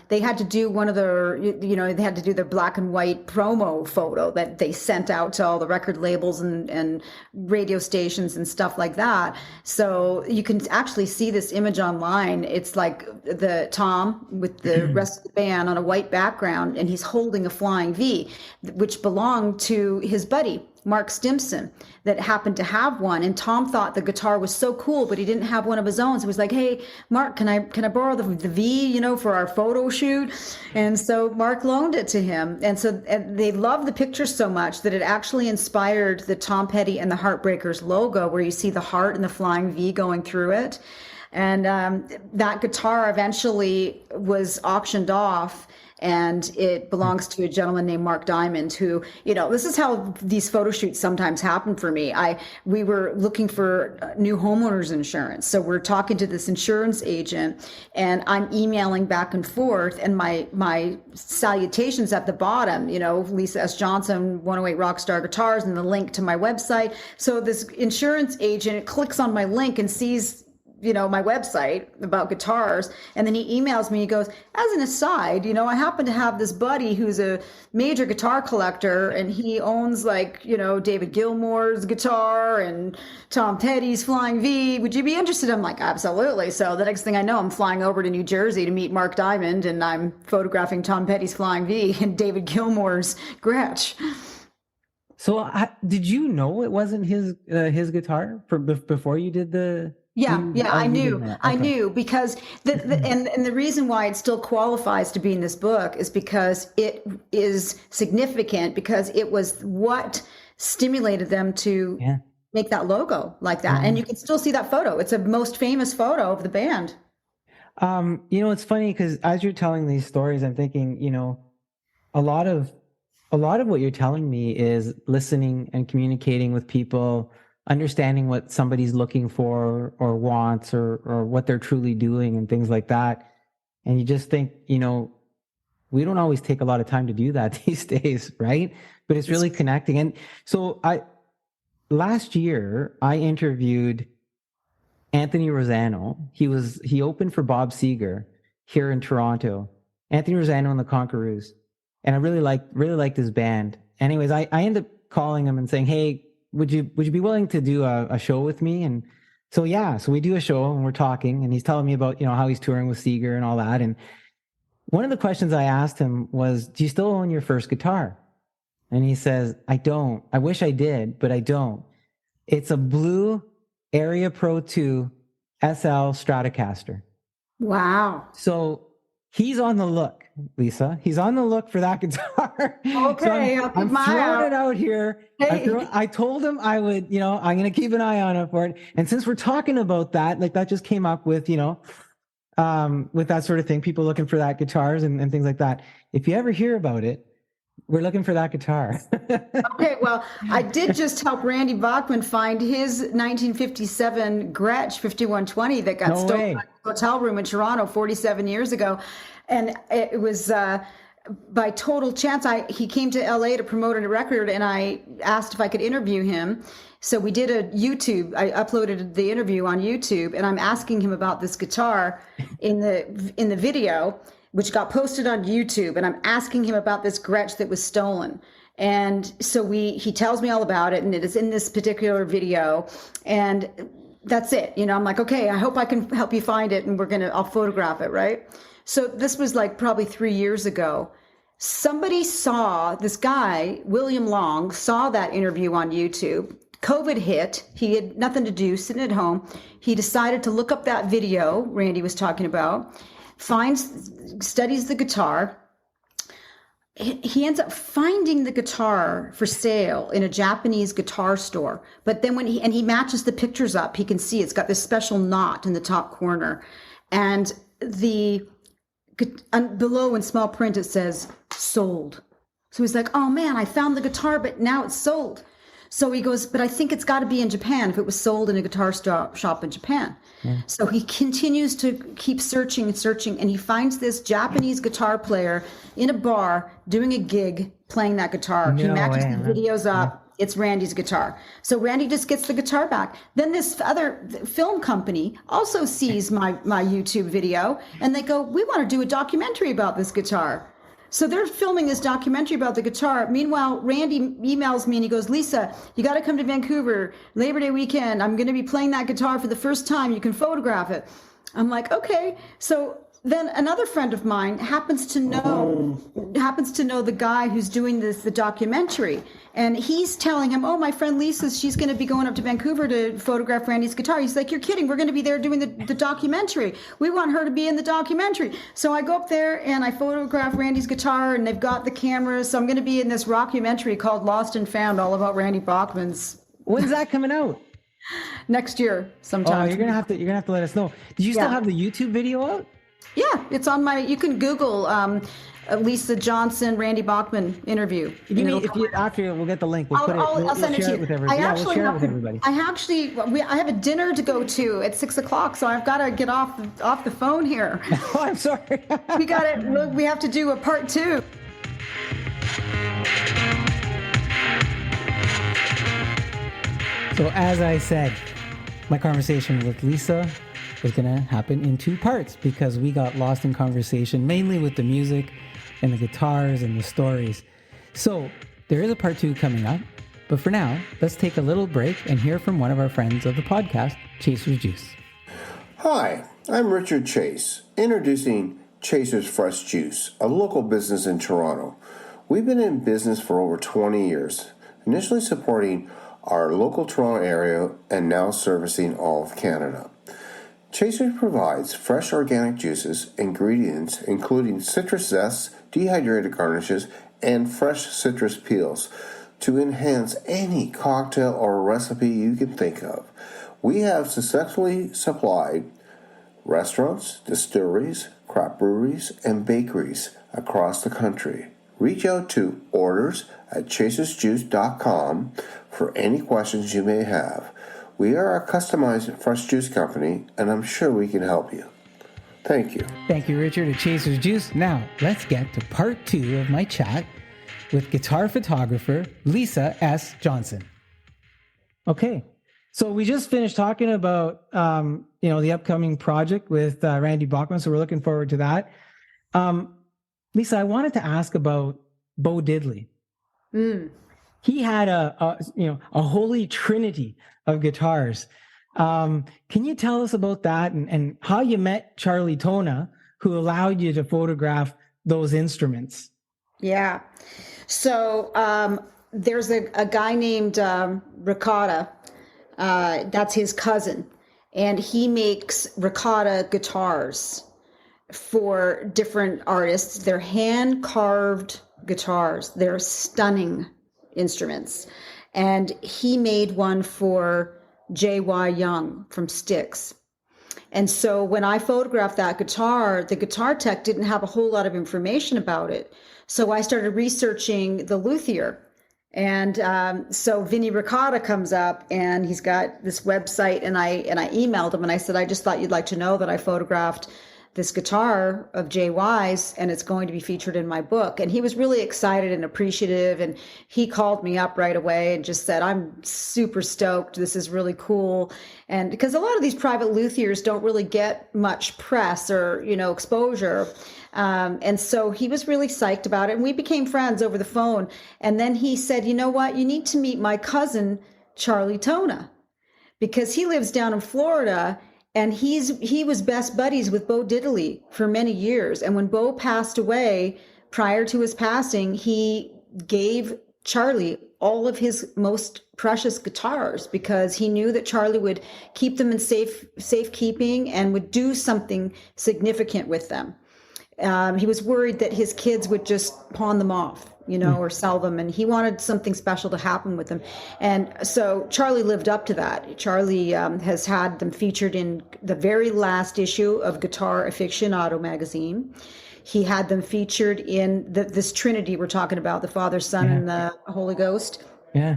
they had to do one of their, they had to do their black and white promo photo that they sent out to all the record labels and radio stations and stuff like that. So you can actually see this image online. It's like the Tom with the rest of the band on a white background, and he's holding a Flying V, which belonged to his buddy Mark Stimson, that happened to have one. And Tom thought the guitar was so cool, but he didn't have one of his own. So he was like, "Hey, Mark, can I borrow the V, for our photo shoot?" And so Mark loaned it to him. And so they loved the picture so much that it actually inspired the Tom Petty and the Heartbreakers logo, where you see the heart and the Flying V going through it. And that guitar eventually was auctioned off, and it belongs to a gentleman named Mark Diamond, who, this is how these photo shoots sometimes happen for me. We were looking for new homeowners insurance. So we're talking to this insurance agent, and I'm emailing back and forth, and my salutations at the bottom, Lisa S. Johnson, 108 Rockstar Guitars, and the link to my website. So this insurance agent clicks on my link and sees my website about guitars. And then he emails me, he goes, "As an aside, I happen to have this buddy who's a major guitar collector, and he owns David Gilmour's guitar and Tom Petty's Flying V. Would you be interested?" I'm like, "Absolutely." So the next thing I know, I'm flying over to New Jersey to meet Mark Diamond, and I'm photographing Tom Petty's Flying V and David Gilmour's Gretsch. So did you know it wasn't his guitar before you did the... Yeah, I knew. Okay. I knew, because and the reason why it still qualifies to be in this book is because it is significant, because it was what stimulated them to make that logo like that. And you can still see that photo. It's a most famous photo of the band. It's funny, because as you're telling these stories, I'm thinking, a lot of what you're telling me is listening and communicating with people, understanding what somebody's looking for or wants or what they're truly doing and things like that. And you just think, we don't always take a lot of time to do that these days, right? But it's really connecting. And so last year I interviewed Anthony Rosano. He opened for Bob Seger here in Toronto, Anthony Rosano and the Conquerors. And I really liked his band. Anyways, I ended up calling him and saying, "Hey, would you be willing to do a show with me?" And so we do a show, and we're talking, and he's telling me about how he's touring with Seger and all that. And one of the questions I asked him was, "Do you still own your first guitar?" And he says, "I don't. I wish I did, but I don't. It's a blue Area Pro 2 SL Stratocaster." Wow. So he's on the look, Lisa. He's on the look for that guitar. Okay, so I'm throwing it out here. Hey. I told him I would, I'm going to keep an eye on it for it. And since we're talking about that, that just came up with, with that sort of thing, people looking for that guitars and things like that. If you ever hear about it, we're looking for that guitar. Okay, well, I did just help Randy Bachman find his 1957 Gretsch 5120 that got stolen in a hotel room in Toronto 47 years ago. And it was by total chance. He came to LA to promote a record, and I asked if I could interview him. So we did a YouTube. I uploaded the interview on YouTube, and I'm asking him about this guitar in the video, which got posted on YouTube. And I'm asking him about this Gretsch that was stolen. And so he tells me all about it, and it is in this particular video. And that's it. I'm like, okay, I hope I can help you find it, and I'll photograph it, right? So this was probably 3 years ago. Somebody saw, this guy, William Long, saw that interview on YouTube. COVID hit. He had nothing to do, sitting at home. He decided to look up that video Randy was talking about, studies the guitar. He ends up finding the guitar for sale in a Japanese guitar store. But then he matches the pictures up, he can see it's got this special knot in the top corner. And below in small print, it says "sold." So he's like, oh man, I found the guitar, but now it's sold. So he goes, but I think it's got to be in Japan if it was sold in a guitar shop in Japan. Yeah. So he continues to keep searching and searching, and he finds this Japanese guitar player in a bar doing a gig playing that guitar. He matches the videos up. Yeah. It's Randy's guitar. So Randy just gets the guitar back. Then this other film company also sees my YouTube video, and they go, we want to do a documentary about this guitar. So they're filming this documentary about the guitar. Meanwhile, Randy emails me and he goes, Lisa, you got to come to Vancouver Labor Day weekend. I'm going to be playing that guitar for the first time. You can photograph it. I'm like, okay. So then another friend of mine happens to know the guy who's doing the documentary, and he's telling him, oh, my friend Lisa, she's going to be going up to Vancouver to photograph Randy's guitar. He's like, you're kidding. We're going to be there doing the documentary. We want her to be in the documentary. So I go up there and I photograph Randy's guitar, and they've got the cameras. So I'm going to be in this rockumentary called Lost and Found, all about Randy Bachman's. When's that coming out? Next year sometime. Oh, you're gonna have to let us know. Do you still have the YouTube video out? Yeah, it's on you can Google Lisa Johnson, Randy Bachman interview. After we'll get the link. I'll send it to you. With everybody. We'll share it with everybody. I have a dinner to go to at 6:00, so I've got to get off the phone here. Oh, I'm sorry. We have to do a part 2. So as I said, my conversation with Lisa was going to happen in 2 parts because we got lost in conversation, mainly with the music and the guitars and the stories. So there is a part 2 coming up. But for now, let's take a little break and hear from one of our friends of the podcast, Chaser's Juice. Hi, I'm Richard Chase, introducing Chaser's Fresh Juice, a local business in Toronto. We've been in business for over 20 years, initially supporting our local Toronto area and now servicing all of Canada. Chaser provides fresh organic juices, ingredients including citrus zests, dehydrated garnishes, and fresh citrus peels to enhance any cocktail or recipe you can think of. We have successfully supplied restaurants, distilleries, craft breweries, and bakeries across the country. Reach out to orders@chasersjuice.com for any questions you may have. We are a customized fresh juice company, and I'm sure we can help you. Thank you. Thank you, Richard, at Chaser's Juice. Now, let's get to part 2 of my chat with guitar photographer Lisa S. Johnson. Okay, so we just finished talking about the upcoming project with Randy Bachman, so we're looking forward to that. Lisa, I wanted to ask about Bo Diddley. He had a holy trinity of guitars. Can you tell us about that and how you met Charlie Tona, who allowed you to photograph those instruments? Yeah. So there's a guy named Ricotta. That's his cousin. And he makes ricotta guitars for different artists. They're hand-carved guitars. They're stunning instruments. And he made one for J.Y. Young from Styx. And so when I photographed that guitar, the guitar tech didn't have a whole lot of information about it. So I started researching the luthier. And so Vinny Ricotta comes up and he's got this website, and I emailed him and I said, I just thought you'd like to know that I photographed this guitar of JY's and it's going to be featured in my book. And he was really excited and appreciative. And he called me up right away and just said, I'm super stoked. This is really cool. And because a lot of these private luthiers don't really get much press or, exposure. And so he was really psyched about it. And we became friends over the phone. And then he said, you know what? You need to meet my cousin, Charlie Tona, because he lives down in Florida. And he was best buddies with Bo Diddley for many years. And when Bo passed away, prior to his passing, he gave Charlie all of his most precious guitars because he knew that Charlie would keep them in safekeeping and would do something significant with them. He was worried that his kids would just pawn them off, or sell them. And he wanted something special to happen with them. And so Charlie lived up to that. Charlie has had them featured in the very last issue of Guitar Aficionado magazine. he had them featured in this Trinity we're talking about, the Father, Son, and the Holy Ghost. Yeah.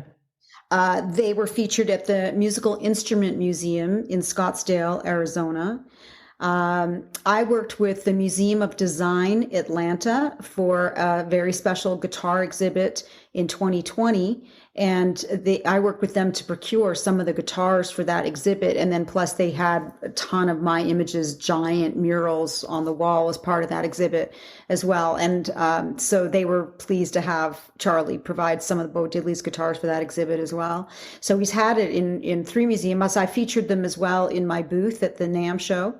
They were featured at the Musical Instrument Museum in Scottsdale, Arizona. I worked with the Museum of Design, Atlanta, for a very special guitar exhibit in 2020. And I worked with them to procure some of the guitars for that exhibit. And then plus they had a ton of my images, giant murals on the wall as part of that exhibit as well. And so they were pleased to have Charlie provide some of the Bo Diddley's guitars for that exhibit as well. So he's had it in 3 museums. I featured them as well in my booth at the NAMM show.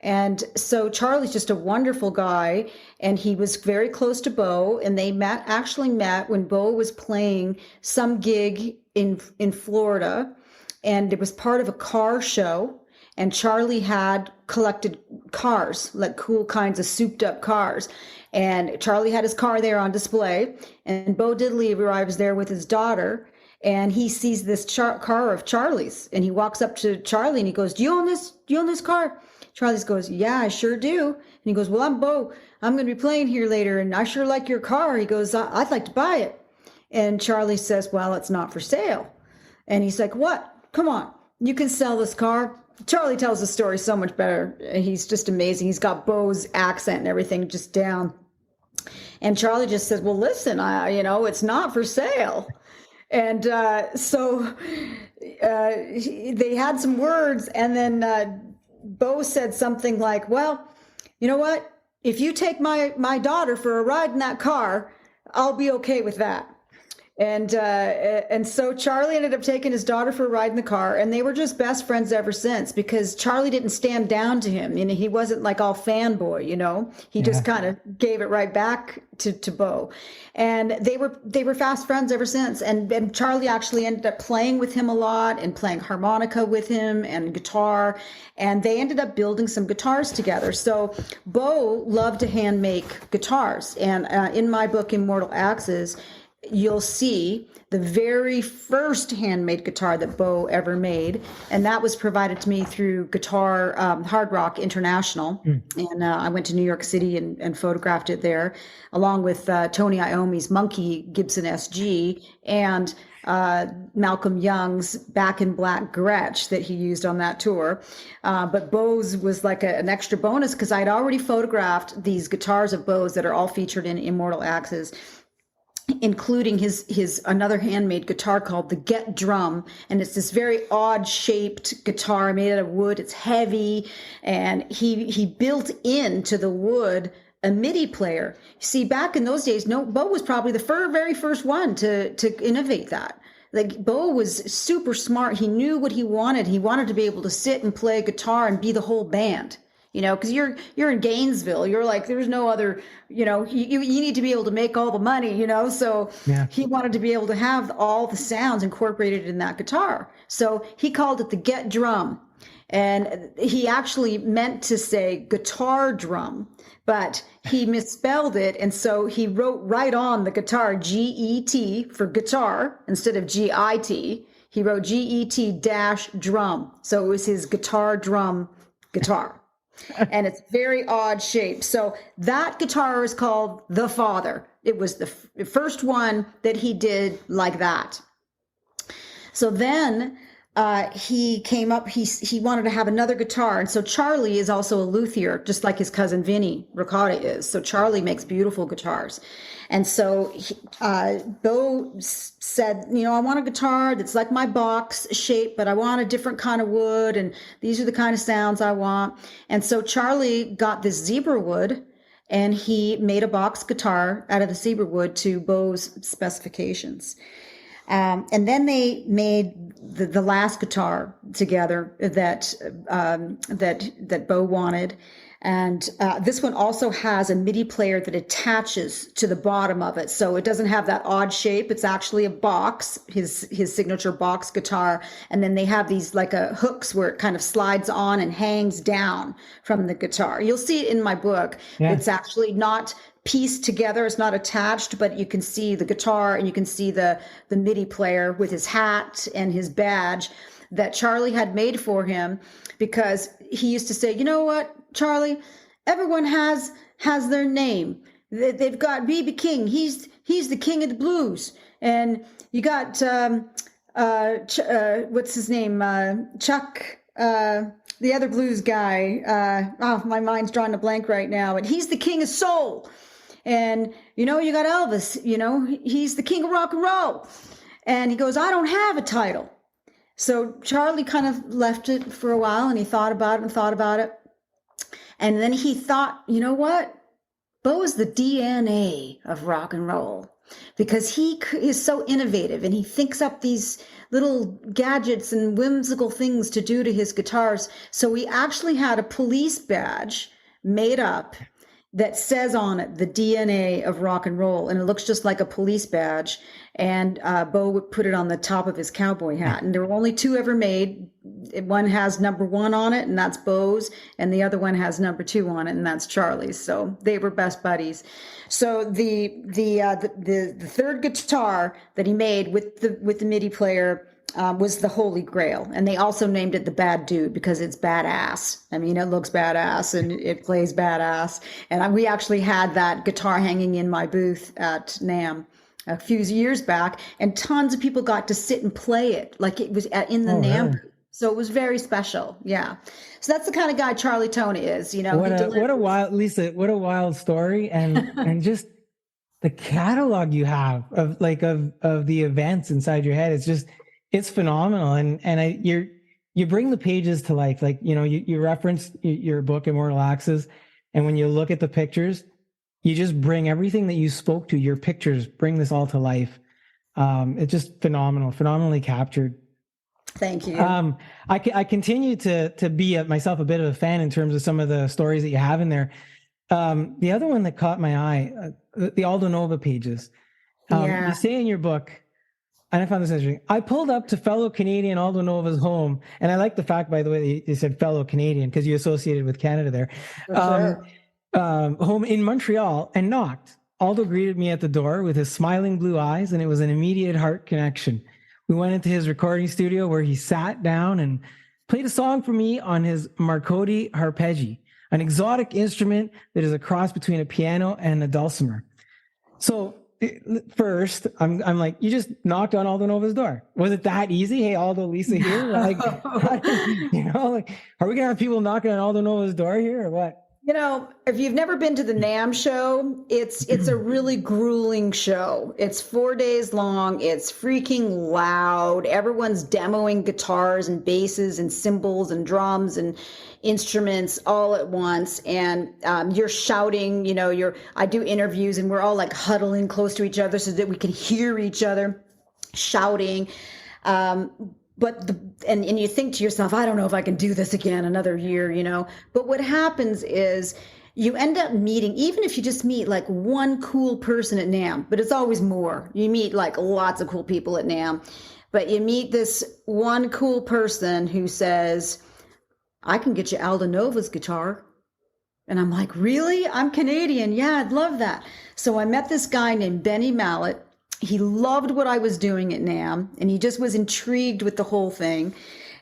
And so Charlie's just a wonderful guy, and he was very close to Bo, and they actually met when Bo was playing some gig in Florida, and it was part of a car show, and Charlie had collected cars, like cool kinds of souped up cars. And Charlie had his car there on display, and Bo Diddley arrives there with his daughter, and he sees this car of Charlie's, and he walks up to Charlie and he goes, do you own this car? Charlie goes, yeah, I sure do. And he goes, well, I'm Bo. I'm going to be playing here later, and I sure like your car. He goes, I'd like to buy it. And Charlie says, well, it's not for sale. And he's like, what? Come on, you can sell this car. Charlie tells the story so much better. He's just amazing. He's got Bo's accent and everything just down. And Charlie just says, well, listen, it's not for sale. And so they had some words, and then Bo said something like, well, you know what? If you take my daughter for a ride in that car, I'll be okay with that. And so Charlie ended up taking his daughter for a ride in the car, and they were just best friends ever since, because Charlie didn't stand down to him. He wasn't like all fanboy, he just kind of gave it right back to Bo. And they were fast friends ever since. And Charlie actually ended up playing with him a lot and playing harmonica with him and guitar. And they ended up building some guitars together. So Bo loved to hand make guitars. And in my book, Immortal Axes, you'll see the very first handmade guitar that Bo ever made, and that was provided to me through Guitar Hard Rock International. And I went to New York City and photographed it there, along with Tony Iommi's Monkey Gibson SG and Malcolm Young's Back in Black Gretsch that he used on that tour. But Bo's was like an extra bonus, because I'd already photographed these guitars of Bo's that are all featured in Immortal Axes, including his another handmade guitar called the Get Drum. And it's this very odd shaped guitar made out of wood. It's heavy. And he built into the wood a MIDI player. See, back in those days, Bo was probably the very first one to innovate that. Like, Bo was super smart. He knew what he wanted. He wanted to be able to sit and play guitar and be the whole band. Because you're in Gainesville, you're like, there's no other, you need to be able to make all the money, so he wanted to be able to have all the sounds incorporated in that guitar. So he called it the Get Drum. And he actually meant to say guitar drum, but he misspelled it. And so he wrote right on the guitar, GET for guitar instead of GIT. He wrote GET-drum. So it was his guitar drum guitar. And it's very odd shape. So that guitar is called The Father. It was the first one that he did like that. So then he came up, he wanted to have another guitar. And so Charlie is also a luthier, just like his cousin Vinny Ricotta is. So Charlie makes beautiful guitars. And so Bo said, I want a guitar that's like my box shape, but I want a different kind of wood. And these are the kind of sounds I want. And so Charlie got this zebra wood, and he made a box guitar out of the zebra wood to Bo's specifications. And then they made the last guitar together that Bo wanted. And this one also has a MIDI player that attaches to the bottom of it. So it doesn't have that odd shape. It's actually a box, his signature box guitar. And then they have these like hooks where it kind of slides on and hangs down from the guitar. You'll see it in my book. Yeah. It's actually not pieced together. It's not attached, but you can see the guitar and you can see the MIDI player with his hat and his badge that Charlie had made for him, because he used to say, you know what, Charlie, everyone has their name. They've got B.B. King. He's the king of the blues. And you got, what's his name? Chuck, the other blues guy. My mind's drawing a blank right now. And he's the king of soul. And, you got Elvis, he's the king of rock and roll. And he goes, I don't have a title. So Charlie kind of left it for a while, and he thought about it. And then he thought, you know what? Bo is the DNA of rock and roll, because he is so innovative and he thinks up these little gadgets and whimsical things to do to his guitars. So we actually had a police badge made up that says on it the DNA of rock and roll, and it looks just like a police badge. And Bo would put it on the top of his cowboy hat. And there were only 2 ever made. One has number 1 on it, and that's Bo's, and the other one has number 2 on it, and that's Charlie's. So they were best buddies. So the third guitar that he made with the MIDI player was the Holy Grail, and they also named it the Bad Dude because it's badass. I mean, it looks badass and it plays badass. And we actually had that guitar hanging in my booth at NAMM a few years back, and tons of people got to sit and play it like it was in the NAMM. Really? So it was very special. Yeah. So that's the kind of guy Charlie Tona is, What a wild story. And just the catalog you have of the events inside your head. It's phenomenal. And you bring the pages to life. You referenced your book, Immortal Axes. And when you look at the pictures, you just bring everything that you spoke to, your pictures, bring this all to life. It's just phenomenally captured. Thank you. I continue to be myself a bit of a fan in terms of some of the stories that you have in there. The other one that caught my eye, the Aldo Nova pages. You say in your book, and I found this interesting, I pulled up to fellow Canadian Aldo Nova's home. And I like the fact, by the way, that you said fellow Canadian because you associated with Canada there. For sure. Home in Montreal, and knocked. Aldo greeted me at the door with his smiling blue eyes, and it was an immediate heart connection. We went into his recording studio where he sat down and played a song for me on his Marcotti Harpeggi, an exotic instrument that is a cross between a piano and a dulcimer. So first, I'm like, you just knocked on Aldo Nova's door. Was it that easy? Hey, Aldo, Lisa here. Are we gonna have people knocking on Aldo Nova's door here or what? If you've never been to the NAMM show, it's a really grueling show. It's 4 days long. It's freaking loud. Everyone's demoing guitars and basses and cymbals and drums and instruments all at once. And you're shouting, I do interviews and we're all like huddling close to each other so that we can hear each other shouting. And you think to yourself, I don't know if I can do this again another year, But what happens is you end up meeting, even if you just meet like one cool person at NAMM, but it's always more. You meet like lots of cool people at NAMM, but you meet this one cool person who says, I can get you Aldo Nova's guitar. And I'm like, really? I'm Canadian. Yeah, I'd love that. So I met this guy named Benny Mallet. He loved what I was doing at NAMM, and he just was intrigued with the whole thing.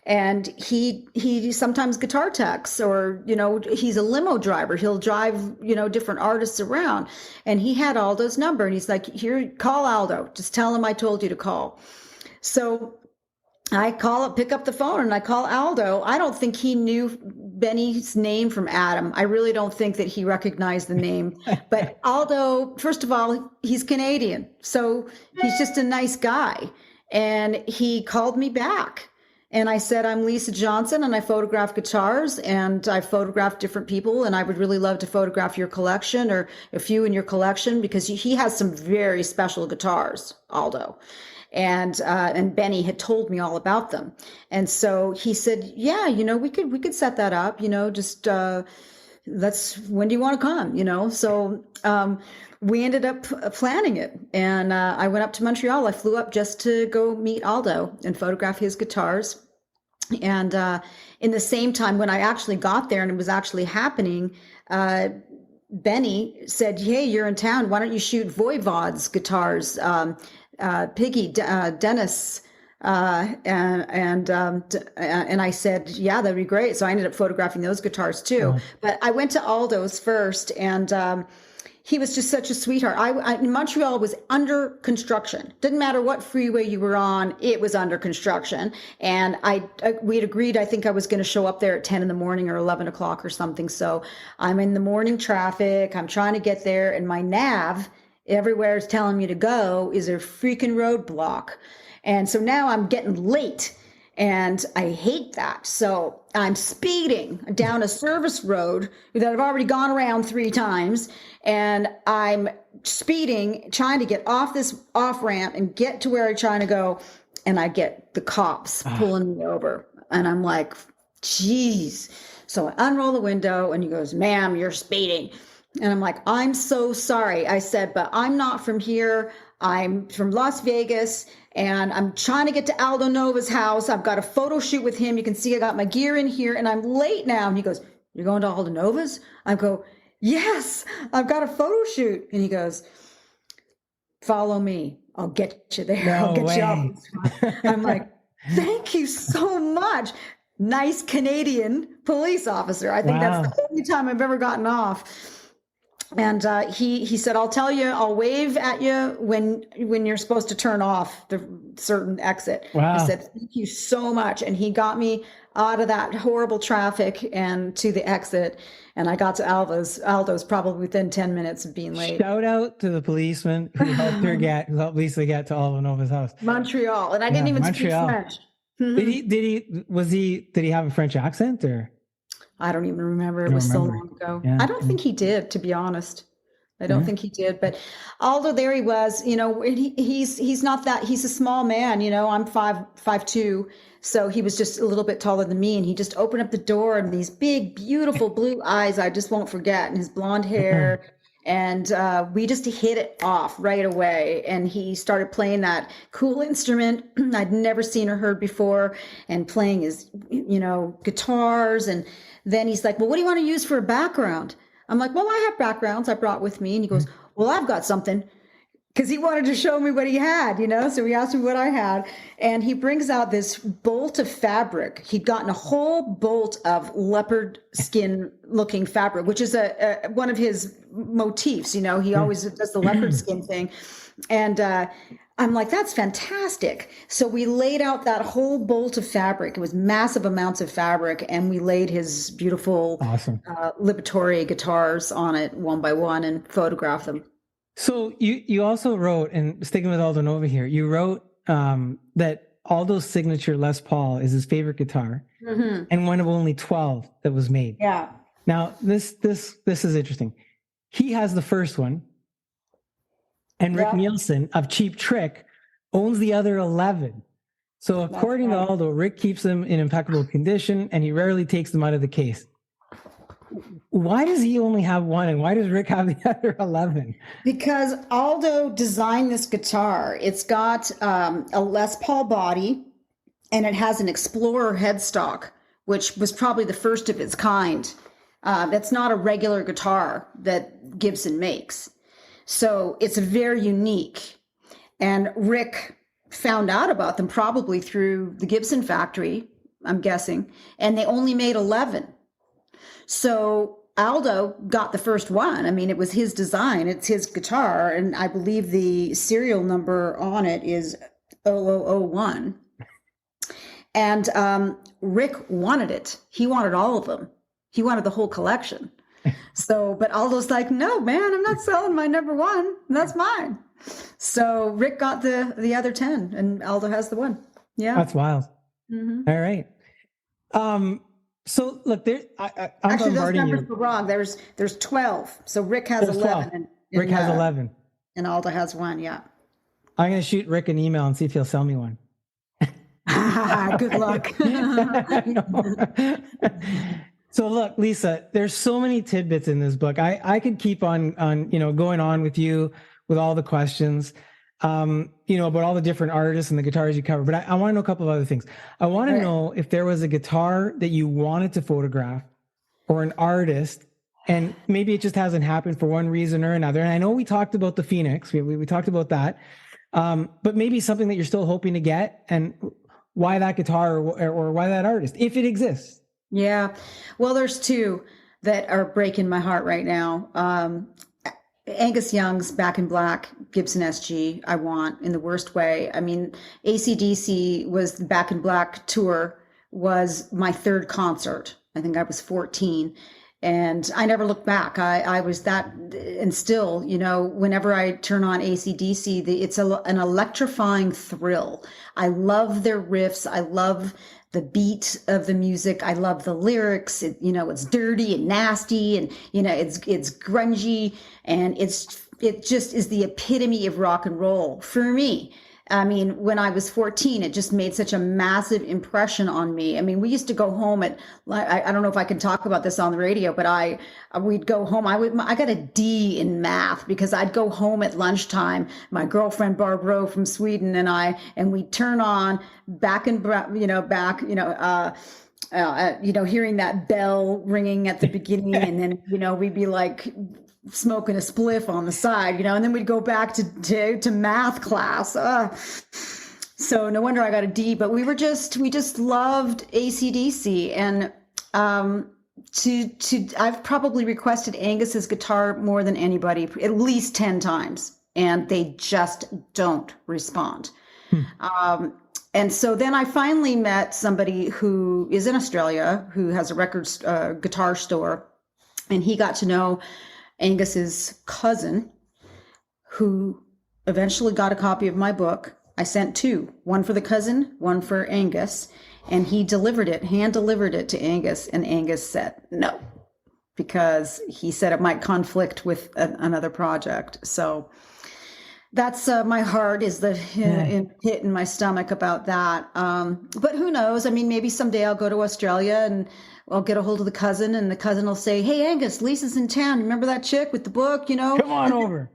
And he sometimes guitar techs, or, he's a limo driver. He'll drive, different artists around. And he had Aldo's number, and he's like, here, call Aldo. Just tell him I told you to call. So I pick up the phone and I call Aldo. I don't think he knew Benny's name from Adam. I really don't think that he recognized the name. But Aldo, first of all, he's Canadian. So he's just a nice guy. And he called me back. And I said, I'm Lisa Johnson, and I photograph guitars, and I photograph different people, and I would really love to photograph your collection or a few in your collection, because he has some very special guitars, Aldo. And Benny had told me all about them. And so he said, yeah, we could set that up, just, when do you want to come? So, we ended up planning it, and, I went up to Montreal. I flew up just to go meet Aldo and photograph his guitars. And, in the same time, when I actually got there and it was actually happening, Benny said, hey, you're in town. Why don't you shoot Voivod's guitars? Piggy, Dennis, And I said, yeah, that'd be great. So I ended up photographing those guitars too. But I went to Aldo's first, and he was just such a sweetheart. Montreal was under construction. Didn't matter what freeway you were on, it was under construction. And we'd agreed, I think I was going to show up there at 10 in the morning or 11 o'clock or something. So I'm in the morning traffic. I'm trying to get there, and my nav everywhere is telling me to go is a freaking roadblock. And so now I'm getting late, and I hate that. So I'm speeding down a service road that I've already gone around 3 times, and I'm speeding, trying to get off this off ramp and get to where I'm trying to go. And I get the cops pulling me over, and I'm like, geez. So I unroll the window, and he goes, ma'am, you're speeding. And I'm like, I'm so sorry. I said, but I'm not from here. I'm from Las Vegas, and I'm trying to get to Aldo Nova's house. I've got a photo shoot with him. You can see I got my gear in here, and I'm late now. And he goes, you're going to Aldo Nova's? I go, yes, I've got a photo shoot. And he goes, follow me. I'll get you there. I'll get you off. I'm like, thank you so much. Nice Canadian police officer. I think that's the only time I've ever gotten off. And he said, I'll tell you, I'll wave at you when you're supposed to turn off the certain exit. Wow. I said, thank you so much. And he got me out of that horrible traffic and to the exit. And I got to Aldo's probably within 10 minutes of being late. Shout out to the policeman who helped Lisa get to Aldo Nova's house. Montreal. And I didn't even speak French. Did he have a French accent, or? I don't even remember. It was so long ago. Yeah. I don't think he did, to be honest. I don't think he did. But Aldo, there he was. He's not that. He's a small man. I'm 5'2", so he was just a little bit taller than me. And he just opened up the door, and these big, beautiful blue eyes I just won't forget, and his blonde hair. And we just hit it off right away. And he started playing that cool instrument I'd never seen or heard before, and playing his, guitars. And then he's like, well, what do you want to use for a background? I'm like, well, I have backgrounds I brought with me. And he goes, well, I've got something. Because he wanted to show me what he had, so he asked me what I had. And he brings out this bolt of fabric. He'd gotten a whole bolt of leopard skin looking fabric, which is one of his motifs. He always does the leopard skin thing. And I'm like, that's fantastic. So we laid out that whole bolt of fabric. It was massive amounts of fabric. And we laid his beautiful Liberatore guitars on it one by one and photographed them. So you also wrote, and sticking with Aldo Nova here, you wrote that Aldo's signature Les Paul is his favorite guitar, and one of only 12 that was made. Yeah. Now this is interesting. He has the first one, and Rick Nielsen of Cheap Trick owns the other 11. So according to Aldo, Rick keeps them in impeccable condition, and he rarely takes them out of the case. Why does he only have one, and why does Rick have the other 11? Because Aldo designed this guitar. It's got a Les Paul body, and it has an Explorer headstock, which was probably the first of its kind. That's not a regular guitar that Gibson makes. So it's very unique. And Rick found out about them probably through the Gibson factory, I'm guessing, and they only made 11. So Aldo got the first one. I mean, it was his design. It's his guitar. And I believe the serial number on it is 0001. And Rick wanted it. He wanted all of them. He wanted the whole collection. So, but Aldo's like, no, man, I'm not selling my number one. That's mine. So Rick got the other 10, and Aldo has the one. Yeah. That's wild. Mm-hmm. All right. So look, I'm actually those numbers were wrong. There's 12. So Rick has 11. And Rick has 11. And Aldo has one. Yeah. I'm going to shoot Rick an email and see if he'll sell me one. Good luck. So look, Lisa, there's so many tidbits in this book. I could keep on going on with you with all the questions, about all the different artists and the guitars you cover. But I want to know a couple of other things. I want to know if there was a guitar that you wanted to photograph or an artist, and maybe it just hasn't happened for one reason or another. And I know we talked about the Phoenix. We talked about that. but maybe something that you're still hoping to get, and why that guitar or why that artist, if it exists. Yeah. Well, there's two that are breaking my heart right now. Angus Young's Back in Black Gibson SG, I want in the worst way. I mean, AC/DC was the Back in Black tour was my third concert. I think I was 14. And I never looked back. I was that, and still, you know, whenever I turn on AC/DC, it's an electrifying thrill. I love their riffs. I love the beat of the music. I love the lyrics. It's dirty and nasty, and it's grungy, and it just is the epitome of rock and roll for me. I mean, when I was 14, it just made such a massive impression on me. I mean, we used to go home at, I don't know if I can talk about this on the radio, but we'd go home. I got a D in math because I'd go home at lunchtime. My girlfriend Barbara from Sweden and we'd turn on hearing that bell ringing at the beginning, and then, we'd be like smoking a spliff on the side, and then we'd go back to math class. So no wonder I got a D, but we just loved AC/DC. And I've probably requested Angus's guitar more than anybody, at least 10 times, and they just don't respond. And so then I finally met somebody who is in Australia, who has a guitar store, and he got to know Angus's cousin, who eventually got a copy of my book. I sent two, one for the cousin, one for Angus, and he hand delivered it to Angus, and Angus said no, because he said it might conflict with another project. So that's my heart is the hit in my stomach about that. But who knows? I mean, maybe someday I'll go to Australia and I'll get a hold of the cousin, and the cousin will say, "Hey, Angus, Lisa's in town. Remember that chick with the book? Come on over."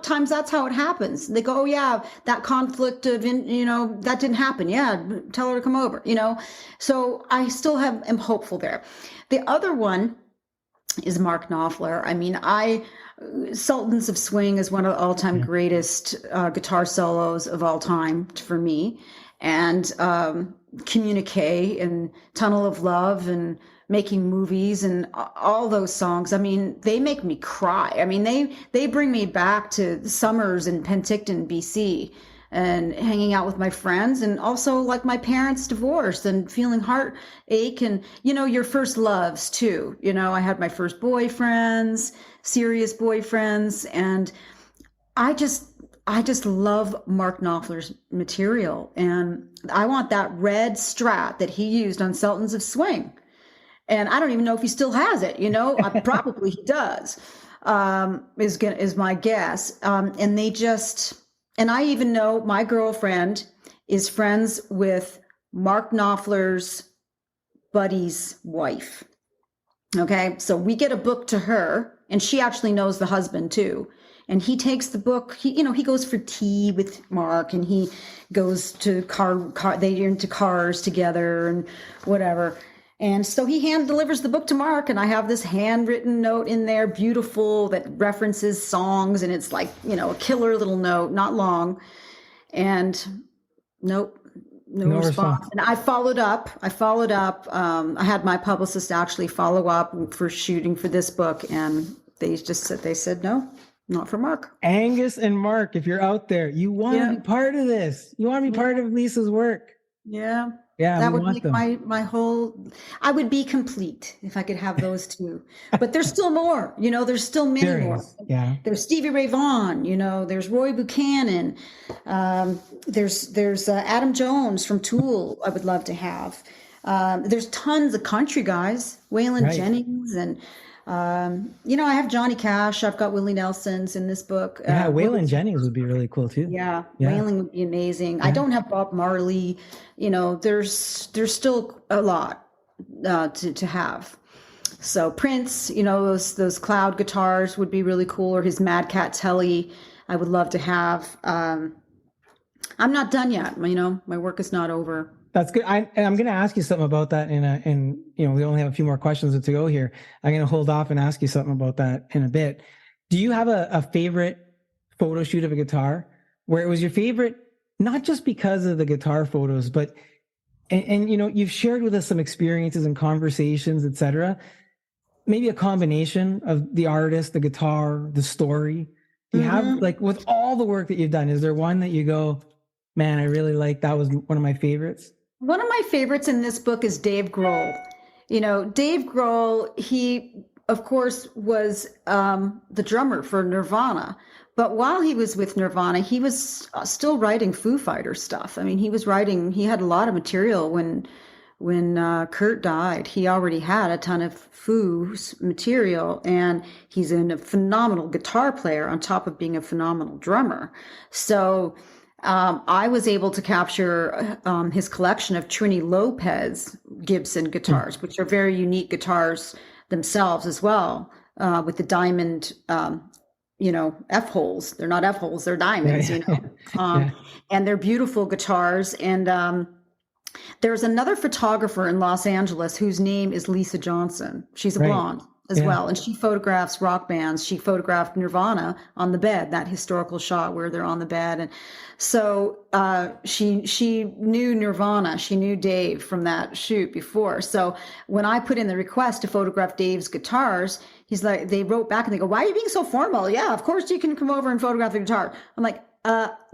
Times that's how it happens. They go, "Oh yeah, that conflict of, that didn't happen. Yeah, tell her to come over." So I still am hopeful there. The other one is Mark Knopfler. I mean, Sultans of Swing is one of the all-time greatest guitar solos of all time for me, and Communique and Tunnel of Love and Making Movies and all those songs. I mean, they make me cry. I mean, they bring me back to summers in Penticton, BC, and hanging out with my friends, and also like my parents' divorce and feeling heartache, and your first loves too. I had my first boyfriends, serious boyfriends, and I just love Mark Knopfler's material, and I want that red Strat that he used on Sultans of Swing. And I don't even know if he still has it, probably he does, is my guess. And I even know my girlfriend is friends with Mark Knopfler's buddy's wife. Okay. So we get a book to her, and she actually knows the husband too. And he takes the book, he goes for tea with Mark, and he goes to they're into cars together and whatever. And so he hand delivers the book to Mark, and I have this handwritten note in there, beautiful, that references songs, and it's like, a killer little note, not long. And nope, no response. And I followed up. I had my publicist actually follow up for shooting for this book, and they said no. Not for Mark. Angus and Mark, if you're out there, you want to be part of this. You want to be part of Lisa's work. Yeah. Yeah. That would make my whole, I would be complete if I could have those two. But there's still more, there's still many more. Yeah. There's Stevie Ray Vaughan, there's Roy Buchanan. There's Adam Jones from Tool I would love to have. There's tons of country guys, Waylon Jennings, and I have Johnny Cash. I've got Willie Nelson's in this book. Yeah, Waylon Jennings would be really cool too. Yeah, Waylon would be amazing. Yeah. I don't have Bob Marley. There's still a lot to have. So Prince, those cloud guitars would be really cool, or his Mad Cat Telly, I would love to have. I'm not done yet. My work is not over. That's good. I'm going to ask you something about that we only have a few more questions to go here. I'm going to hold off and ask you something about that in a bit. Do you have a favorite photo shoot of a guitar where it was your favorite, not just because of the guitar photos, but, and you know, you've shared with us some experiences and conversations, etc. Maybe a combination of the artist, the guitar, the story. Do you have, like, with all the work that you've done, is there one that you go, man, I really like, that was one of my favorites? One of my favorites in this book is Dave Grohl. You know, Dave Grohl, he, of course, was the drummer for Nirvana. But while he was with Nirvana, he was still writing Foo Fighters stuff. I mean, he had a lot of material when Kurt died. He already had a ton of Foo's material, and he's a phenomenal guitar player on top of being a phenomenal drummer. So I was able to capture his collection of Trini Lopez Gibson guitars, which are very unique guitars themselves as well, with the diamond, F-holes. They're not F-holes, they're diamonds, and they're beautiful guitars. And there's another photographer in Los Angeles whose name is Lisa Johnson. She's a blonde as well, and she photographs rock bands. She photographed Nirvana on the bed, that historical shot where they're on the bed. And so she knew Nirvana. She knew Dave from that shoot before. So when I put in the request to photograph Dave's guitars, they wrote back and they go, "Why are you being so formal? Yeah, of course you can come over and photograph the guitar." I'm like,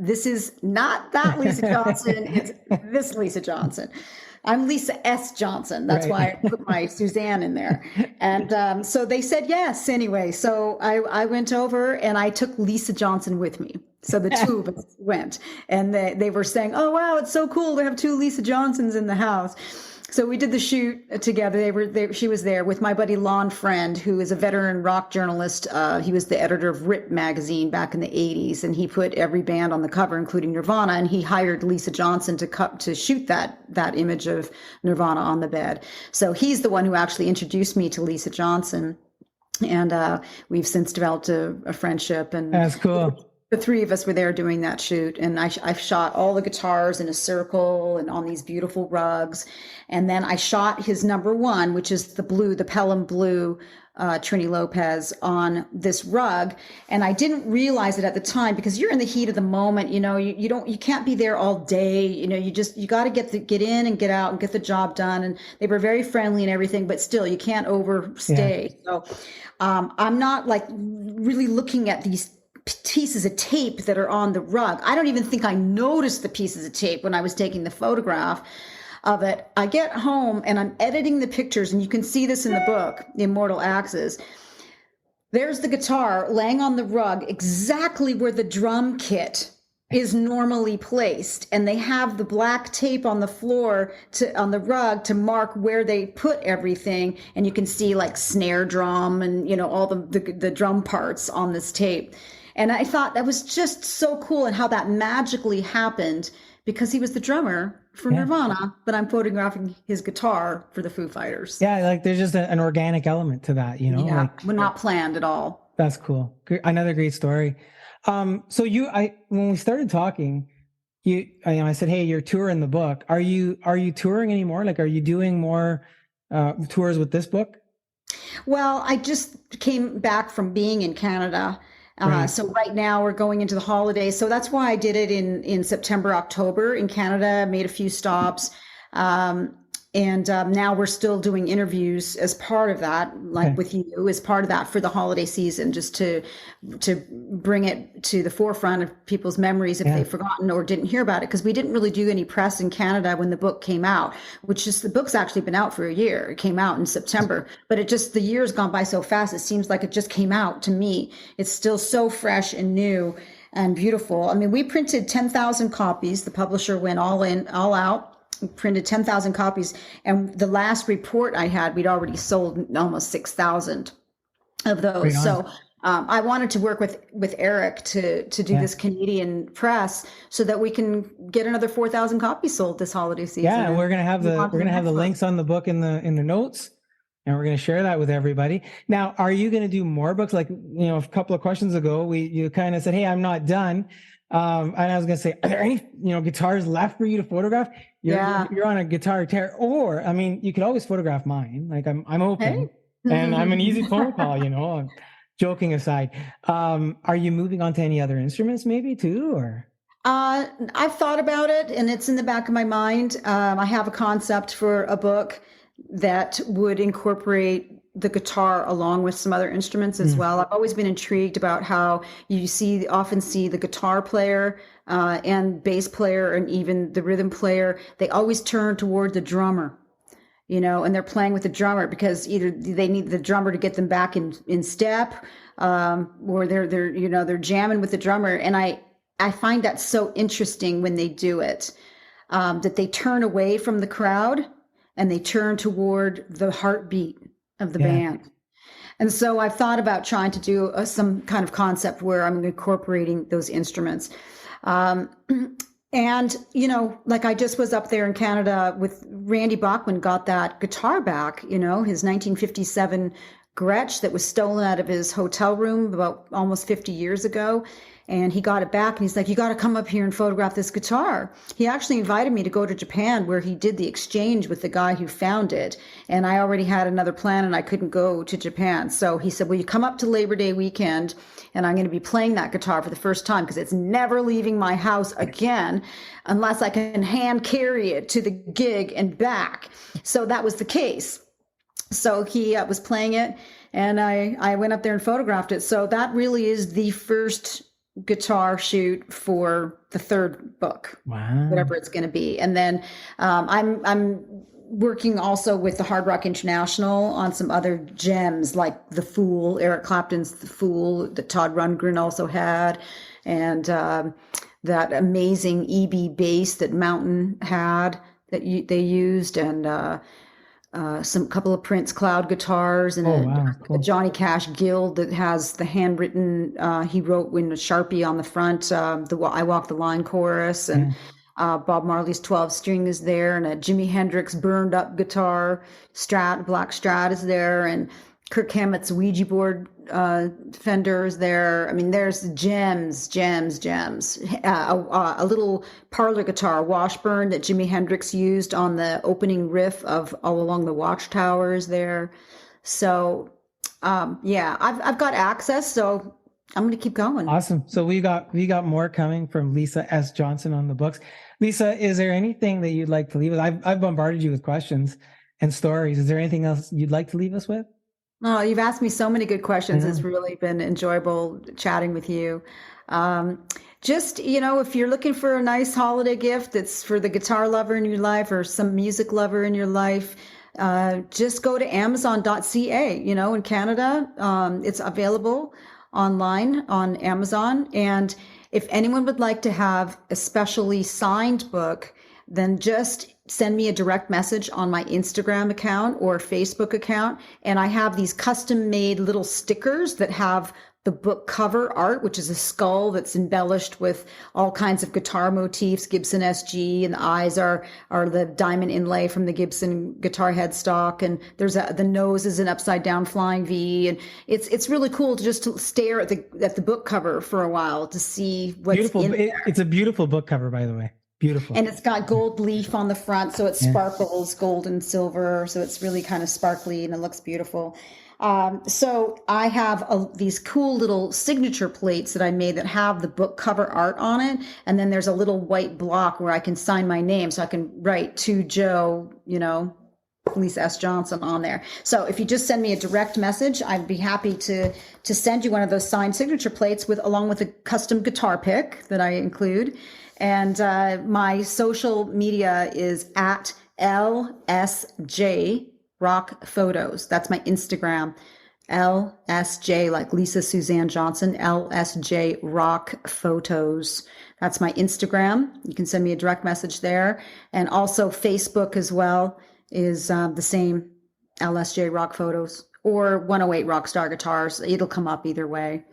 this is not that Lisa Johnson. It's this Lisa Johnson. I'm Lisa S. Johnson. That's why I put my Suzanne in there. And so they said yes anyway. So I went over and I took Lisa Johnson with me. So the two of us went, and they were saying, "Oh, wow, it's so cool to have two Lisa Johnsons in the house." So we did the shoot together. She was there with my buddy Lon Friend, who is a veteran rock journalist. He was the editor of Rip magazine back in the 80s, and he put every band on the cover, including Nirvana. And he hired Lisa Johnson to shoot that image of Nirvana on the bed. So he's the one who actually introduced me to Lisa Johnson, and we've since developed a friendship. And that's cool. The three of us were there doing that shoot, and I shot all the guitars in a circle and on these beautiful rugs. And then I shot his number one, which is the Pelham blue Trini Lopez, on this rug. And I didn't realize it at the time, because you're in the heat of the moment. You can't be there all day. You got to get in and get out and get the job done. And they were very friendly and everything, but still you can't overstay. Yeah. So I'm not like really looking at these pieces of tape that are on the rug. I don't even think I noticed the pieces of tape when I was taking the photograph of it. I get home and I'm editing the pictures, and you can see this in the book, Immortal Axes. There's the guitar laying on the rug exactly where the drum kit is normally placed, and they have the black tape on the floor on the rug to mark where they put everything, and you can see like snare drum and all the drum parts on this tape. And I thought that was just so cool, and how that magically happened, because he was the drummer for Nirvana, but I'm photographing his guitar for the Foo Fighters. Yeah, like there's just an organic element to that, Yeah, we're not planned at all. That's cool. Another great story. So when we started talking, I said, "Hey, you're touring the book. Are you touring anymore? Like, are you doing more tours with this book?" Well, I just came back from being in Canada. So right now we're going into the holidays. So that's why I did it in September, October in Canada, made a few stops. And now we're still doing interviews as part of that, with you, as part of that for the holiday season, just to bring it to the forefront of people's memories if they've forgotten or didn't hear about it. Because we didn't really do any press in Canada when the book came out, the book's actually been out for a year. It came out in September, but the year's gone by so fast. It seems like it just came out to me. It's still so fresh and new and beautiful. I mean, we printed 10,000 copies. The publisher went all out. Printed 10,000 copies, and the last report I had, we'd already sold almost 6,000 of those. So I wanted to work with Eric to do this Canadian press, so that we can get another 4,000 copies sold this holiday season. Yeah, we're gonna have the links on the book in the notes, and we're gonna share that with everybody. Now, are you gonna do more books? Like, a couple of questions ago, you kind of said, "Hey, I'm not done." And I was gonna say, are there any guitars left for you to photograph? You're on a guitar tear, or you could always photograph mine. Like I'm open, and I'm an easy phone call. Joking aside, are you moving on to any other instruments maybe too, or? I've thought about it, and it's in the back of my mind. I have a concept for a book that would incorporate the guitar along with some other instruments as well. I've always been intrigued about how you often see the guitar player and bass player and even the rhythm player. They always turn toward the drummer, and they're playing with the drummer because either they need the drummer to get them back in step, or they're jamming with the drummer. And I find that so interesting when they do it, that they turn away from the crowd and they turn toward the heartbeat of the band. And so I've thought about trying to do some kind of concept where I'm incorporating those instruments. And, like I just was up there in Canada with Randy Bachman, got that guitar back, his 1957 Gretsch that was stolen out of his hotel room about almost 50 years ago. And he got it back and he's like, you got to come up here and photograph this guitar. He actually invited me to go to Japan where he did the exchange with the guy who found it. And I already had another plan and I couldn't go to Japan. So he said, well, you come up to Labor Day weekend and I'm going to be playing that guitar for the first time because it's never leaving my house again unless I can hand carry it to the gig and back. So that was the case. So he was playing it and I went up there and photographed it. So that really is the first guitar shoot for the third book, whatever it's going to be. And then I'm working also with the Hard Rock International on some other gems like The Fool, Eric Clapton's The Fool that Todd Rundgren also had, and that amazing EB bass that Mountain had that they used, and some couple of Prince Cloud guitars and a Johnny Cash Guild that has the handwritten, he wrote in a Sharpie on the front, I Walk the Line chorus, and Bob Marley's 12 string is there, and a Jimi Hendrix burned up guitar, black Strat is there, and Kirk Hammett's Ouija board Fender is there. I mean, there's gems. A little parlor guitar, Washburn, that Jimi Hendrix used on the opening riff of All Along the Watchtower is there. So, I've got access, so I'm going to keep going. Awesome. So we got more coming from Lisa S. Johnson on the books. Lisa, is there anything that you'd like to leave us? I've bombarded you with questions and stories. Is there anything else you'd like to leave us with? Oh, you've asked me so many good questions. It's really been enjoyable chatting with you. Just, if you're looking for a nice holiday gift that's for the guitar lover in your life or some music lover in your life, just go to Amazon.ca. In Canada, it's available online on Amazon. And if anyone would like to have a specially signed book, then just send me a direct message on my Instagram account or Facebook account. And I have these custom made little stickers that have the book cover art, which is a skull that's embellished with all kinds of guitar motifs, Gibson SG, and the eyes are the diamond inlay from the Gibson guitar headstock. And there's the nose is an upside down flying V. And it's really cool to just stare at the book cover for a while to see what's beautiful. in there. It's a beautiful book cover, by the way. Beautiful. And it's got gold leaf on the front, so it sparkles gold and silver. So it's really kind of sparkly and it looks beautiful. So I have these cool little signature plates that I made that have the book cover art on it. And then there's a little white block where I can sign my name. So I can write to Joe, Lisa S. Johnson on there. So if you just send me a direct message, I'd be happy to send you one of those signed signature plates along with a custom guitar pick that I include. And my social media is at LSJ Rock Photos. That's my Instagram. LSJ, like Lisa Suzanne Johnson, LSJ Rock Photos. That's my Instagram. You can send me a direct message there. And also Facebook as well is the same, LSJ Rock Photos, or 108 Rockstar Guitars. It'll come up either way.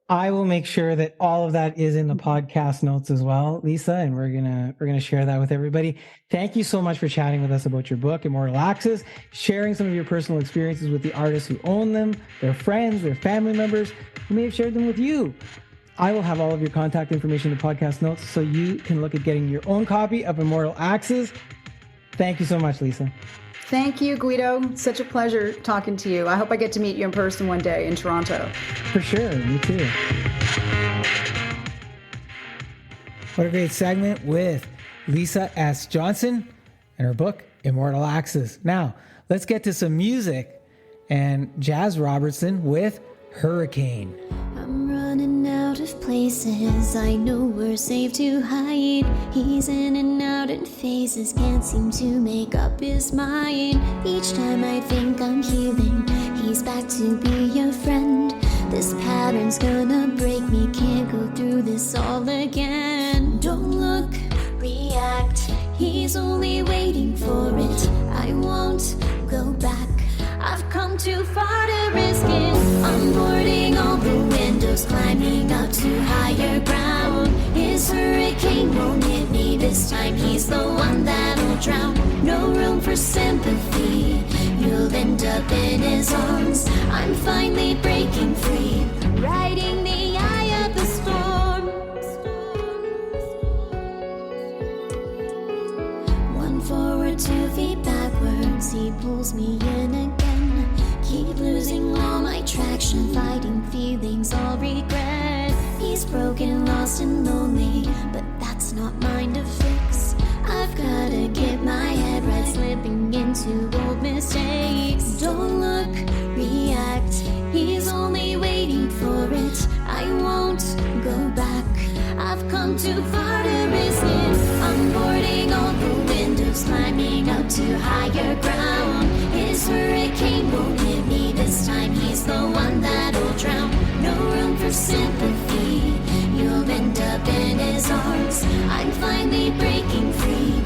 I will make sure that all of that is in the podcast notes as well, Lisa, and we're gonna share that with everybody. Thank you so much for chatting with us about your book, Immortal Axes, sharing some of your personal experiences with the artists who own them, their friends, their family members who may have shared them with you. I will have all of your contact information in the podcast notes so you can look at getting your own copy of Immortal Axes. Thank you so much, Lisa. Thank you, Guido. Such a pleasure talking to you. I hope I get to meet you in person one day in Toronto. For sure. Me too. What a great segment with Lisa S. Johnson and her book, Immortal Axes. Now, let's get to some music and Jazz Robertson with Hurricane. I'm running out of places I know we're safe to hide. He's in and out in phases, can't seem to make up his mind. Each time I think I'm healing, he's back to be a friend. This pattern's gonna break me, can't go through this all again. Don't look, react, he's only waiting for it. I won't go back, I've come too far to risk it. I'm boarding all the windows, climbing up to higher ground. His hurricane won't hit me this time, he's the one that'll drown. No room for sympathy, you'll end up in his arms. I'm finally breaking free, riding the eye of the storm. 1 forward, 2 feet backwards, he pulls me in again. Keep losing all my traction, fighting feelings, all regret. He's broken, lost and lonely, but that's not mine to fix. I've gotta get my head right, slipping into old mistakes. Don't look, react, he's only waiting for it. I won't go back, I've come too far to risk it. I'm boarding all the windows, climbing up to higher ground. His hurricane won't hit me this time, he's the one that'll drown. No room for sympathy, you'll end up in his arms. I'm finally breaking free.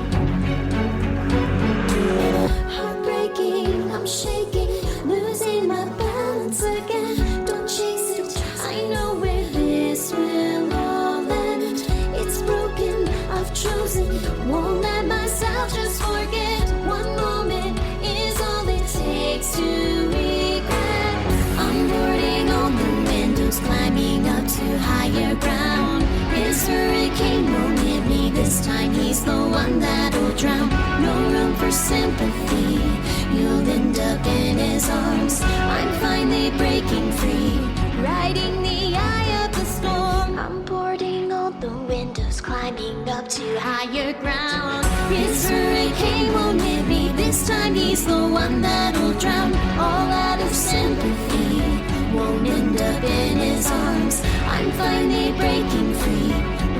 Heartbreaking, I'm shaking, losing my balance again. Don't chase it, I know where this will all end. It's broken, I've chosen, won't let myself just forget. One moment is all it takes to regret. I'm boarding all the windows, climbing up to higher ground. His hurricane won't hit me this time, he's the one that'll drown. No room for sympathy, you'll end up in his arms. I'm finally breaking free, riding the eye of the storm. I'm boarding all the windows, climbing up to higher ground. His hurricane won't hit me this time, he's the one that'll drown. All out of sympathy, won't end up in his arms. I'm finally breaking free,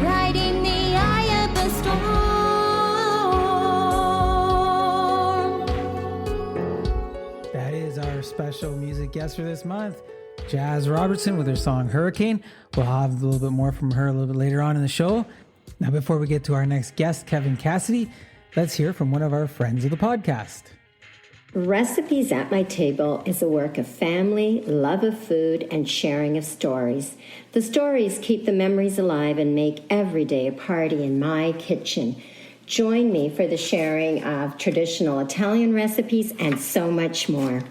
riding the eye of the storm. That is our special music guest for this month, Jazz Robertson, with her song Hurricane. We'll have a little bit more from her a little bit later on in the show. Now, before we get to our next guest, Kevin Cassidy, let's hear from one of our friends of the podcast. Recipes at My Table is a work of family, love of food, and sharing of stories. The stories keep the memories alive and make every day a party in my kitchen. Join me for the sharing of traditional Italian recipes and so much more.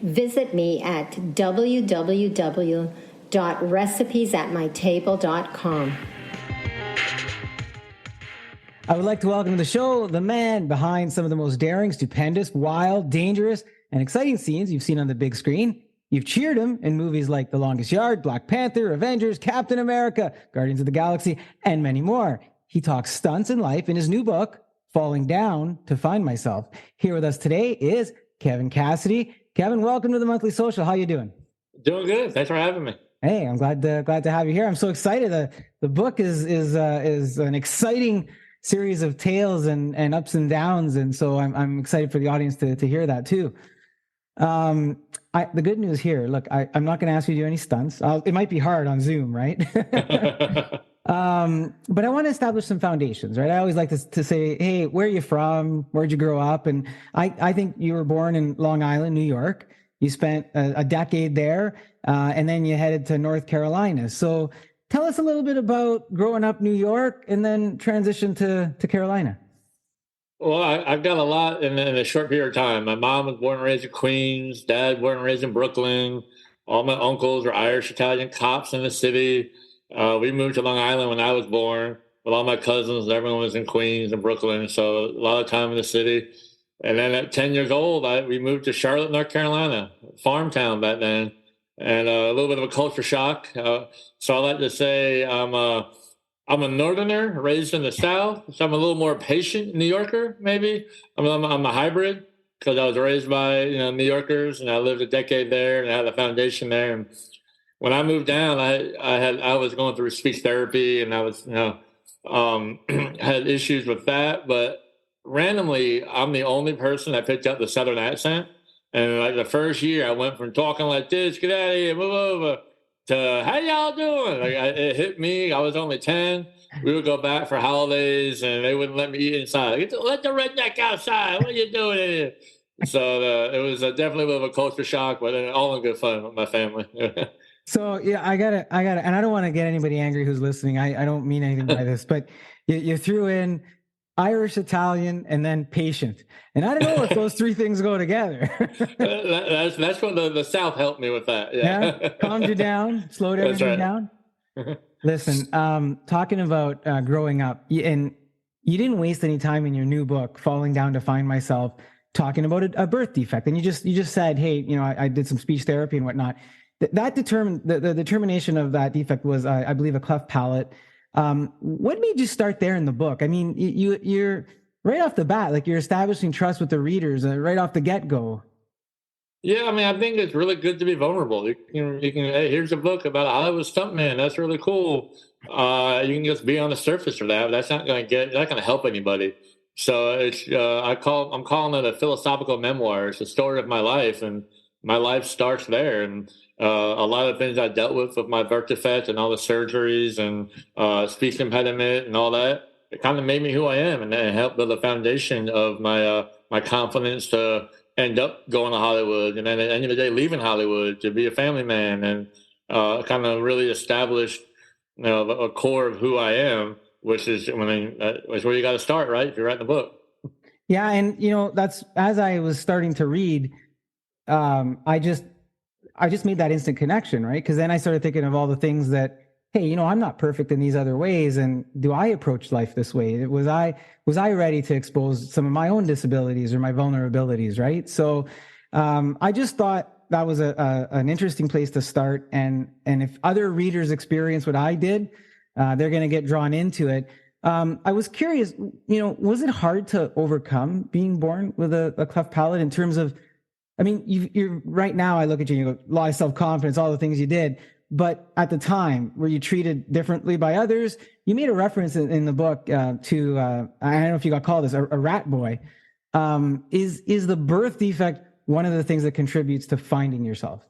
Visit me at www.recipesatmytable.com. I would like to welcome to the show the man behind some of the most daring, stupendous, wild, dangerous, and exciting scenes you've seen on the big screen. You've cheered him in movies like The Longest Yard, Black Panther, Avengers, Captain America, Guardians of the Galaxy, and many more. He talks stunts in life in his new book, Falling Down to Find Myself. Here with us today is Kevin Cassidy. Kevin, welcome to the Monthly Social. How you doing? Doing good. Thanks for having me. Hey, I'm glad to have you here. I'm so excited. The book is an exciting series of tales and ups and downs, and so I'm excited for the audience to hear that too. The good news here, look, I'm not going to ask you to do any stunts. It might be hard on Zoom, right? But I want to establish some foundations, right? I always like to say, hey, where are you from? Where'd you grow up? And I think you were born in Long Island, New York. You spent a decade there, and then you headed to North Carolina. So tell us a little bit about growing up New York and then transition to Carolina. Well, I've done a lot in a short period of time. My mom was born and raised in Queens. Dad born and raised in Brooklyn. All my uncles were Irish, Italian cops in the city. We moved to Long Island when I was born with all my cousins. Everyone was in Queens and Brooklyn, so a lot of time in the city. And then at 10 years old, we moved to Charlotte, North Carolina, farm town back then, and a little bit of a culture shock. So I like to say I'm I'm a Northerner raised in the South, so I'm a little more patient New Yorker, maybe. I'm a hybrid because I was raised by, New Yorkers, and I lived a decade there and I had a foundation there. And when I moved down, I was going through speech therapy, and I was, had issues with that. But randomly, I'm the only person that picked up the Southern accent. And like the first year, I went from talking like this, get out of here, move over, to how y'all doing? It hit me. I was only 10. We would go back for holidays, and they wouldn't let me eat inside. Let the redneck outside. What are you doing in here? So it was definitely a bit of a culture shock, but all in good fun with my family. So yeah, I gotta, and I don't want to get anybody angry who's listening. I don't mean anything by this, but you threw in Irish, Italian, and then patient. And I don't know if those three things go together. That's what the South helped me with that. Yeah. Calmed you down, slowed everything down. Listen, talking about growing up, and you didn't waste any time in your new book, Falling Down to Find Myself, talking about a birth defect. And you just said, hey, I did some speech therapy and whatnot. That determined the determination of that defect was, I believe, a cleft palate. What made you start there in the book? I mean, you're right off the bat, like you're establishing trust with the readers right off the get-go. Yeah, I mean, I think it's really good to be vulnerable. You can hey, here's a book about I was Stuntman. That's really cool. You can just be on the surface of that. That's not going to help anybody. So I'm calling it a philosophical memoir. It's the story of my life, and my life starts there. And a lot of things I dealt with my birth defect and all the surgeries and speech impediment and all that, it kind of made me who I am, and it helped build the foundation of my confidence to end up going to Hollywood, and then at the end of the day, leaving Hollywood to be a family man, and kind of really establish, a core of who I am, which is that's where you got to start, right? If you're writing a book. Yeah, and that's as I was starting to read, I just made that instant connection, right? Because then I started thinking of all the things that, hey, I'm not perfect in these other ways, and do I approach life this way? Was I ready to expose some of my own disabilities or my vulnerabilities, right? So I just thought that was an interesting place to start, and if other readers experience what I did, they're going to get drawn into it. I was curious, was it hard to overcome being born with a cleft palate in terms of, I mean, you're right now, I look at you and you go, a lot of self-confidence, all the things you did. But at the time, were you treated differently by others? You made a reference in the book to, I don't know if you got called this, a rat boy. Is the birth defect one of the things that contributes to finding yourself?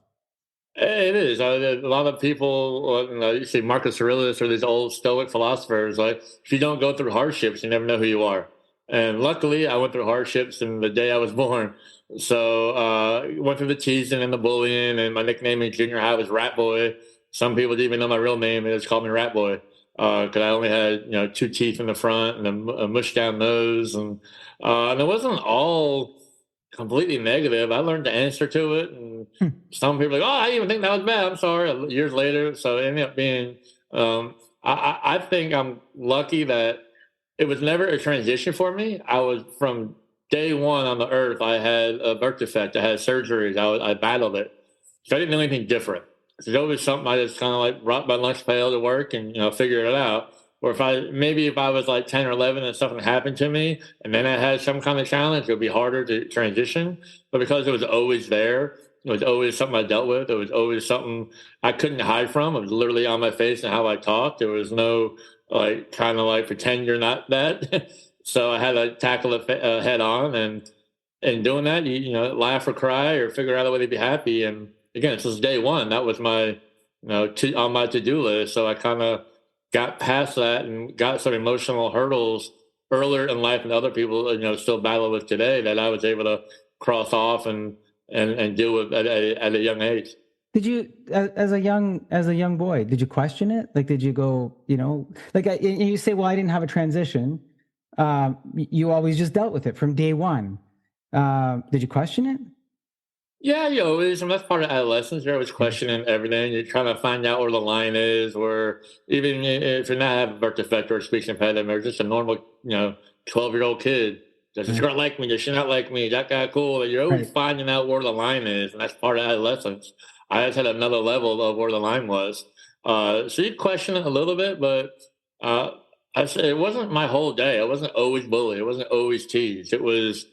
It is. A lot of people, you see Marcus Aurelius or these old Stoic philosophers, like, if you don't go through hardships, you never know who you are. And luckily, I went through hardships in the day I was born. So went through the teasing and the bullying, and my nickname in junior high was Rat Boy. Some people didn't even know my real name. They just called me Rat Boy because I only had 2 teeth in the front and a mushed down nose, and it wasn't all completely negative. I learned to answer to it, and some people are like, oh, I didn't even think that was bad. I'm sorry. Years later, so it ended up being. I think I'm lucky that it was never a transition for me. I was from day one on the earth. I had a birth defect. I had surgeries. I battled it. So I didn't know anything different. It's always something I just kind of like brought my lunch pail to work and, figured it out. Or if I was like 10 or 11 and something happened to me and then I had some kind of challenge, it would be harder to transition. But because it was always there, it was always something I dealt with. It was always something I couldn't hide from. It was literally on my face and how I talked. There was no kind of pretend you're not that. So I had to tackle it head on, and doing that, you laugh or cry or figure out a way to be happy. And again, since day one, that was my, on my to-do list. So I kind of got past that and got some emotional hurdles earlier in life than other people, still battle with today, that I was able to cross off and deal with at a young age. Did you, as a young boy, did you question it? Like, did you go, you say, well, I didn't have a transition. You always just dealt with it from day one. Did you question it? Yeah, you always, and that's part of adolescence. You're always questioning everything. You're trying to find out where the line is, or even if you're not having a birth defect or a speech impediment, or just a normal, 12-year-old kid. Does this girl like me? Does she not like me? Is that guy cool? You're always finding out where the line is, and that's part of adolescence. I just had another level of where the line was. So you question it a little bit, but I said it wasn't my whole day. I wasn't always bullied. I wasn't always teased. It was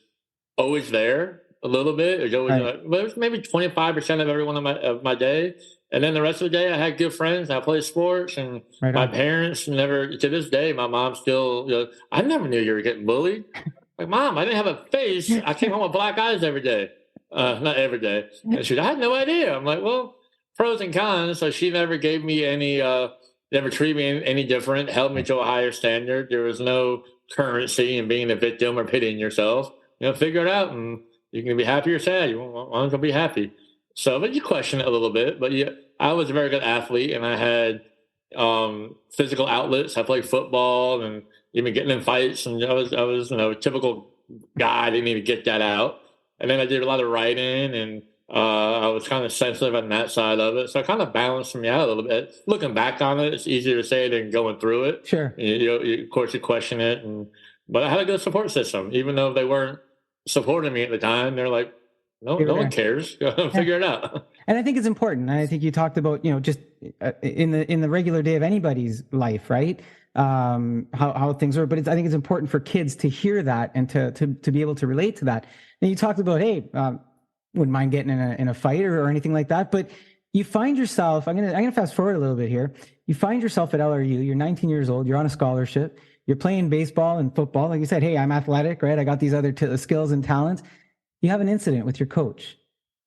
always there a little bit. It was always, Right. but it was maybe 25% of every one of my day. And then the rest of the day, I had good friends. I played sports, and Right my on. parents never. To this day, my mom still. I never knew you were getting bullied. Like, Mom, I didn't have a face. I came home with black eyes every day. Not every day. And she, I had no idea. I'm like, well, pros and cons. So she never gave me any. Never treated me any different. Held me to a higher standard. There was no currency in being a victim or pitying yourself. Figure it out, and you can be happy or sad. You want to be happy. So, but you question it a little bit. But yeah, I was a very good athlete, and I had physical outlets. I played football, and even getting in fights, and I was a typical guy. I didn't even get that out. And then I did a lot of writing, and I was kind of sensitive on that side of it. So I kind of balanced me out a little bit. Looking back on it, it's easier to say than going through it. Sure. Of course, you question it, but I had a good support system, even though they weren't supporting me at the time. They're like, no one cares. Figure it out. And I think it's important. And I think you talked about, just in the regular day of anybody's life, right? How things are, but I think it's important for kids to hear that and to be able to relate to that. And you talked about, hey, wouldn't mind getting in a fight or anything like that, but you find yourself, I'm gonna fast forward a little bit here. You find yourself at LRU, you're 19 years old, you're on a scholarship, you're playing baseball and football. Like you said, hey, I'm athletic, right? I got these other skills and talents. You have an incident with your coach,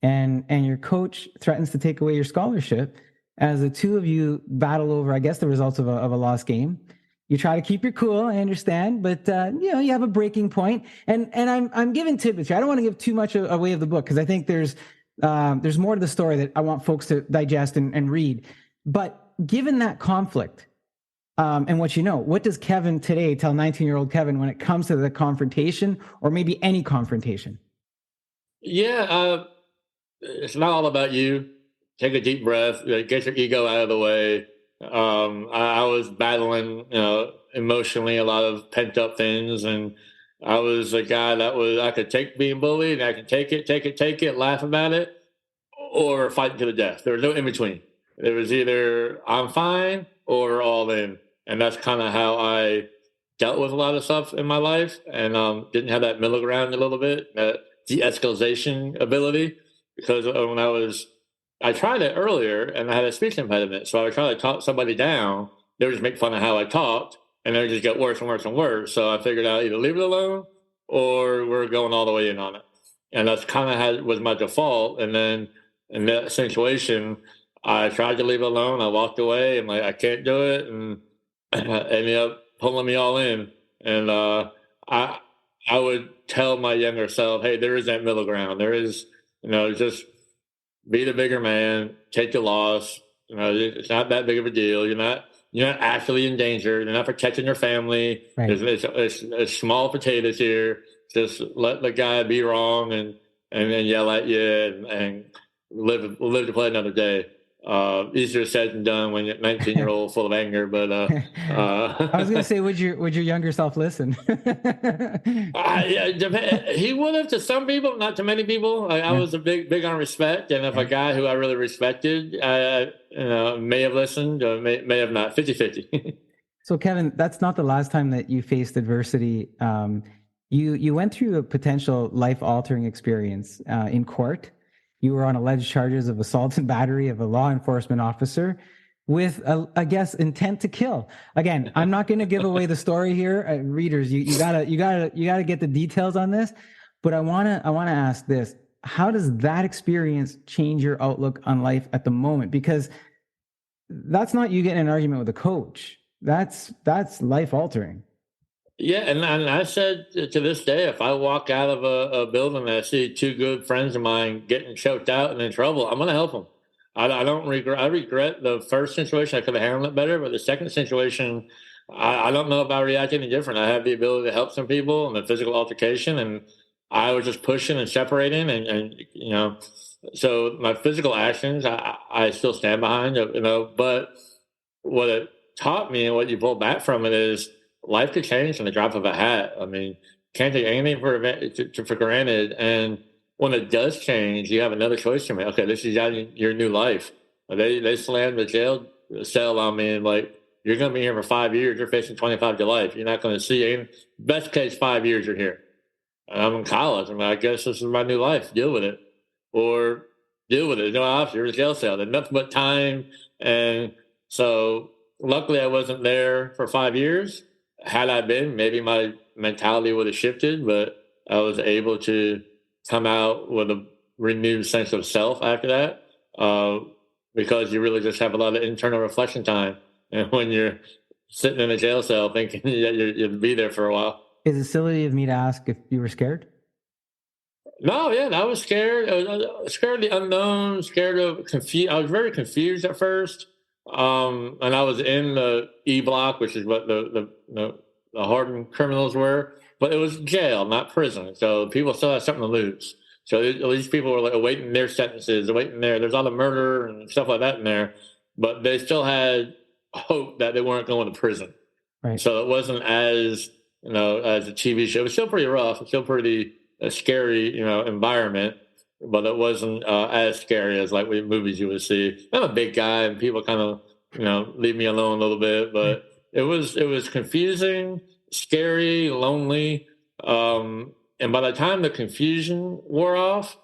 and your coach threatens to take away your scholarship as the two of you battle over, I guess, the results of a lost game. You try to keep your cool, I understand, but you have a breaking point. And I'm giving tidbits here. I don't want to give too much away of the book, because I think there's more to the story that I want folks to digest and read. But given that conflict, and what does Kevin today tell 19-year-old Kevin when it comes to the confrontation, or maybe any confrontation? Yeah, it's not all about you. Take a deep breath, get your ego out of the way. I was battling, emotionally, a lot of pent up things, and I was a guy I could take being bullied, and I could take it, laugh about it, or fight to the death. There was no in between. It was either I'm fine or all in, and that's kind of how I dealt with a lot of stuff in my life, and didn't have that middle ground a little bit, that de-escalation ability, because I tried it earlier, and I had a speech impediment. So I would try to talk somebody down. They would just make fun of how I talked, and then it would just get worse and worse and worse. So I figured out either leave it alone or we're going all the way in on it. And that's kind of how was my default. And then in that situation, I tried to leave it alone. I walked away, and I can't do it, and ended up pulling me all in. And I would tell my younger self, hey, there is that middle ground. There is, just be the bigger man, take the loss. It's not that big of a deal. You're not actually in danger. You're not protecting your family. Right. It's small potatoes here. Just let the guy be wrong and then yell at you and live to play another day. Easier said than done when you're 19-year-old full of anger. But I was going to say, would your younger self listen? He would have to some people, not to many people. I was a big on respect, and if a guy who I really respected, may have listened or may have not. 50-50. So, Kevin, that's not the last time that you faced adversity. You went through a potential life-altering experience in court. You were on alleged charges of assault and battery of a law enforcement officer with, I guess, intent to kill. Again, I'm not going to give away the story here, readers. You gotta get the details on this. But I wanna ask this: how does that experience change your outlook on life at the moment? Because that's not you getting in an argument with a coach. That's life altering. Yeah, and I said to this day, if I walk out of a building and I see two good friends of mine getting choked out and in trouble, I'm going to help them. I don't regret. I regret the first situation. I could have handled it better, but the second situation, I don't know if I react any different. I have the ability to help some people in the physical altercation, and I was just pushing and separating, and so my physical actions, I still stand behind, But what it taught me and what you pull back from it is, life could change in the drop of a hat. I mean, can't take anything for granted. And when it does change, you have another choice to make. Okay, this is your new life. They slammed the jail cell on me, and you're going to be here for 5 years. You're facing 25 to life. You're not going to see any. Best case, 5 years you're here. And I'm in college. I mean, I guess this is my new life. Deal with it. Or deal with it. No option. You're in a jail cell. There's nothing but time. And so luckily I wasn't there for 5 years. Had I been, maybe my mentality would have shifted, but I was able to come out with a renewed sense of self after that, because you really just have a lot of internal reflection time. And when you're sitting in a jail cell thinking you'll be there for a while. Is it silly of me to ask if you were scared? No, yeah, I was scared. I was scared of the unknown, scared of confused. I was very confused at first. And I was in the E block, which is what the hardened criminals were, but it was jail, not prison. So people still had something to lose. So these people were like awaiting their sentences, awaiting there's all the murder and stuff like that in there, but they still had hope that they weren't going to prison. Right. So it wasn't as, as a TV show. It was still pretty rough. It was still pretty scary, environment, but it wasn't as scary as like movies you would see. I'm a big guy and people kind of, leave me alone a little bit, but it was confusing, scary, lonely. And by the time the confusion wore off,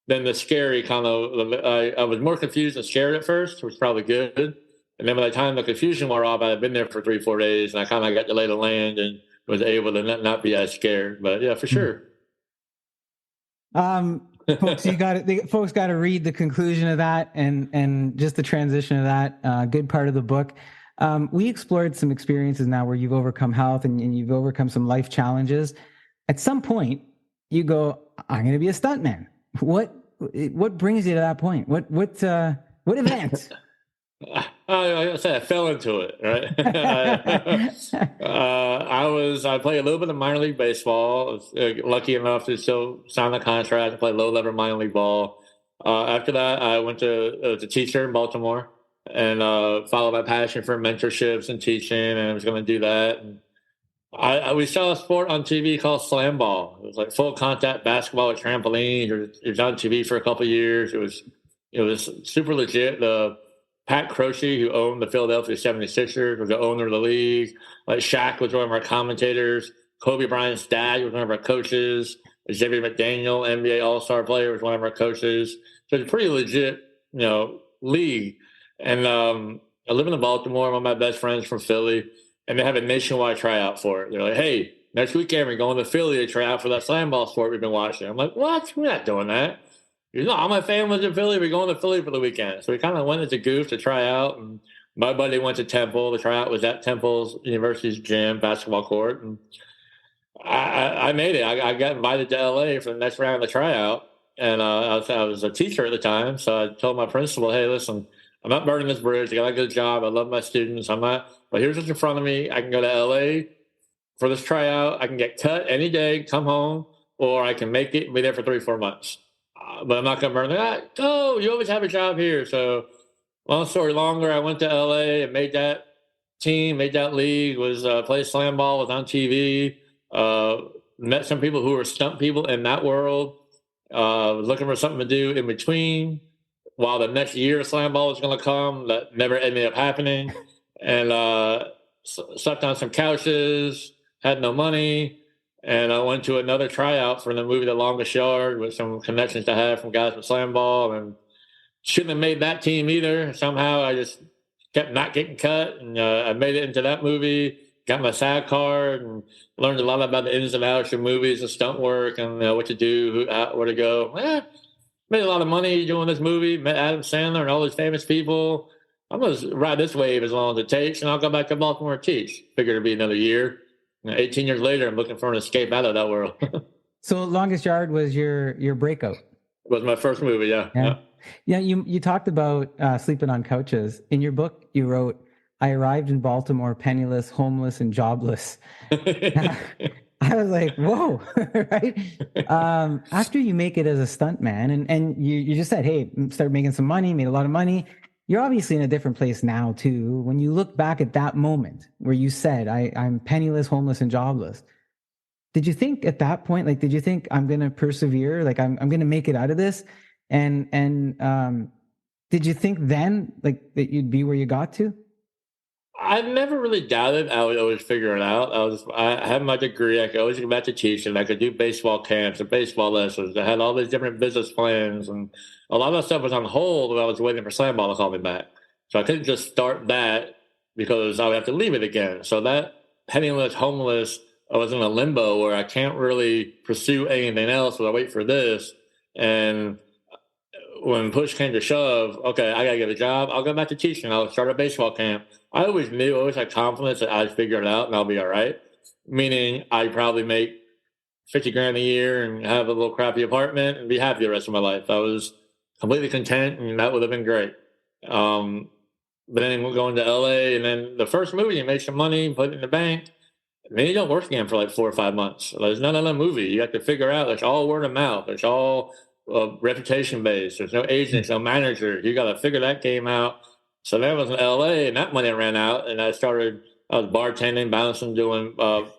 then the scary kind of, I was more confused and scared at first, which was probably good. And then by the time the confusion wore off, I had been there for 3-4 days and I kind of got to lay the land and was able to not be as scared. But yeah, for sure. Folks, folks got to read the conclusion of that and just the transition of that good part of the book. We explored some experiences now where you've overcome health and you've overcome some life challenges. At some point, you go, I'm going to be a stuntman. What brings you to that point? What event? I say I fell into it, right? I played a little bit of minor league baseball. I was lucky enough to still sign the contract to play low-level minor league ball. After that, I went to a teacher in Baltimore and followed my passion for mentorships and teaching, and I was going to do that. And we saw a sport on TV called slam ball. It was like full contact basketball with trampolines. It was on TV for a couple of years. It was super legit. The Pat Croce, who owned the Philadelphia 76ers, was the owner of the league. Like Shaq was one of our commentators. Kobe Bryant's dad was one of our coaches. Xavier McDaniel, NBA All-Star player, was one of our coaches. So it's a pretty legit, league. And I live in Baltimore. One of my best friends from Philly, and they have a nationwide tryout for it. They're like, hey, next weekend we're going to Philly to try out for that slam ball sport we've been watching. I'm like, what? We're not doing that. All my family's in Philly. We're going to Philly for the weekend. So we kind of went as a goof to try out. And my buddy went to Temple. The tryout was at Temple's University's gym, basketball court. And I made it. I got invited to LA for the next round of the tryout. And I was a teacher at the time. So I told my principal, hey, listen, I'm not burning this bridge. I got a good job. I love my students. But here's what's in front of me. I can go to LA for this tryout. I can get cut any day, come home, or I can make it and be there for 3-4 months. But I'm not going to burn that. Oh, you always have a job here. So long story longer, I went to LA and made that team, made that league, played slam ball, was on TV, met some people who were stunt people in that world, was looking for something to do in between while the next year of slam ball was going to come. That never ended up happening. And slept on some couches, had no money. And I went to another tryout for the movie The Longest Yard with some connections I had from guys with slam ball, and shouldn't have made that team either. Somehow I just kept not getting cut, and I made it into that movie, got my SAG card, and learned a lot about the ins and outs of movies and stunt work and what to do, where to go. Made a lot of money doing this movie, met Adam Sandler and all these famous people. I'm going to ride this wave as long as it takes, and I'll go back to Baltimore and teach. Figured it'd be another year. 18 years later, I'm looking for an escape out of that world. So Longest Yard was your breakout? It was my first movie, yeah. Yeah, you talked about sleeping on couches. In your book, you wrote, I arrived in Baltimore penniless, homeless, and jobless. I was like, whoa, right? After you make it as a stuntman, and you just said, hey, started making some money, made a lot of money. You're obviously in a different place now, too. When you look back at that moment where you said, I'm penniless, homeless, and jobless, did you think at that point, did you think I'm going to persevere? I'm going to make it out of this? And did you think then, that you'd be where you got to? I never really doubted I would always figure it out. I had my degree. I could always go back to teaching. I could do baseball camps and baseball lessons. I had all these different business plans, and a lot of that stuff was on hold while I was waiting for Slam Ball to call me back. So I couldn't just start that because I would have to leave it again. So that penniless, homeless, I was in a limbo where I can't really pursue anything else while I wait for this. And when push came to shove, okay, I got to get a job. I'll go back to teaching. I'll start a baseball camp. I always knew, always had confidence that I'd figure it out and I'll be all right. Meaning I'd probably make 50 grand a year and have a little crappy apartment and be happy the rest of my life. I was completely content and that would have been great. But then we're going to LA, and then the first movie, you make some money, put it in the bank, and then you don't work again for like 4 or 5 months. There's none of a movie. You have to figure out, it's all word of mouth. It's all reputation based. There's no agents, no manager. You got to figure that game out. So then I was in LA, and that money ran out, and I was bartending, bouncing, doing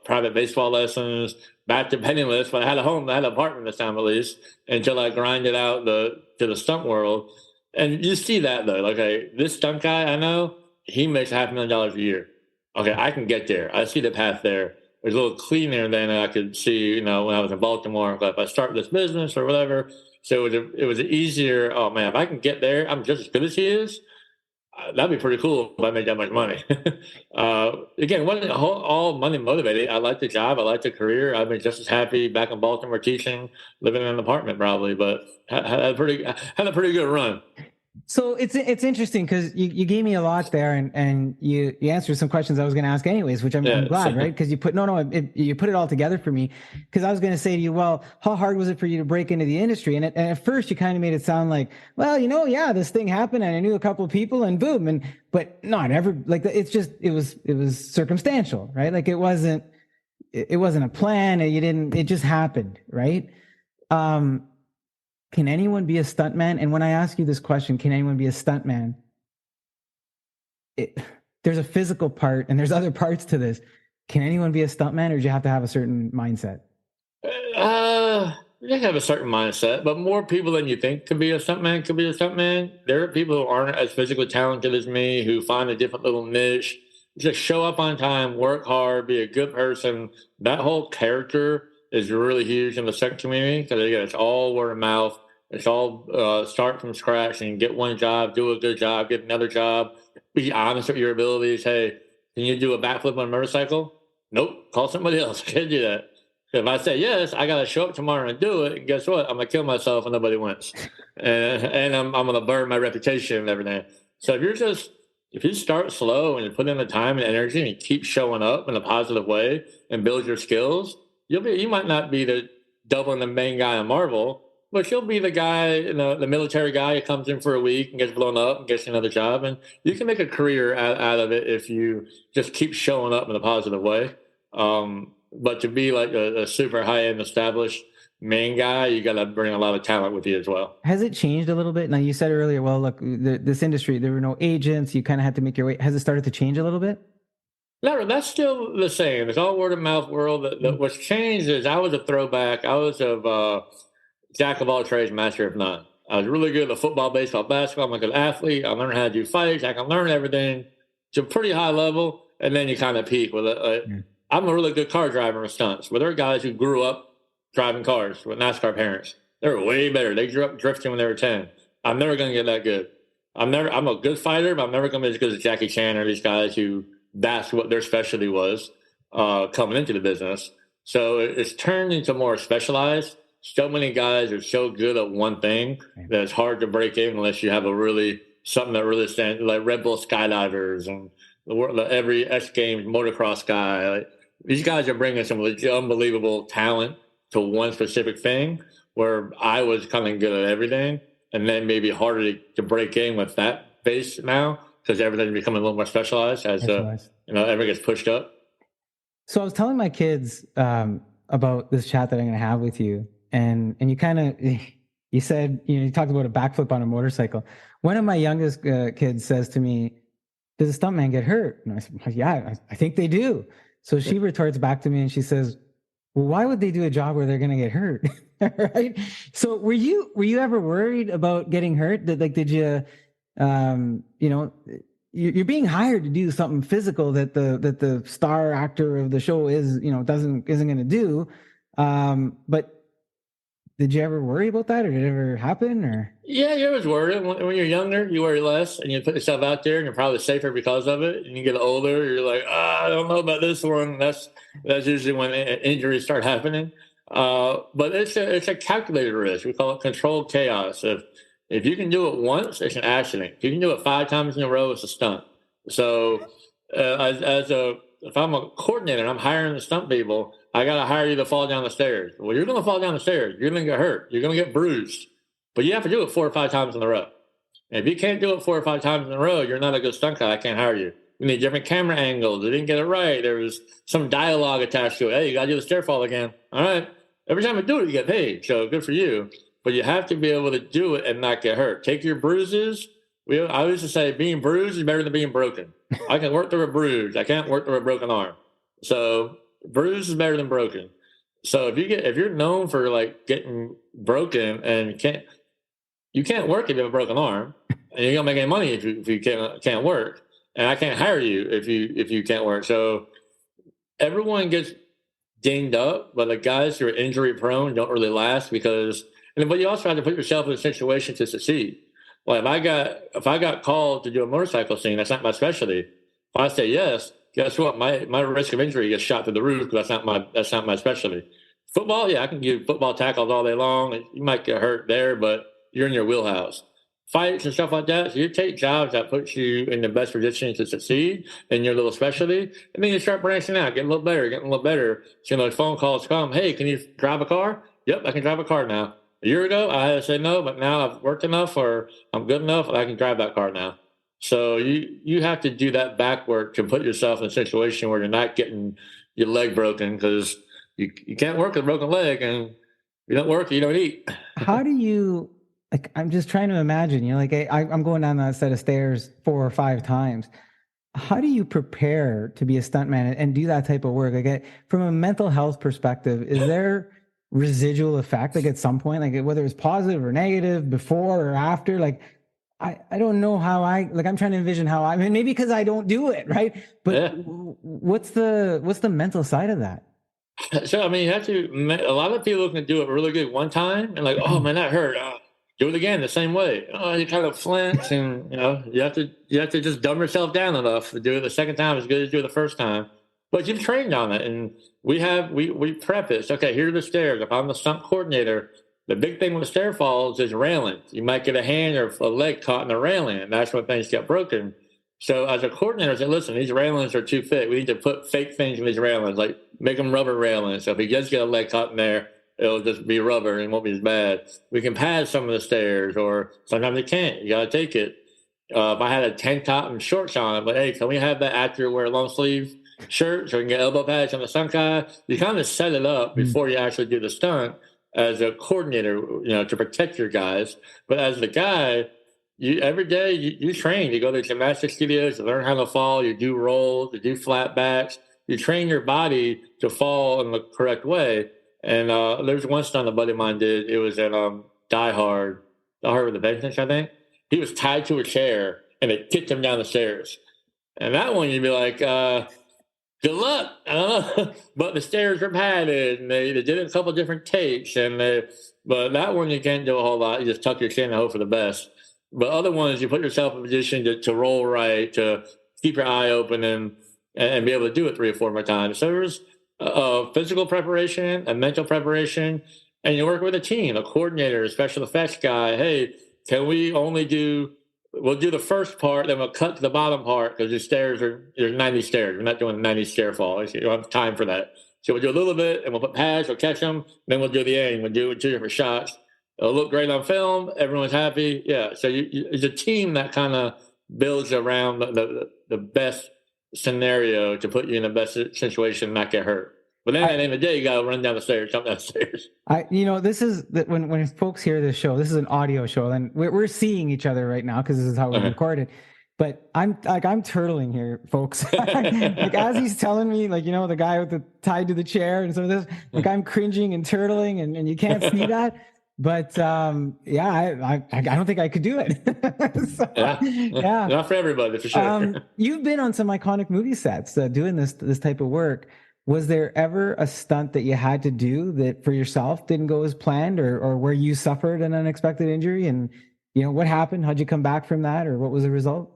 private baseball lessons, back to penniless. But I had a home, I had an apartment this time at least, until I grinded out to the stunt world. And you see that though, like, okay, this stunt guy I know, he makes $500,000 a year. Okay, I can get there. I see the path there. It was a little cleaner than I could see, when I was in Baltimore. If I start this business or whatever, so it was easier. Oh man, if I can get there, I'm just as good as he is. That'd be pretty cool if I made that much money. Again, wasn't all money motivated. I like the job. I like the career. I've been just as happy back in Baltimore teaching, living in an apartment probably, but had a pretty good run. So it's interesting because you gave me a lot there, and you answered some questions I was going to ask anyways, which I'm glad, right? Because you put you put it all together for me. Because I was going to say to you, well, how hard was it for you to break into the industry? And at first you kind of made it sound like, well, yeah, this thing happened, and I knew a couple of people, and boom, but not ever like it's just it was circumstantial, right? Like it wasn't a plan, and it just happened, right? Can anyone be a stuntman? And when I ask you this question, can anyone be a stuntman? There's a physical part and there's other parts to this. Can anyone be a stuntman, or do you have to have a certain mindset? You have a certain mindset, but more people than you think could be a stuntman. There are people who aren't as physically talented as me who find a different little niche. Just show up on time, work hard, be a good person. That whole character is really huge in the stunt community because again, it's all word of mouth. It's all start from scratch and get one job, do a good job, get another job. Be honest with your abilities. Hey, can you do a backflip on a motorcycle? Nope. Call somebody else. Can't do that. If I say yes, I got to show up tomorrow and do it. And guess what? I'm gonna kill myself and nobody wins. and I'm gonna burn my reputation and everything. So if you start slow and you put in the time and energy and you keep showing up in a positive way and build your skills, you might not be the doubling the main guy in Marvel, but you'll be the guy, the military guy who comes in for a week and gets blown up and gets another job. And you can make a career out of it if you just keep showing up in a positive way. But to be like a super high-end established main guy, you got to bring a lot of talent with you as well. Has it changed a little bit? Now, you said earlier, well, look, this industry, there were no agents. You kind of had to make your way. Has it started to change a little bit? No, that's still the same. It's all word of mouth world. What's changed is I was a throwback. I was a jack of all trades, master of none. I was really good at football, baseball, basketball. I'm a good athlete. I learned how to do fights. I can learn everything to a pretty high level, and then you kind of peak with it. I'm a really good car driver with stunts. But there are guys who grew up driving cars with NASCAR parents. They're way better. They grew up drifting when they were 10. I'm never going to get that good. I'm a good fighter, but I'm never going to be as good as Jackie Chan or these guys who that's what their specialty was coming into the business. So it's turned into more specialized. So many guys are so good at one thing that it's hard to break in unless you have something that really stands, like Red Bull skydivers and every X Games motocross guy. Like, these guys are bringing some unbelievable talent to one specific thing where I was kind of good at everything, and then maybe harder to break in with that base now because everything's becoming a little more specialized as everything gets pushed up. So I was telling my kids about this chat that I'm going to have with you, and you said, you talked about a backflip on a motorcycle. One of my youngest kids says to me, "Does a stuntman get hurt?" And I said, "Yeah, I think they do." So she retorts back to me and she says, "Well, why would they do a job where they're going to get hurt?" Right? So were you ever worried about getting hurt? Did you, you're being hired to do something physical that the star actor of the show isn't going to do. But did you ever worry about that, or did it ever happen? Or Yeah, you always worry. When you're younger, you worry less, and you put yourself out there, and you're probably safer because of it. And you get older, you're like, I don't know about this one. That's usually when injuries start happening. But it's a calculated risk. We call it controlled chaos. If you can do it once, it's an accident. If you can do it 5 times in a row, it's a stunt. So if I'm a coordinator and I'm hiring the stunt people, I got to hire you to fall down the stairs. Well, you're going to fall down the stairs. You're going to get hurt. You're going to get bruised. But you have to do it 4 or 5 times in a row. And if you can't do it 4 or 5 times in a row, you're not a good stunt guy. I can't hire you. You need different camera angles. They didn't get it right. There was some dialogue attached to it. Hey, you got to do the stair fall again. All right. Every time you do it, you get paid. So good for you. But you have to be able to do it and not get hurt. Take your bruises. I used to say being bruised is better than being broken. I can work through a bruise. I can't work through a broken arm. So bruise is better than broken. So if you're known for like getting broken and you can't work if you have a broken arm, and you don't make any money if you can't work, and I can't hire you if you can't work. So everyone gets dinged up, but the guys who are injury prone don't really last but you also have to put yourself in a situation to succeed. Well, if I got called to do a motorcycle scene, that's not my specialty. If I say yes, guess what? My risk of injury gets shot through the roof because that's not my specialty. Football, yeah, I can give football tackles all day long. You might get hurt there, but you're in your wheelhouse. Fights and stuff like that. So you take jobs that puts you in the best position to succeed in your little specialty, and then you start branching out, getting a little better. So phone calls come. Hey, can you drive a car? Yep, I can drive a car now. A year ago, I had to say no, but now I've worked enough or I'm good enough, I can drive that car now. So you have to do that back work to put yourself in a situation where you're not getting your leg broken, because you can't work with a broken leg, and if you don't work, you don't eat. How do you, like, I'm just trying to imagine, I'm going down that set of stairs 4 or 5 times. How do you prepare to be a stuntman and do that type of work? Like, from a mental health perspective, is there residual effect, like at some point, like whether it's positive or negative, before or after? Like, I don't know how I'm trying to envision how maybe because I don't do it, right? But yeah. What's the mental side of that? So, you have to, a lot of people can do it really good one time and like, oh man, that hurt. Do it again the same way. You kind of flinch, and you have to just dumb yourself down enough to do it the second time as good as you do it the first time. But you've trained on it, and we prep it. So, okay, here are the stairs. If I'm the stunt coordinator, the big thing with stair falls is railings. You might get a hand or a leg caught in the railing, and that's when things get broken. So as a coordinator, I said, listen, these railings are too thick. We need to put fake things in these railings, like make them rubber railings. So if he does get a leg caught in there, it'll just be rubber and it won't be as bad. We can pad some of the stairs, or sometimes you can't. You got to take it. If I had a tank top and shorts on it, but hey, can we have that actor wear a long sleeve shirt so we can get elbow pads on the stunt guy? You kind of set it up before you actually do the stunt as a coordinator, to protect your guys. But as the guy, every day you train. You go to gymnastics studios to learn how to fall. You do rolls, you do flat backs. You train your body to fall in the correct way. And there's one stunt a buddy of mine did. It was in Die Hard with the Vengeance, I think. He was tied to a chair, and they kicked him down the stairs. And that one, you'd be like, good luck. I don't know. But the stairs were padded, and they did it a couple different takes. But that one, you can't do a whole lot. You just tuck your chin and hope for the best. But other ones, you put yourself in a position to roll right, to keep your eye open, and be able to do it 3 or 4 more times. So there's a physical preparation, a mental preparation, and you work with a team, a coordinator, a special effects guy. Hey, can we only we'll do the first part, then we'll cut to the bottom part because there's 90 stairs. We're not doing a 90 stair fall. You don't have time for that. So we'll do a little bit, and we'll put pads, we'll catch them, then we'll do the end. We'll do 2 different shots. It'll look great on film. Everyone's happy. Yeah. So it's a team that kind of builds around the best scenario to put you in the best situation and not get hurt. But then at the end of the day, you got to run down the stairs, jump down the stairs. This is when folks hear this show, this is an audio show, and we're seeing each other right now because this is how we record it. But I'm turtling here, folks. Like, as he's telling me, the guy with the tied to the chair and some of this, I'm cringing and turtling, and you can't see that. But I don't think I could do it. So, yeah, not for everybody for sure. You've been on some iconic movie sets doing this type of work. Was there ever a stunt that you had to do that for yourself didn't go as planned, or where you suffered an unexpected injury? And what happened? How'd you come back from that, or what was the result?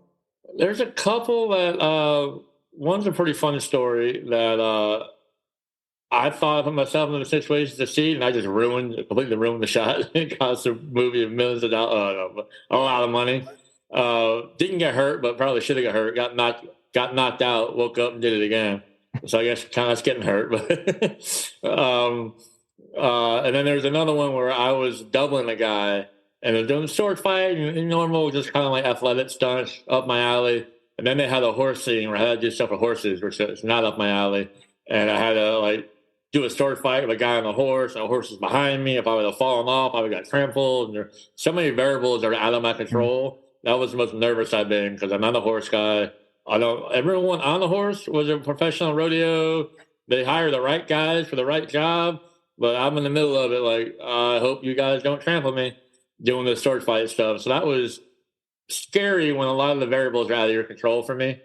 There's a couple that one's a pretty fun story that I thought I put myself in the situation to see, and I just completely ruined the shot. It cost a movie of millions of dollars, a lot of money. Didn't get hurt, but probably should have got hurt. Got knocked out, woke up and did it again. So I guess kind of getting hurt. But and then there's another one where I was doubling a guy, and they're doing a sword fight, and normal, just kind of like athletic stunts up my alley. And then they had a horse scene where I had to do stuff with horses, which is not up my alley. And I had to do a sword fight with a guy on a horse, and the horse was behind me. If I would have fallen off, I would have got trampled. And there's so many variables that are out of my control. That was the most nervous I've been, because I'm not a horse guy. Everyone on the horse was a professional rodeo. They hire the right guys for the right job, but I'm in the middle of it. I hope you guys don't trample me doing the sword fight stuff. So that was scary when a lot of the variables are out of your control for me.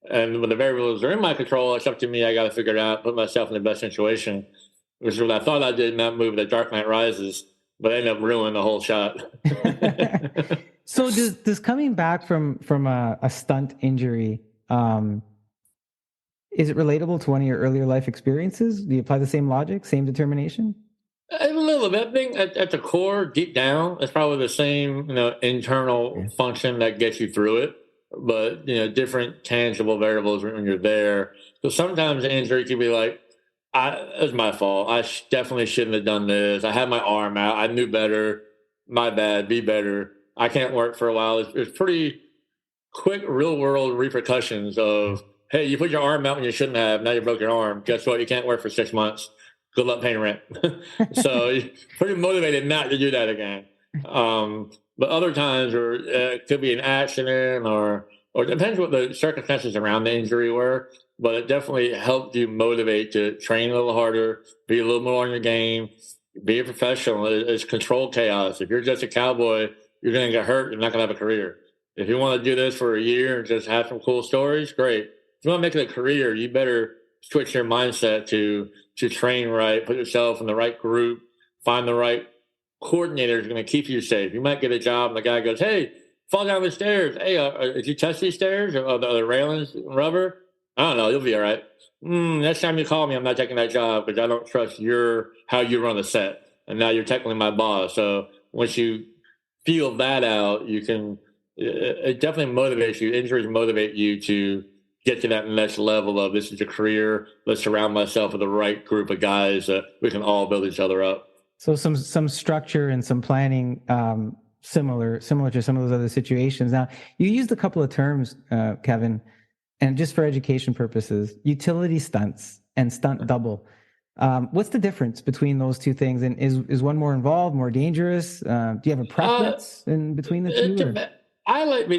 And when the variables are in my control, it's up to me. I got to figure it out, put myself in the best situation, which is what I thought I did in that movie, The Dark Knight Rises, but I ended up ruining the whole shot. So does coming back from a stunt injury, is it relatable to one of your earlier life experiences? Do you apply the same logic, same determination? A little bit. I think at the core, deep down, it's probably the same, internal function that gets you through it. But, different tangible variables when you're there. So sometimes the injury could be like, it was my fault. I definitely shouldn't have done this. I had my arm out. I knew better. My bad. Be better. I can't work for a while. It's pretty quick real world repercussions of, hey, you put your arm out when you shouldn't have. Now you broke your arm. Guess what? You can't work for 6 months. Good luck paying rent. So you're pretty motivated not to do that again. But other times, or it could be an accident, or it depends what the circumstances around the injury were. But it definitely helped you motivate to train a little harder, be a little more on your game, be a professional. It's controlled chaos. If you're just a cowboy, you're going to get hurt. You're not going to have a career. If you want to do this for a year and just have some cool stories, great. If you want to make it a career, you better switch your mindset to train right, put yourself in the right group, find the right coordinator is going to keep you safe. You might get a job and the guy goes, hey, fall down the stairs. Hey, did you test these stairs? Or the railings rubber? I don't know. You'll be all right. Next time you call me, I'm not taking that job because I don't trust how you run the set. And now you're technically my boss. So once you feel that out, it definitely motivates you. Injuries motivate you to get to that next level of, this is a career. Let's surround myself with the right group of guys that we can all build each other up. So some structure and some planning, similar to some of those other situations. Now, you used a couple of terms, Kevin, and just for education purposes, utility stunts and stunt double. What's the difference between those two things? And is one more involved, more dangerous? Do you have a preference in between the two?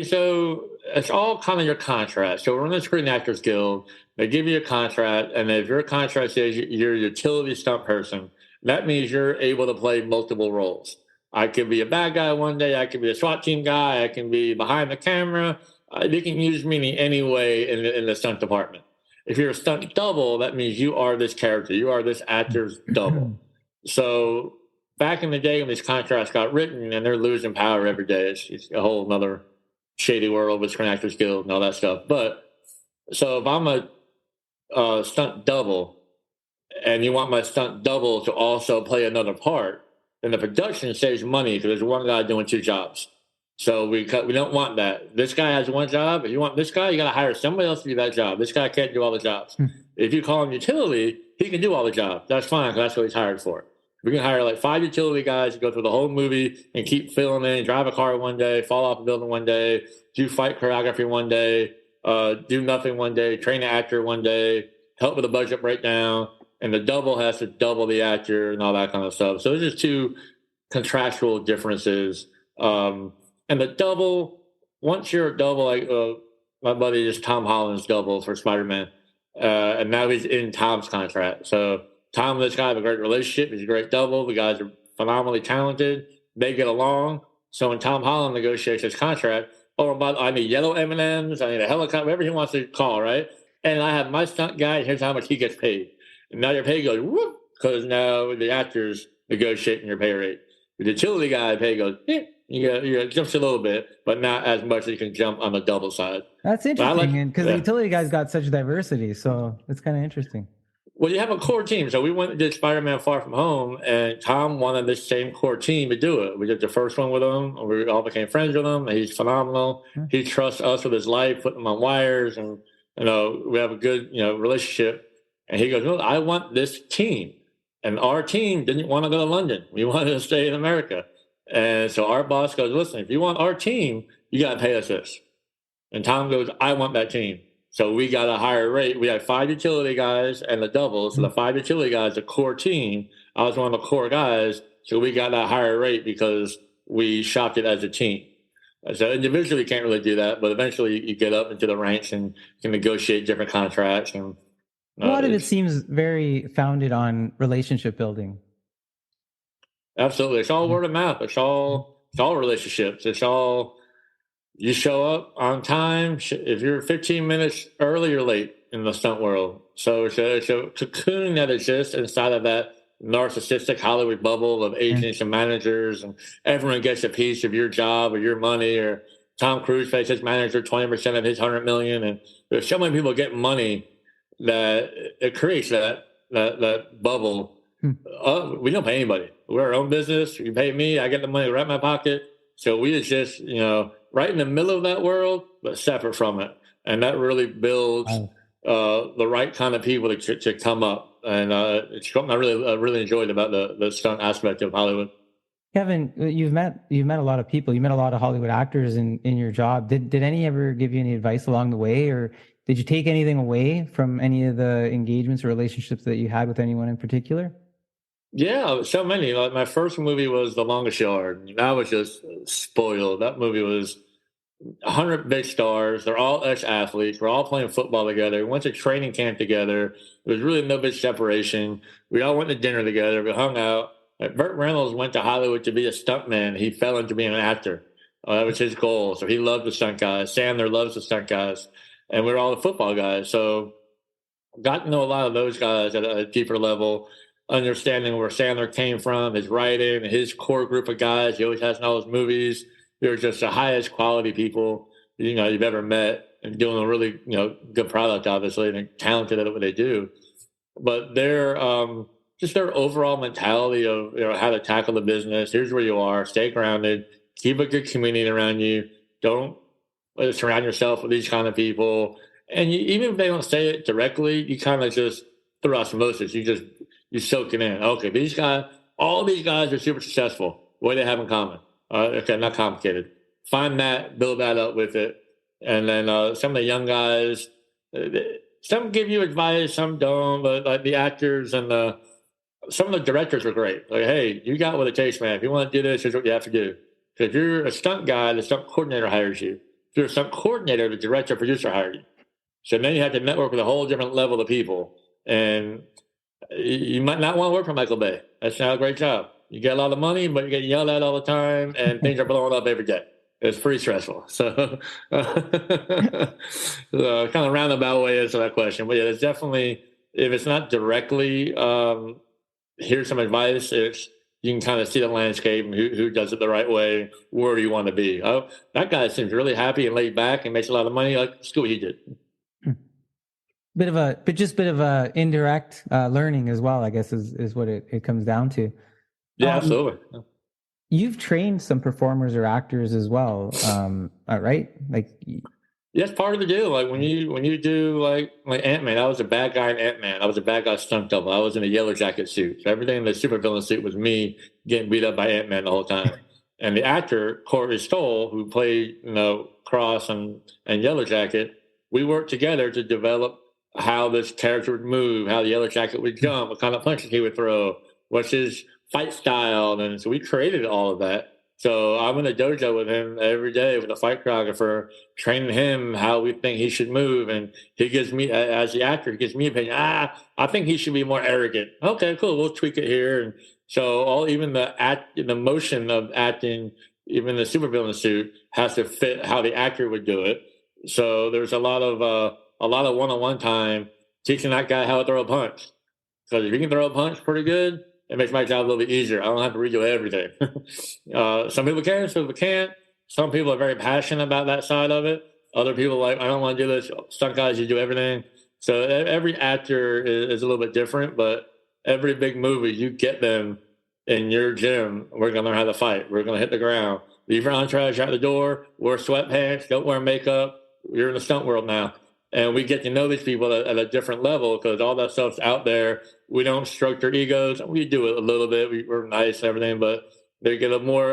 So it's all kind of your contract. So we're in the Screen Actors Guild. They give you a contract, and if your contract says you're a utility stunt person, that means you're able to play multiple roles. I could be a bad guy one day. I could be a SWAT team guy. I can be behind the camera. They can use me in any way in the stunt department. If you're a stunt double, that means you are this character. You are this actor's double. So back in the day when these contracts got written, and they're losing power every day, it's a whole other shady world with Screen Actors Guild and all that stuff. But so if I'm a stunt double, and you want my stunt double to also play another part, then the production saves money because there's one guy doing two jobs. So we don't want that. This guy has one job. If you want this guy, you got to hire somebody else to do that job. This guy can't do all the jobs. If you call him utility, he can do all the jobs. That's fine because that's what he's hired for. We can hire like 5 utility guys to go through the whole movie and keep filming, drive a car one day, fall off a building one day, do fight choreography one day, do nothing one day, train an actor one day, help with a budget breakdown. And the double has to double the actor and all that kind of stuff. So there's just two contractual differences. And the double, once you're a double, like my buddy is Tom Holland's double for Spiderman. And now he's in Tom's contract. So Tom and this guy have a great relationship. He's a great double. The guys are phenomenally talented. They get along. So when Tom Holland negotiates his contract, I need yellow M&Ms, I need a helicopter, whatever he wants to call, right? And I have my stunt guy, here's how much he gets paid. And now your pay goes, whoop, because now the actor's negotiating your pay rate. The utility guy pay goes, you jumps a little bit, but not as much as you can jump on the double side. That's interesting, because the utility guys got such diversity, so it's kind of interesting. Well, you have a core team. So we went and did Spider-Man Far From Home, and Tom wanted this same core team to do it. We did the first one with him, and we all became friends with him, and he's phenomenal. He trusts us with his life, putting him on wires, and we have a good relationship. And he goes, "No, I want this team." And our team didn't want to go to London. We wanted to stay in America. And so our boss goes, "Listen, if you want our team, you got to pay us this." And Tom goes, "I want that team." So we got a higher rate. We had 5 utility guys and the doubles. So the 5 utility guys, the core team, I was one of the core guys. So we got that higher rate because we shopped it as a team. So individually, you can't really do that. But eventually you get up into the ranks and can negotiate different contracts. And a lot of it seems very founded on relationship building. Absolutely. It's all word of mouth. It's all relationships. It's all... You show up on time. If you're 15 minutes early, you're late in the stunt world. So it's a cocoon that exists inside of that narcissistic Hollywood bubble of agents and managers, and everyone gets a piece of your job or your money. Or Tom Cruise pays his manager 20% of his $100 million, and there's so many people getting money that it creates that bubble. We don't pay anybody. We're our own business. You pay me, I get the money right in my pocket. So we exist, right in the middle of that world, but separate from it. And that really builds the right kind of people to come up. And it's something I really enjoyed about the stunt aspect of Hollywood. Kevin, you've met a lot of people. You met a lot of Hollywood actors in your job. Did any ever give you any advice along the way, or did you take anything away from any of the engagements or relationships that you had with anyone in particular? Yeah, so many. Like my first movie was The Longest Yard. And I was just spoiled. That movie was 100 big stars. They're all ex-athletes. We're all playing football together. We went to training camp together. There was really no big separation. We all went to dinner together. We hung out. Burt Reynolds went to Hollywood to be a stuntman. He fell into being an actor. That was his goal. So he loved the stunt guys. Sandler loves the stunt guys. And we're all the football guys. So got to know a lot of those guys at a deeper level, understanding where Sandler came from, his writing, his core group of guys. He always has in all his movies. They're just the highest quality people you've ever met, and doing a really good product, obviously, and talented at what they do. But they're just their overall mentality of how to tackle the business. Here's where you are. Stay grounded. Keep a good community around you. Don't surround yourself with these kind of people. And even if they don't say it directly, you kind of just through osmosis, you soak it in. Okay, all these guys are super successful. What do they have in common? Okay, not complicated. Find that, build that up with it. And then some of the young guys, some give you advice, some don't. But like the actors and some of the directors are great. Like, hey, you got what it takes, man. If you want to do this, here's what you have to do. So if you're a stunt guy, the stunt coordinator hires you. If you're a stunt coordinator, the director, producer hires you. So then you have to network with a whole different level of people. And you might not want to work for Michael Bay. That's not a great job. You get a lot of money, but you get yelled at all the time, and things are blowing up every day. It's pretty stressful. So, kind of roundabout way answer that question. But yeah, it's definitely, if it's not directly, here's some advice. You can kind of see the landscape and who does it the right way. Where do you want to be? Oh, that guy seems really happy and laid back and makes a lot of money. Let's do what he did. Bit of a indirect learning as well, I guess, is what it comes down to. Yeah, absolutely. You've trained some performers or actors as well, right? Like, yeah, it's part of the deal. Like when you do like Ant-Man, I was a bad guy in Ant-Man. I was a bad guy stunt double. I was in a yellow jacket suit. So everything in the supervillain suit was me getting beat up by Ant-Man the whole time. And the actor Corey Stoll, who played Cross and Yellow Jacket, we worked together to develop how this character would move, how the Yellow Jacket would jump, what kind of punches he would throw, what's his fight style. And so we created all of that. So I'm in a dojo with him every day with a fight choreographer, training him how we think he should move. And he gives me, as the actor, he gives me opinion. I think he should be more arrogant. Okay, cool. We'll tweak it here. And So even the motion of acting, even the supervillain suit has to fit how the actor would do it. So there's a lot of one-on-one time teaching that guy how to throw a punch. Because if you can throw a punch pretty good, it makes my job a little bit easier. I don't have to redo everything. Some people can, some people can't. Some people are very passionate about that side of it. Other people are like, I don't want to do this. Stunt guys, you do everything. So every actor is a little bit different, but every big movie, you get them in your gym. We're going to learn how to fight. We're going to hit the ground. Leave your entourage out the door. Wear sweatpants. Don't wear makeup. You're in the stunt world now. And we get to know these people at a different level because all that stuff's out there. We don't stroke their egos. We do it a little bit. We're nice and everything, but they get a more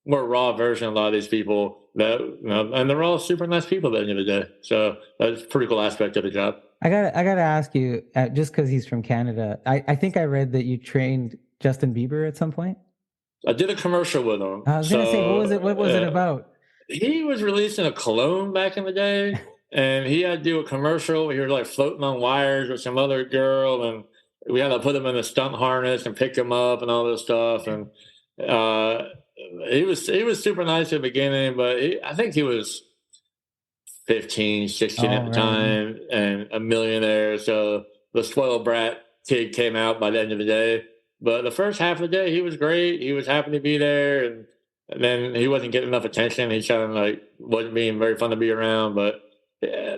raw version of a lot of these people. And they're all super nice people at the end of the day. So that's a pretty cool aspect of the job. I gotta ask you, just because he's from Canada, I think I read that you trained Justin Bieber at some point. I did a commercial with him. I was gonna say, what was it about? He was releasing a cologne back in the day. And he had to do a commercial. He was like floating on wires with some other girl, and we had to put him in a stunt harness and pick him up and all this stuff. And he was super nice at the beginning, but I think he was 15, 16 at the time, and a millionaire. So the spoiled brat kid came out by the end of the day. But the first half of the day, he was great. He was happy to be there, and then he wasn't getting enough attention. He kind of like wasn't being very fun to be around, but.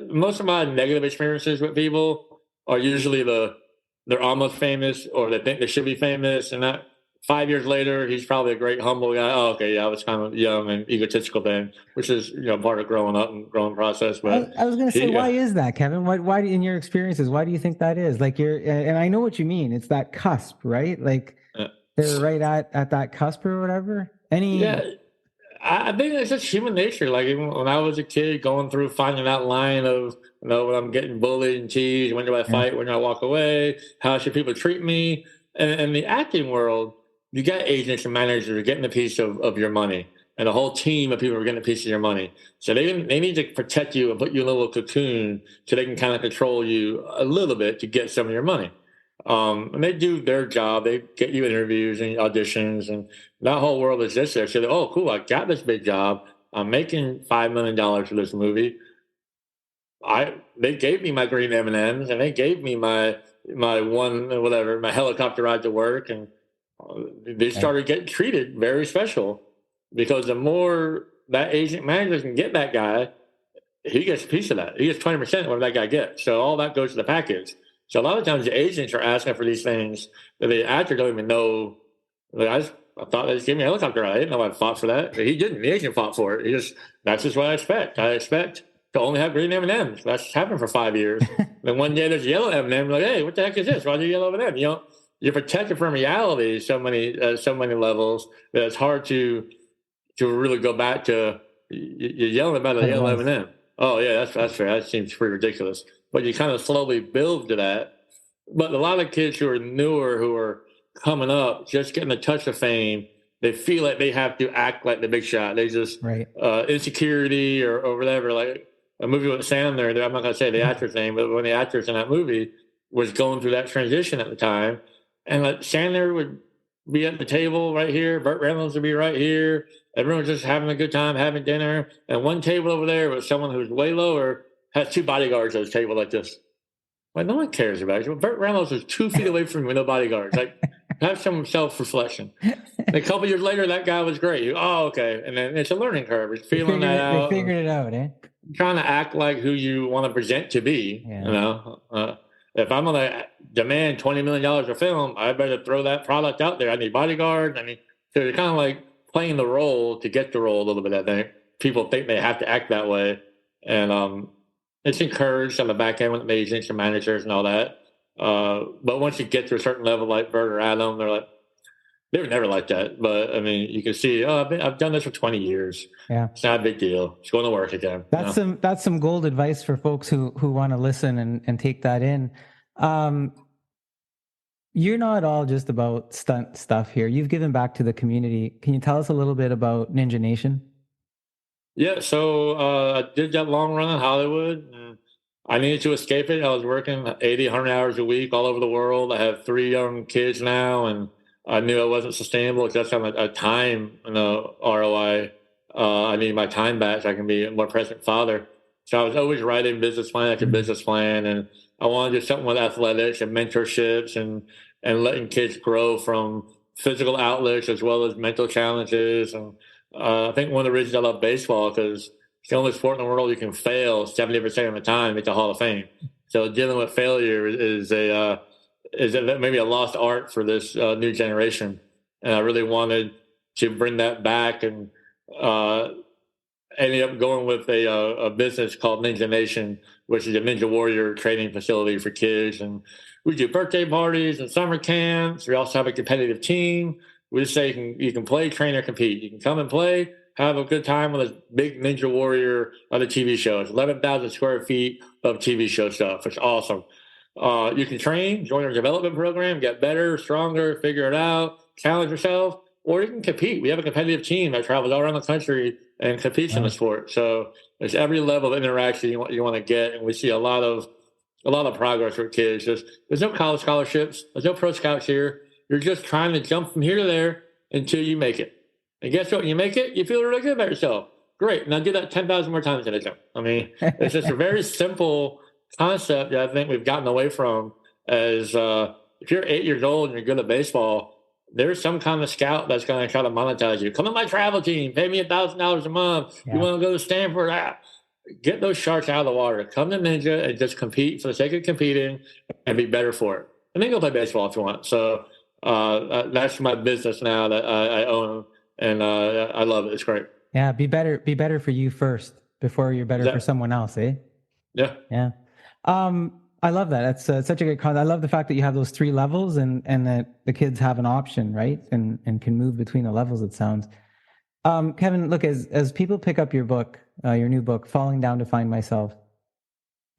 Most of my negative experiences with people are usually they're almost famous or they think they should be famous. And that 5 years later, he's probably a great, humble guy. Oh, okay, yeah, I was kind of young and egotistical then, which is part of growing up and growing process. But I was going to say, why is that, Kevin? Why in your experiences, why do you think that is? Like and I know what you mean. It's that cusp, right? Like they're right at that cusp or whatever. I think it's just human nature. Like even when I was a kid, going through finding that line of, when I'm getting bullied and teased, when do I fight, when do I walk away, how should people treat me? And in the acting world, you got agents and managers getting a piece of your money, and a whole team of people are getting a piece of your money. So they need to protect you and put you in a little cocoon so they can kind of control you a little bit to get some of your money. And they do their job. They get you interviews and auditions, and that whole world is just there. So they, oh, cool, I got this big job. I'm making $5 million for this movie. They gave me my green M&Ms, and they gave me my helicopter ride to work, and they started getting treated very special because the more that agent manager can get that guy, he gets a piece of that. He gets 20% of what that guy gets. So all that goes to the package. So a lot of times the agents are asking for these things that the actor don't even know. Like I thought they just gave me a helicopter ride. I didn't know I fought for that. He didn't. The agent fought for it. That's just what I expect. I expect to only have green M&Ms. That's happened for 5 years. Then one day there's a yellow M&M. Like, hey, what the heck is this? Why do you yellow M&M? You're protected from reality so many levels that it's hard to really go back to. You're yelling about a yellow M&M. Oh yeah, that's fair. That seems pretty ridiculous. But you kind of slowly build to that. But a lot of kids who are newer, who are coming up, just getting a touch of fame, they feel like they have to act like the big shot. They just insecurity or whatever. Like a movie with Sandler, I'm not going to say the actor's name, but when the actors in that movie was going through that transition at the time, and like Sandler would be at the table right here, Burt Reynolds would be right here. Everyone was just having a good time, having dinner, and one table over there was someone who's way lower. Has two bodyguards at his table like this. Like, no one cares about you. Burt Reynolds was 2 feet away from me with no bodyguards. Like, have some self-reflection. A couple years later, that guy was great. Okay. And then it's a learning curve. It's feeling that out. They figured it out, eh? Trying to act like who you want to present to be. Yeah. If I'm going to demand $20 million a film, I better throw that product out there. I need bodyguards. So you're kind of like playing the role to get the role a little bit, I think. People think they have to act that way. And, it's encouraged on the back end with agents and managers and all that. But once you get to a certain level, like Bert or Adam, they were never like that. But you can see, I've done this for 20 years. Yeah, it's not a big deal. It's going to work again. That's some gold advice for folks who want to listen and take that in. You're not all just about stunt stuff here. You've given back to the community. Can you tell us a little bit about Ninja Nation? Yeah, so I did that long run in Hollywood. And I needed to escape it. I was working 80, 100 hours a week all over the world. I have 3 young kids now, and I knew it wasn't sustainable. Just on a time, ROI. I need my time back so I can be a more present father. So I was always writing business plan after business plan, and I wanted to do something with athletics and mentorships and letting kids grow from physical outlets as well as mental challenges. And I think one of the reasons I love baseball because it's the only sport in the world you can fail 70% of the time, make the Hall of Fame. So dealing with failure is maybe a lost art for this new generation. And I really wanted to bring that back and ended up going with a business called Ninja Nation, which is a Ninja Warrior training facility for kids. And we do birthday parties and summer camps. We also have a competitive team. We just say you can play, train, or compete. You can come and play, have a good time with a big Ninja Warrior on the TV show. It's 11,000 square feet of TV show stuff. It's awesome. You can train, join our development program, get better, stronger, figure it out, challenge yourself, or you can compete. We have a competitive team that travels all around the country and competes in the sport. So there's every level of interaction you want to get, and we see a lot of progress with kids. There's no college scholarships, there's no pro scouts here. You're just trying to jump from here to there until you make it. And guess what? When you make it, you feel really good about yourself. Great. Now do that 10,000 more times in a jump. I mean, it's just a very simple concept that I think we've gotten away from as if you're 8 years old and you're good at baseball, there's some kind of scout that's going to try to monetize you. Come on my travel team, pay me $1,000 a month. Yeah. You want to go to Stanford? Get those sharks out of the water. Come to Ninja and just compete for the sake of competing and be better for it. And then go play baseball if you want. So that's my business now that I own, and I love it. It's great. Yeah, be better for you first before you're better for someone else, eh? Yeah. Yeah. I love that. That's such a good concept. I love the fact that you have those 3 levels and that the kids have an option, right? And can move between the levels, it sounds. Kevin, look, as people pick up your book, your new book, Falling Down to Find Myself,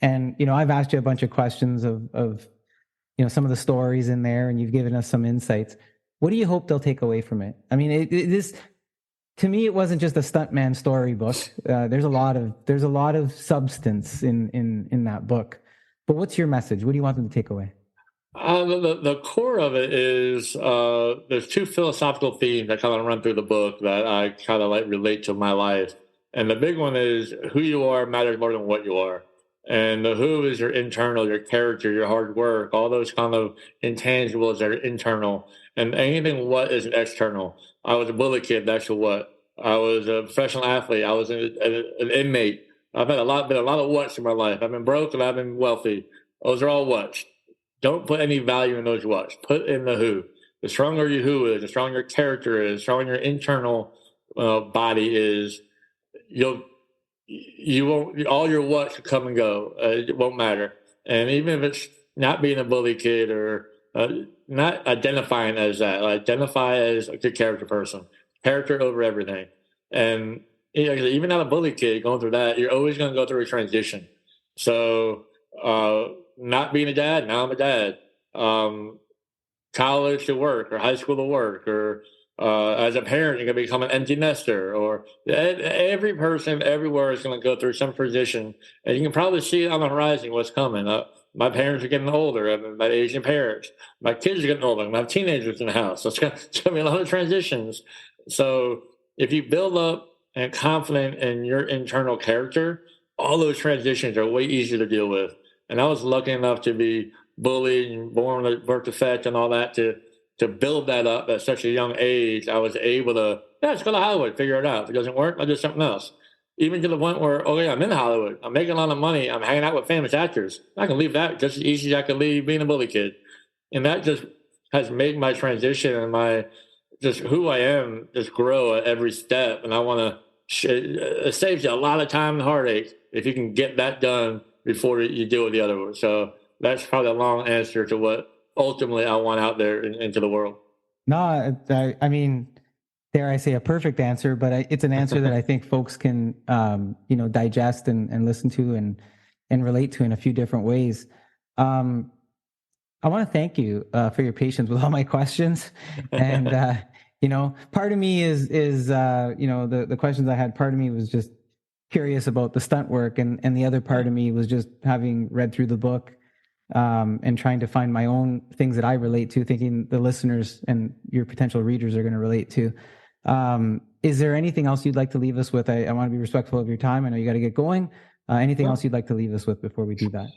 and, I've asked you a bunch of questions of some of the stories in there, and you've given us some insights. What do you hope they'll take away from it? I mean, this, to me, it wasn't just a stuntman storybook. There's a lot of substance in that book. But what's your message? What do you want them to take away? The core of it is there's 2 philosophical themes that kind of run through the book that I kind of relate to my life. And the big one is who you are matters more than what you are. And the who is your internal, your character, your hard work, all those kind of intangibles that are internal. And anything what is external. I was a bully kid, that's what. I was a professional athlete. I was an inmate. I've had a lot of what's in my life. I've been broke and I've been wealthy. Those are all what's. Don't put any value in those what's. Put in the who. The stronger your who is, the stronger your character is, the stronger your internal body is, you won't, all your what's will come and go. It won't matter. And even if it's not being a bully kid or not identifying as that, identify as a good character person. Character over everything. And even not a bully kid going through that, you're always going to go through a transition. So not being a dad, now I'm a dad. College to work or high school to work, or as a parent, you're going to become an empty nester, or every person everywhere is going to go through some transition. And you can probably see it on the horizon what's coming. My parents are getting older. I have my Asian parents. My kids are getting older. I have teenagers in the house. So it's going to be a lot of transitions. So if you build up and confident in your internal character, all those transitions are way easier to deal with. And I was lucky enough to be bullied and born with birth defect and all that to build that up at such a young age. I was able to, let's go to Hollywood, figure it out. If it doesn't work, I'll do something else. Even to the point where, I'm in Hollywood. I'm making a lot of money. I'm hanging out with famous actors. I can leave that just as easy as I could leave being a bully kid. And that just has made my transition and just who I am just grow at every step. And I want to, it saves you a lot of time and heartache if you can get that done before you deal with the other one. So that's probably a long answer to what ultimately I want out there into the world. No, I mean, dare I say a perfect answer, but it's an answer that I think folks can, digest and listen to and relate to in a few different ways. I want to thank you for your patience with all my questions. And, part of me is the questions I had, part of me was just curious about the stunt work. And the other part of me was just having read through the book, and trying to find my own things that I relate to, thinking the listeners and your potential readers are going to relate to. Is there anything else you'd like to leave us with? I want to be respectful of your time. I know you got to get going. Anything else you'd like to leave us with before we do that?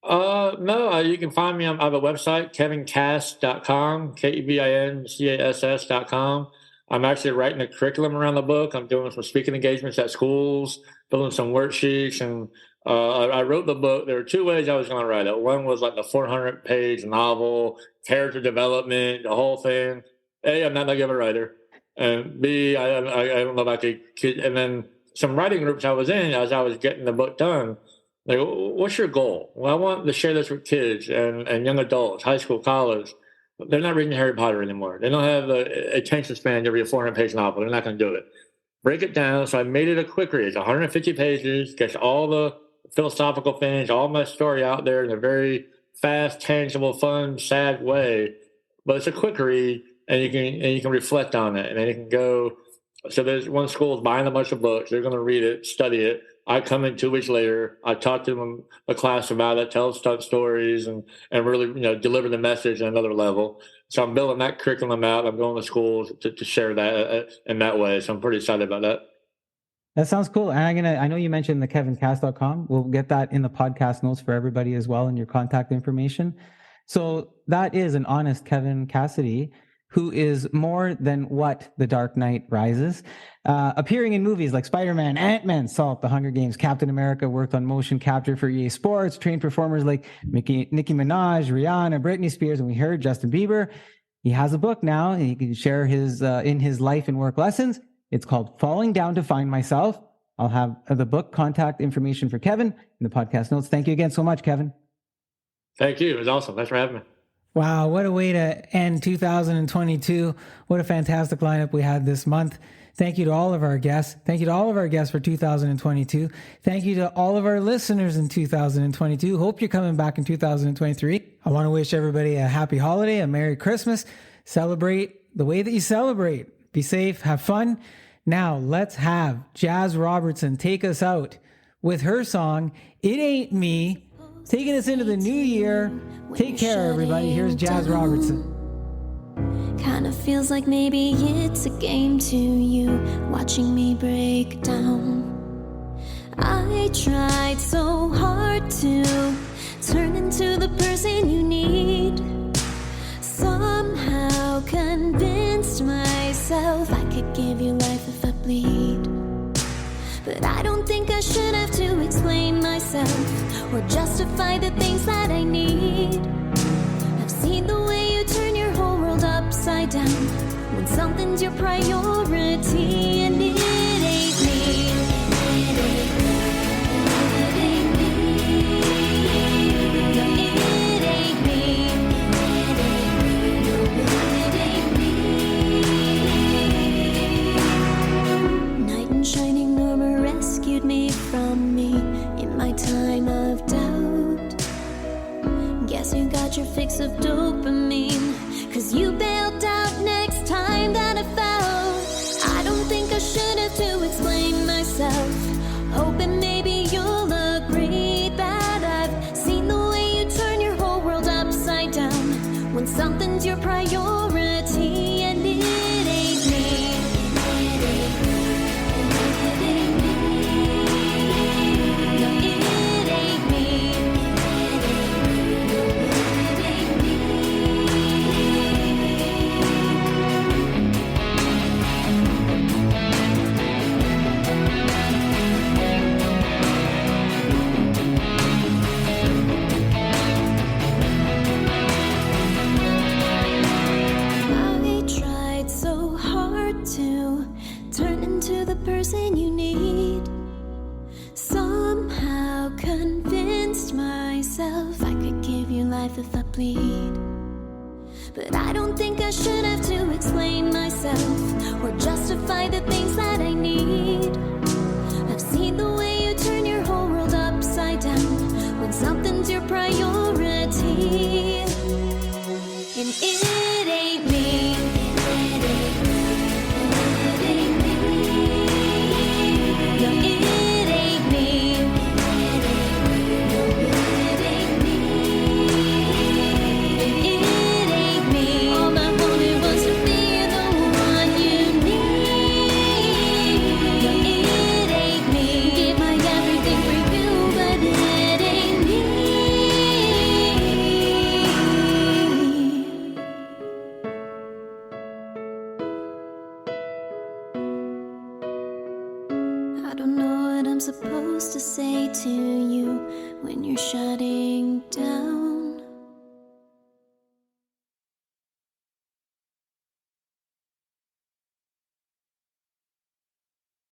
No, you can find me. I have a website, kevincass.com, KEVINCASS.com. I'm actually writing a curriculum around the book. I'm doing some speaking engagements at schools, building some worksheets. And I wrote the book. There were two ways I was going to write it. One was like the 400-page novel, character development, the whole thing. A, I'm not that good of a writer. And B, I don't know if I could. And then some writing groups I was in as I was getting the book done, like, what's your goal? Well, I want to share this with kids and young adults, high school, college. They're not reading Harry Potter anymore. They don't have the attention span to read a 400-page novel. They're not going to do it. Break it down. So I made it a quick read. It's 150 pages, gets all the philosophical things, all my story out there in a very fast, tangible, fun, sad way. But it's a quick read, and you can reflect on it, and then you can go. So there's one school is buying a bunch of books. They're going to read it, study it. I come in 2 weeks later. I talk to them, a class about it, tell stunt stories, and really deliver the message at another level. So I'm building that curriculum out. I'm going to schools to share that in that way. So I'm pretty excited about that. That sounds cool. And I know you mentioned the kevincass.com. We'll get that in the podcast notes for everybody as well, and your contact information. So that is an honest Kevin Cassidy, who is more than what The Dark Knight Rises. Appearing in movies like Spiderman, Ant-Man, Salt, The Hunger Games, Captain America, worked on motion capture for EA Sports, trained performers like Nicki Minaj, Rihanna, Britney Spears, and we heard Justin Bieber. He has a book now, and he can share his in his life and work lessons. It's called Falling Down to Find Myself. I'll have the book contact information for Kevin in the podcast notes. Thank you again so much, Kevin. Thank you. It was awesome. Thanks for having me. Wow, what a way to end 2022. What a fantastic lineup we had this month. Thank you to all of our guests. Thank you to all of our guests for 2022. Thank you to all of our listeners in 2022. Hope you're coming back in 2023. I want to wish everybody a happy holiday, a Merry Christmas. Celebrate the way that you celebrate. Be safe, have fun. Now let's have Jazz Robertson take us out with her song, It Ain't Me, taking us into the new year. Take care, everybody. Here's Jazz Robertson. Kinda feels like maybe it's a game to you, watching me break down. I tried so hard to turn into the person you need. Somehow convinced myself I could give you life if I bleed. But I don't think I should have to explain myself or justify the things that I need. I've seen the way you turn your whole world upside down when something's your priority, and it ain't me. It ain't me. It ain't me. No, it ain't me. It ain't me. Knight in shining armor rescued me from me in my time of doubt. Guess you got your fix of dopamine, 'cause you bailed out next time that I fell. I don't think I should have to explain myself, hoping maybe you'll agree that I've seen the way you turn your whole world upside down when something's your priority, and it ain't me. It ain't me. It ain't me. No, it ain't me. It ain't me. I tried so hard to turn into the person you need. Somehow convinced myself I could give you life if I bleed. But I don't think I should have to explain myself or justify the things that I need. I've seen the way you turn your whole world upside down when something's your priority, and it ain't me. It ain't me. It ain't me. No, it ain't me. No, it ain't me. to you when you're shutting down.